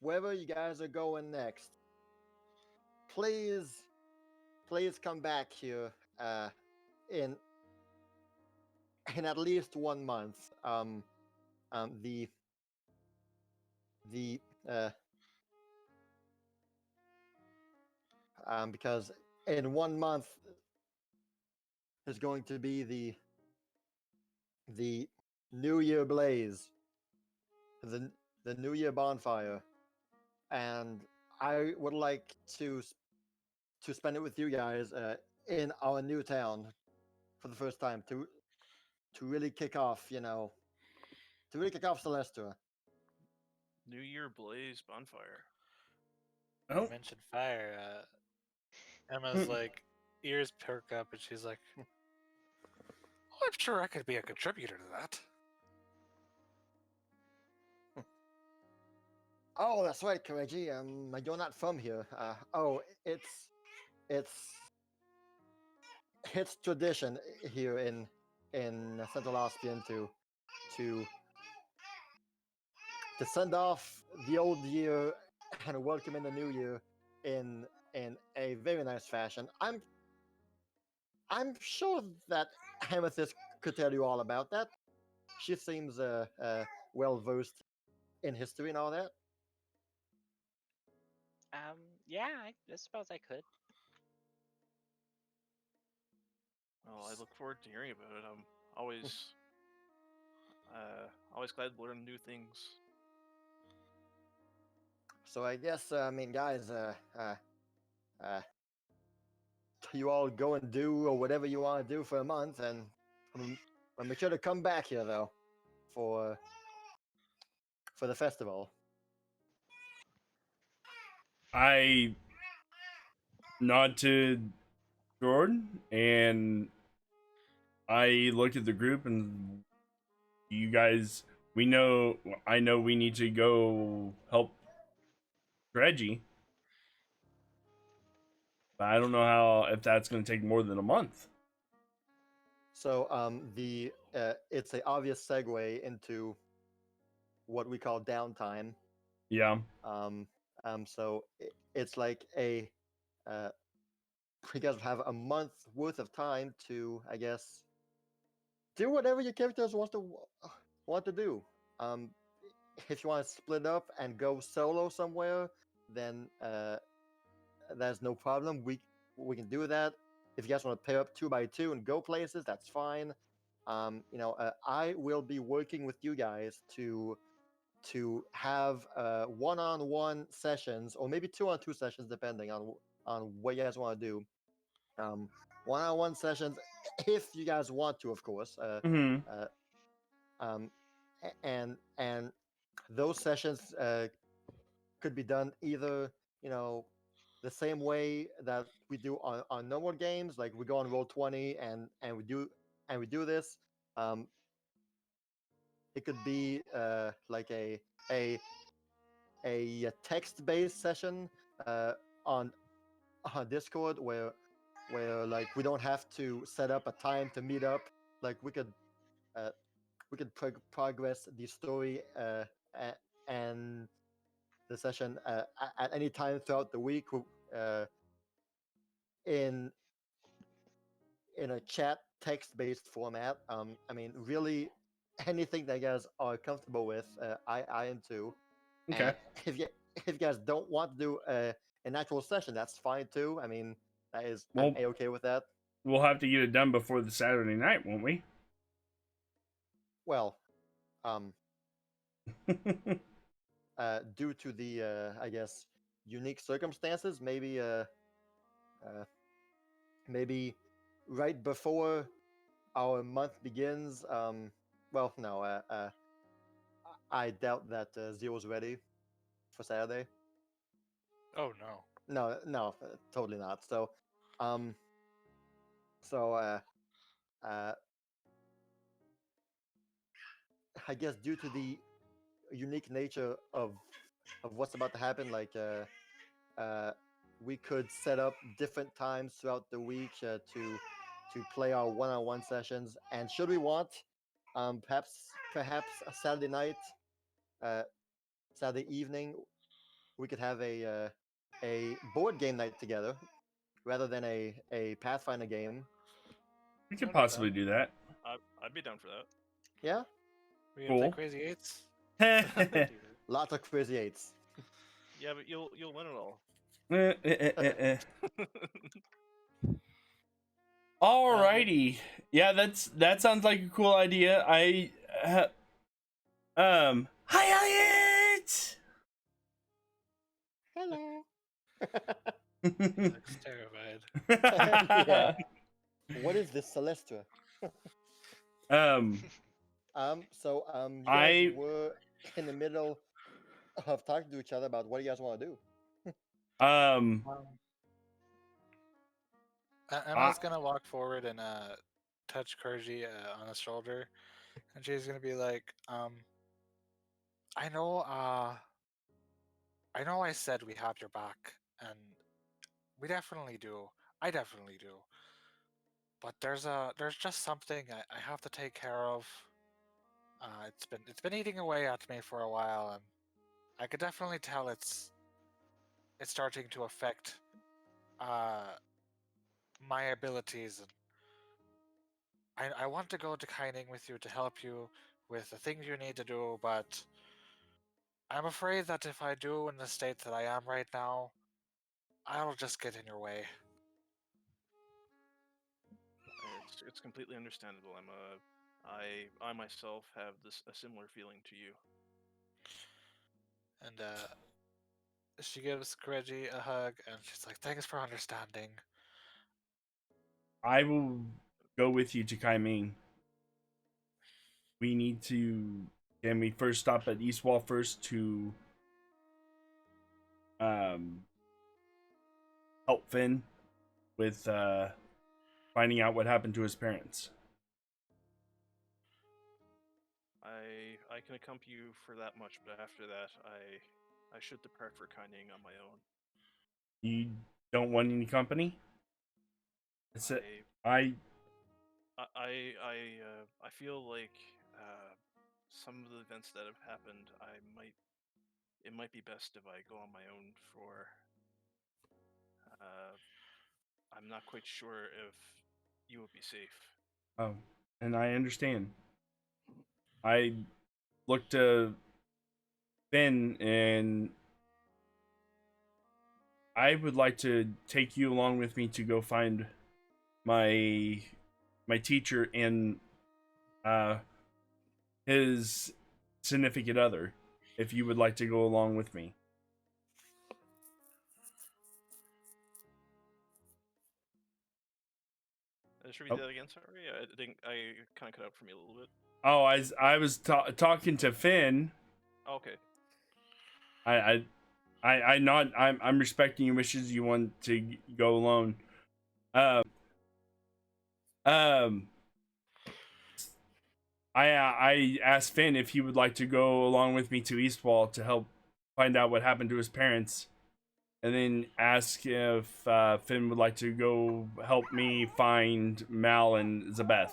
D: wherever you guys are going next, please come back here in at least 1 month. The because in 1 month is going to be the New Year blaze, the New Year bonfire, and I would like to spend it with you guys in our new town for the first time to really kick off, to really kick off Celestia."
E: New Year Blaze bonfire.
F: You
A: Oh,
F: mentioned fire. Emma's like ears perk up, and she's like, "I'm sure I could be a contributor to that."
D: Oh, that's right, Kireji. You're not from here. Oh, it's tradition here in Central Ospian to send off the old year and welcome in the new year in a very nice fashion. I'm sure that Amethyst could tell you all about that. She seems well versed in history and all that.
C: Yeah, I suppose I could.
E: Well, I look forward to hearing about it. I'm always, always glad to learn new things.
D: So I guess guys, you all go and do or whatever you want to do for a month, and make sure to come back here though for the festival.
A: I nod to Jordan and I look at the group and you guys. I know we need to go help Reggie. But I don't know if that's going to take more than a month.
D: So it's an obvious segue into what we call downtime.
A: Yeah.
D: So it's like you guys have a month worth of time to, I guess, do whatever your characters want to do. If you want to split up and go solo somewhere, then that's no problem. We can do that. If you guys want to pair up 2x2 and go places, that's fine. I will be working with you guys to have one-on-one sessions, or maybe two-on-two sessions, depending on what you guys want to do. One-on-one sessions, if you guys want to, of course. And those sessions could be done either the same way that we do on normal games, like we go on Roll20 and we do this. It could be like a text-based session on Discord where like we don't have to set up a time to meet up. Like we could progress the story and the session at any time throughout the week in in a chat text-based format. I mean, really, anything that you guys are comfortable with, I am too.
A: Okay.
D: And if you guys don't want to do an actual session, that's fine too. I mean, that is I'm
A: Well-
D: okay with that.
A: We'll have to get it done before the Saturday night, won't we?
D: Well, due to the I guess unique circumstances, maybe right before our month begins. Well, no, I doubt that Zero's ready for Saturday.
F: Oh no.
D: No, totally not. So, um, so I guess due to the unique nature of what's about to happen, like we could set up different times throughout the week to play our one-on-one sessions, and should we want, perhaps a Saturday night, uh, Saturday evening, we could have a board game night together rather than a Pathfinder game.
A: We could
F: I'd be
A: possibly
F: down.
A: do that.
E: I'd be down for that.
D: Yeah,
F: We gonna play
A: Cool.
F: Crazy Eights?
D: lots of crazy eights.
E: Yeah, but you'll win it all.
A: Alrighty. Yeah, that sounds like a cool idea. Hi Elliot.
D: Hello.
F: Looks terrified.
D: Yeah. What is this Celestra?
A: um
D: You
A: I-
D: guys were in the middle of talking to each other about what do you guys want to do.
F: Emma's gonna walk forward and touch Kirji on the shoulder, and she's gonna be like, I know I said we have your back, and we definitely do. I definitely do. But there's just something I have to take care of. It's been eating away at me for a while, and I could definitely tell it's starting to affect my abilities. And I want to go to Kining with you to help you with the things you need to do, but I'm afraid that if I do in the state that I am right now, I'll just get in your way.
E: It's completely understandable, Emma. I myself have a similar feeling to you.
F: And she gives Kireji a hug, and she's like, "Thanks for understanding."
A: I will go with you to Kaiming. We need to. Can we first stop at Eastwall first to help Finn with finding out what happened to his parents?
E: I can accompany you for that much, but after that, I should depart for Kining on my own.
A: You don't want any company? It's it.
E: I feel like some of the events that have happened, it might be best if I go on my own for. I'm not quite sure if you would be safe.
A: Oh, and I understand. I looked to Finn, and I would like to take you along with me to go find my teacher and his significant other, if you would like to go along with me.
E: Should we do that again? Sorry, I kind of cut out for me a little bit.
A: Oh, I was talking to Finn.
E: Okay.
A: I'm respecting your wishes. You want to go alone. I asked Finn if he would like to go along with me to Eastwall to help find out what happened to his parents, and then ask if Finn would like to go help me find Mal and Zabeth.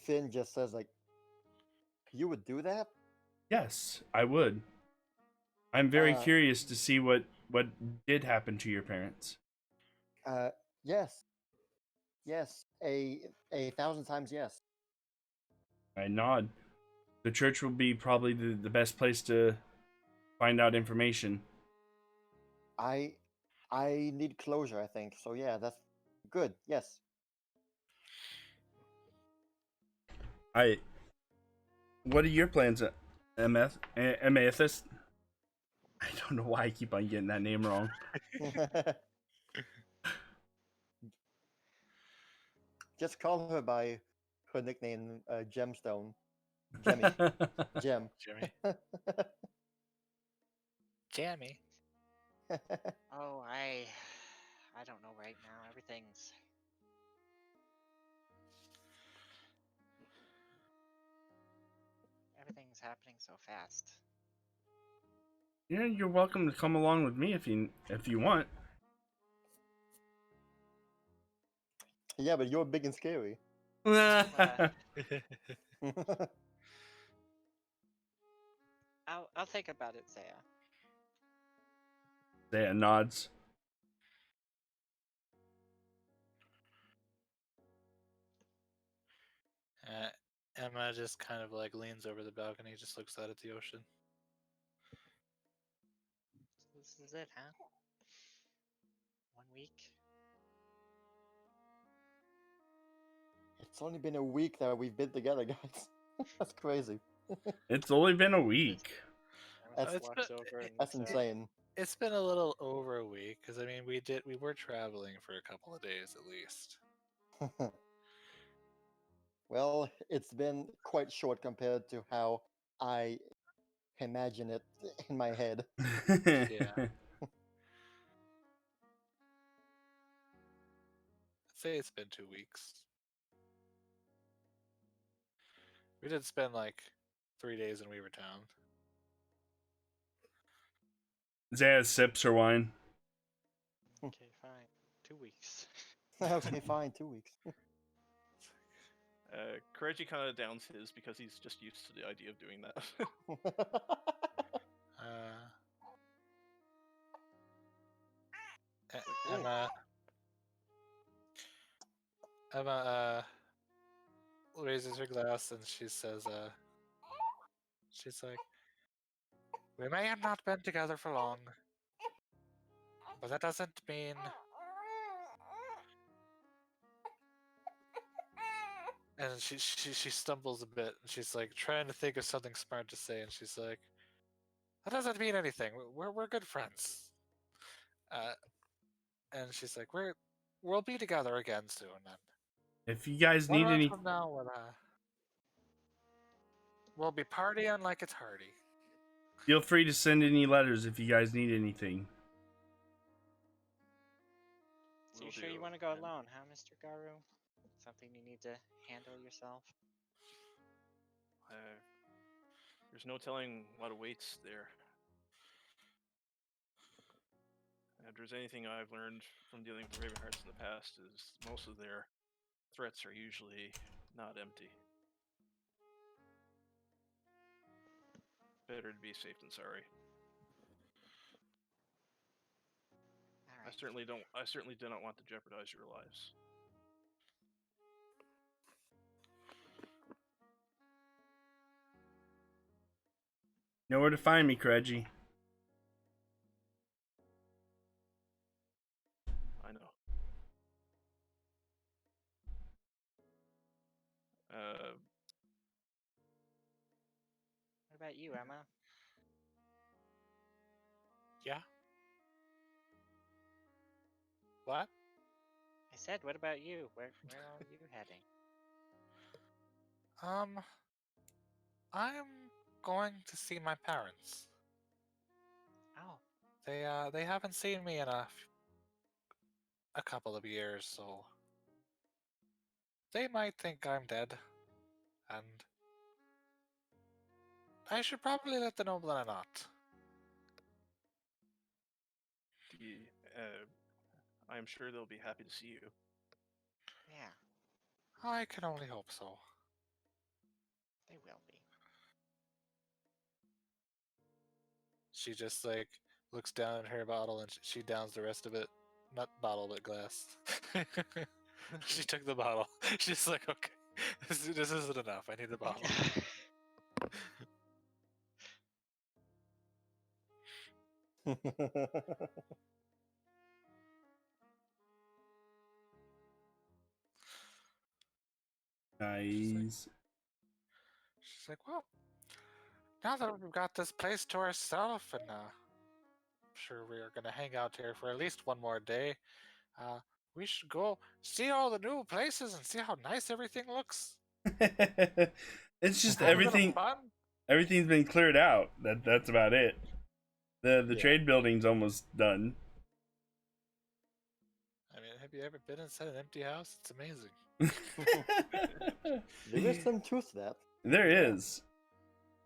D: Finn just says like, "You would do that?"
A: Yes, I would. I'm very
D: Uh,
A: curious to see what did happen to your parents.
D: Yes, yes, a thousand times yes.
A: I nod. The church will be probably the best place to find out information.
D: I I need closure, I think. So yeah, that's good. Yes.
A: I. What are your plans, Amethyst? I don't know why I keep on getting that name wrong.
D: Just call her by her nickname, Gemstone. Jemmy. Gem.
F: Jimmy. Jammy.
C: Oh, I don't know right now. Everything's happening so fast.
A: Yeah, you're welcome to come along with me if you want.
D: Yeah, but you're big and scary.
C: I'll think about it, Saya.
A: Zaya nods.
F: Emma just kind of like leans over the balcony, just looks out at the ocean.
C: This is it, huh? 1 week.
D: It's only been a week that we've been together, guys. That's crazy.
A: It's only been a week.
D: That's-
C: Amethyst walks over and
D: That's
C: says,
D: insane.
F: It's been a little over a week because I mean we were traveling for a couple of days at least.
D: Well, it's been quite short compared to how I imagine it in my head.
F: Yeah. I'd say it's been 2 weeks. We did spend like 3 days in Weaver Town.
A: Zaya sips her wine.
C: okay, fine. 2 weeks.
D: Okay, fine, 2 weeks.
E: Kireji kind of downs his because he's just used to the idea of doing that.
F: Emma raises her glass and she says, she's like, we may have not been together for long, but that doesn't mean. And she stumbles a bit, and she's like trying to think of something smart to say, and she's like, that doesn't mean anything. We're good friends. And she's like, we'll be together again soon. And
A: If you guys
F: 1
A: need
F: month
A: any,
F: from now, we'll be partying like it's hardy.
A: feel free to send any letters if you guys need anything.
C: So you
E: Will
C: sure you
E: do,
C: want to go
E: and-
C: alone, huh, Mr. Garou? Something you need to handle yourself?
E: There's no telling what awaits there. If there's anything I've learned from dealing with Ravenhearts in the past, is most of their threats are usually not empty. Better to be safe than sorry.
C: All
E: I
C: right.
E: certainly do not want to jeopardize your lives.
A: Know where to find me, Kireji.
E: I know.
C: What about you, Emma?
F: Yeah. What?
C: I said, what about you? Where are you heading?
F: I'm going to see my parents.
C: Oh,
F: They haven't seen me in a couple of years, so they might think I'm dead, and I should probably let them know that I'm not.
E: I am sure they'll be happy to see you.
C: yeah,
F: I can only hope so.
C: they will be.
F: she just like looks down at her bottle and she downs the rest of it. Not bottle, but glass. She took the bottle. She's like, okay, this isn't enough. I need the bottle.
A: Nice.
F: She's like, well, now that we've got this place to ourselves, and I'm sure we are gonna hang out here for at least one more day, we should go see all the new places and see how nice everything looks.
A: It's just
F: Have a bit of
A: everything.
F: fun.
A: Everything's been cleared out. That's about it. The
D: Yeah.
A: trade building's almost done.
F: I mean, have you ever been inside an empty house? It's amazing.
D: There is some truth to that.
A: There is.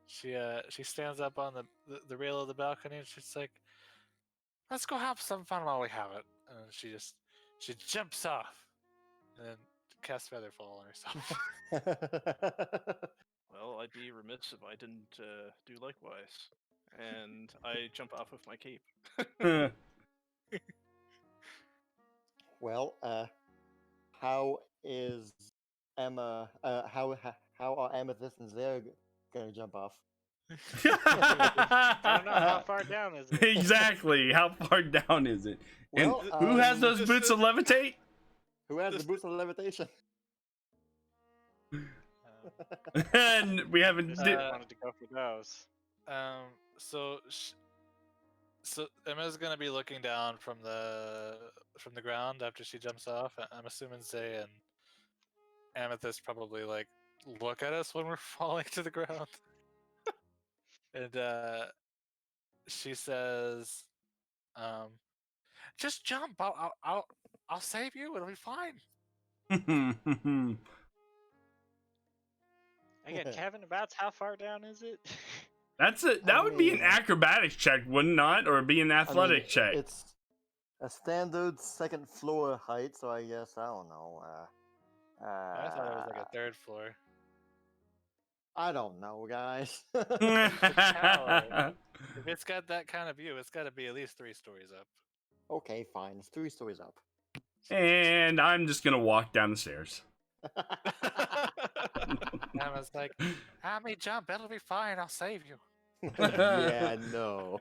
F: She stands up on the rail of the balcony and she's like, let's go have some fun while we have it. And she jumps off and then casts Featherfall on herself.
E: Well, I'd be remiss if I didn't do likewise. And I jump off with my cape.
D: Well, how is Emma? How are Amethyst and Zare gonna jump off?
C: I don't know how far down is it.
A: Exactly. How far down is it? And
D: Well,
A: who has those
E: this
A: boots
E: is-
A: of levitate?
D: Who has the boots of levitation?
A: And we haven't.
C: Just wanted to go for those.
F: So Emma's gonna be looking down from the ground after she jumps off. I'm assuming Zay and Amethyst probably like look at us when we're falling to the ground. And she says, "Just jump. I'll save you. It'll be fine."
C: Again, Kevin, about how far down is it?
A: That would be an
D: mean-
A: acrobatics check, would it not? Or be an athletic check?
D: It's a standard second floor height, so I guess I don't know.
F: I thought it was like a third floor.
D: I don't know, guys.
F: Tower. If it's got that kind of view, it's got to be at least 3 stories up.
D: Okay, fine. It's 3 stories up.
A: And I'm just gonna walk down the stairs.
F: Emma's like, "Amy, jump. It'll be fine. I'll save you."
D: Yeah, no.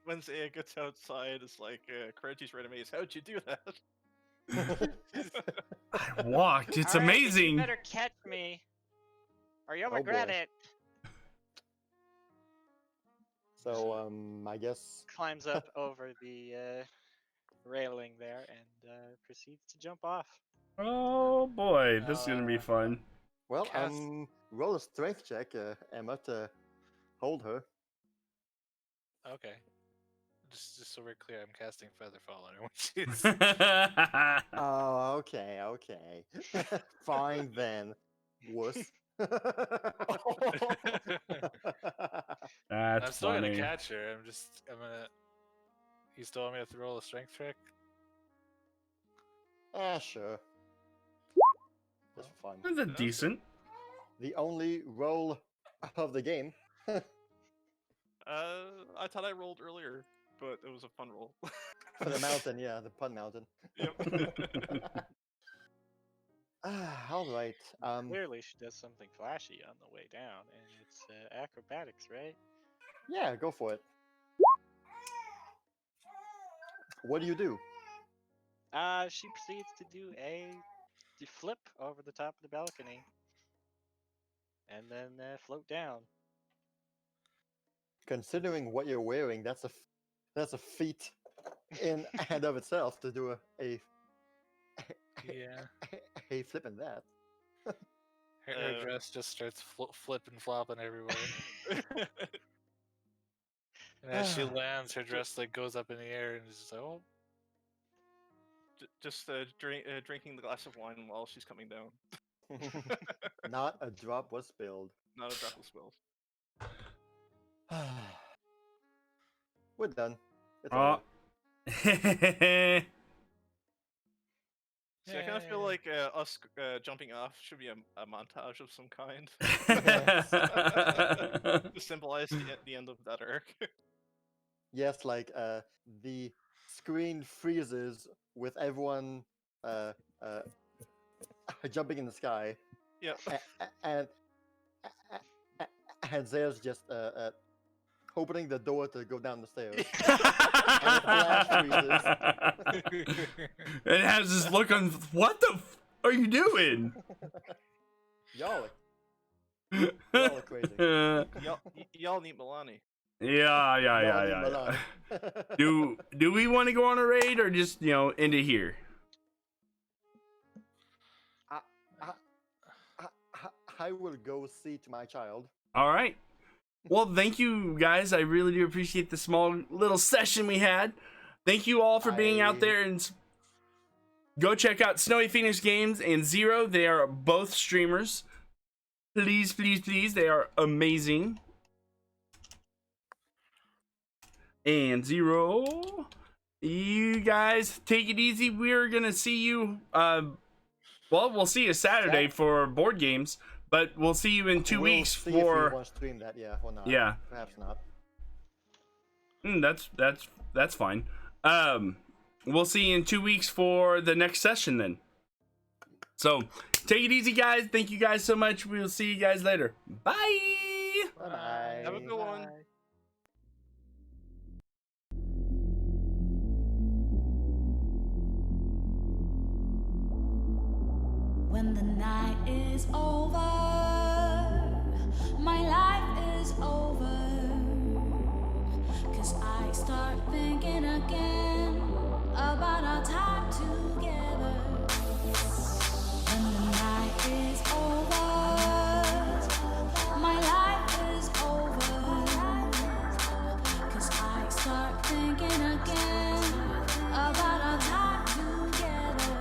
E: when Zaya gets outside, it's like, Kireji's right amazed. How'd you do that?
A: I walked. It's
C: All right, but you
A: amazing.
C: better catch me, or you'll
D: Oh,
C: regret
D: boy.
C: it.
D: So, I guess.
C: Climbs up over the railing there and proceeds to jump off.
A: Oh boy, this is gonna be
F: Uh,
A: fun.
D: Well,
F: Cast-
D: roll a strength check, Emma, to hold her.
F: Okay. Just so we're clear, I'm casting Featherfall on her when she's.
D: Oh, okay. Fine then. Wuss.
F: I'm
A: That's
F: still
A: funny.
F: gonna catch her. I'm gonna. You still want me to roll a strength check?
D: Sure. Just for fun.
A: That's a decent.
D: The only roll of the game.
E: I thought I rolled earlier, but it was a fun roll.
D: For the mountain, yeah, the pun mountain.
E: Yep.
D: All right.
C: Clearly, she does something flashy on the way down, and it's acrobatics, right?
D: Yeah, go for it. What do you do?
C: She proceeds to do a flip over the top of the balcony, and then float down.
D: Considering what you're wearing, that's a feat in and of itself to do a
F: Yeah.
D: a flip in that.
F: Her dress just starts flipping, flopping everywhere. And as she lands, her dress like goes up in the air and is just like, oh.
E: Just drinking the glass of wine while she's coming down.
D: Not a drop was spilled.
E: Not a drop of spills.
D: We're done. It's
A: Oh.
D: over.
E: See, I kind of feel like us jumping off should be a montage of some kind to symbolize the end of that arc.
D: yes, like the screen freezes with everyone uh, uh, jumping in the sky,
E: Yep.
D: and and Zaya's just opening the door to go down the stairs. And the flash
A: It has this look on. What the are you doing?
D: Y'all are crazy.
E: Y'all need Milani.
A: Yeah.
D: Y'all need Milan.
A: Do we want to go on a raid or just end it here?
D: I will go see to my child.
A: All right. Well, thank you guys. I really do appreciate the small little session we had. Thank you all for being out there, and go check out Snowy Phoenix Games and Zero. They are both streamers. Please, please, please. They are amazing. And Zero, you guys take it easy. We're gonna see you. Well, we'll see you Saturday for board games, but we'll see you in 2 weeks
D: see
A: for.
D: If we want to stream that, yeah, or not.
A: Yeah.
D: Perhaps not.
A: That's fine. We'll see you in 2 weeks for the next session then. So take it easy, guys. Thank you guys so much. We'll see you guys later. Bye.
D: Bye.
E: Have a good one.
H: When the night is over, my life is over. 'Cause I start thinking again about our time together. When the night is over, my life is over. 'Cause I start thinking again about our time together.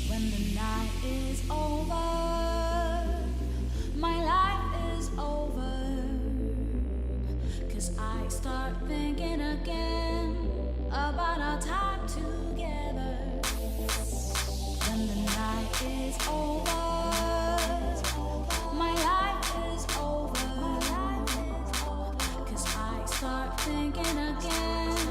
H: When the night is over, my life is over. 'Cause I start thinking again about our time together. When the night is over, my life is over. 'Cause I start thinking again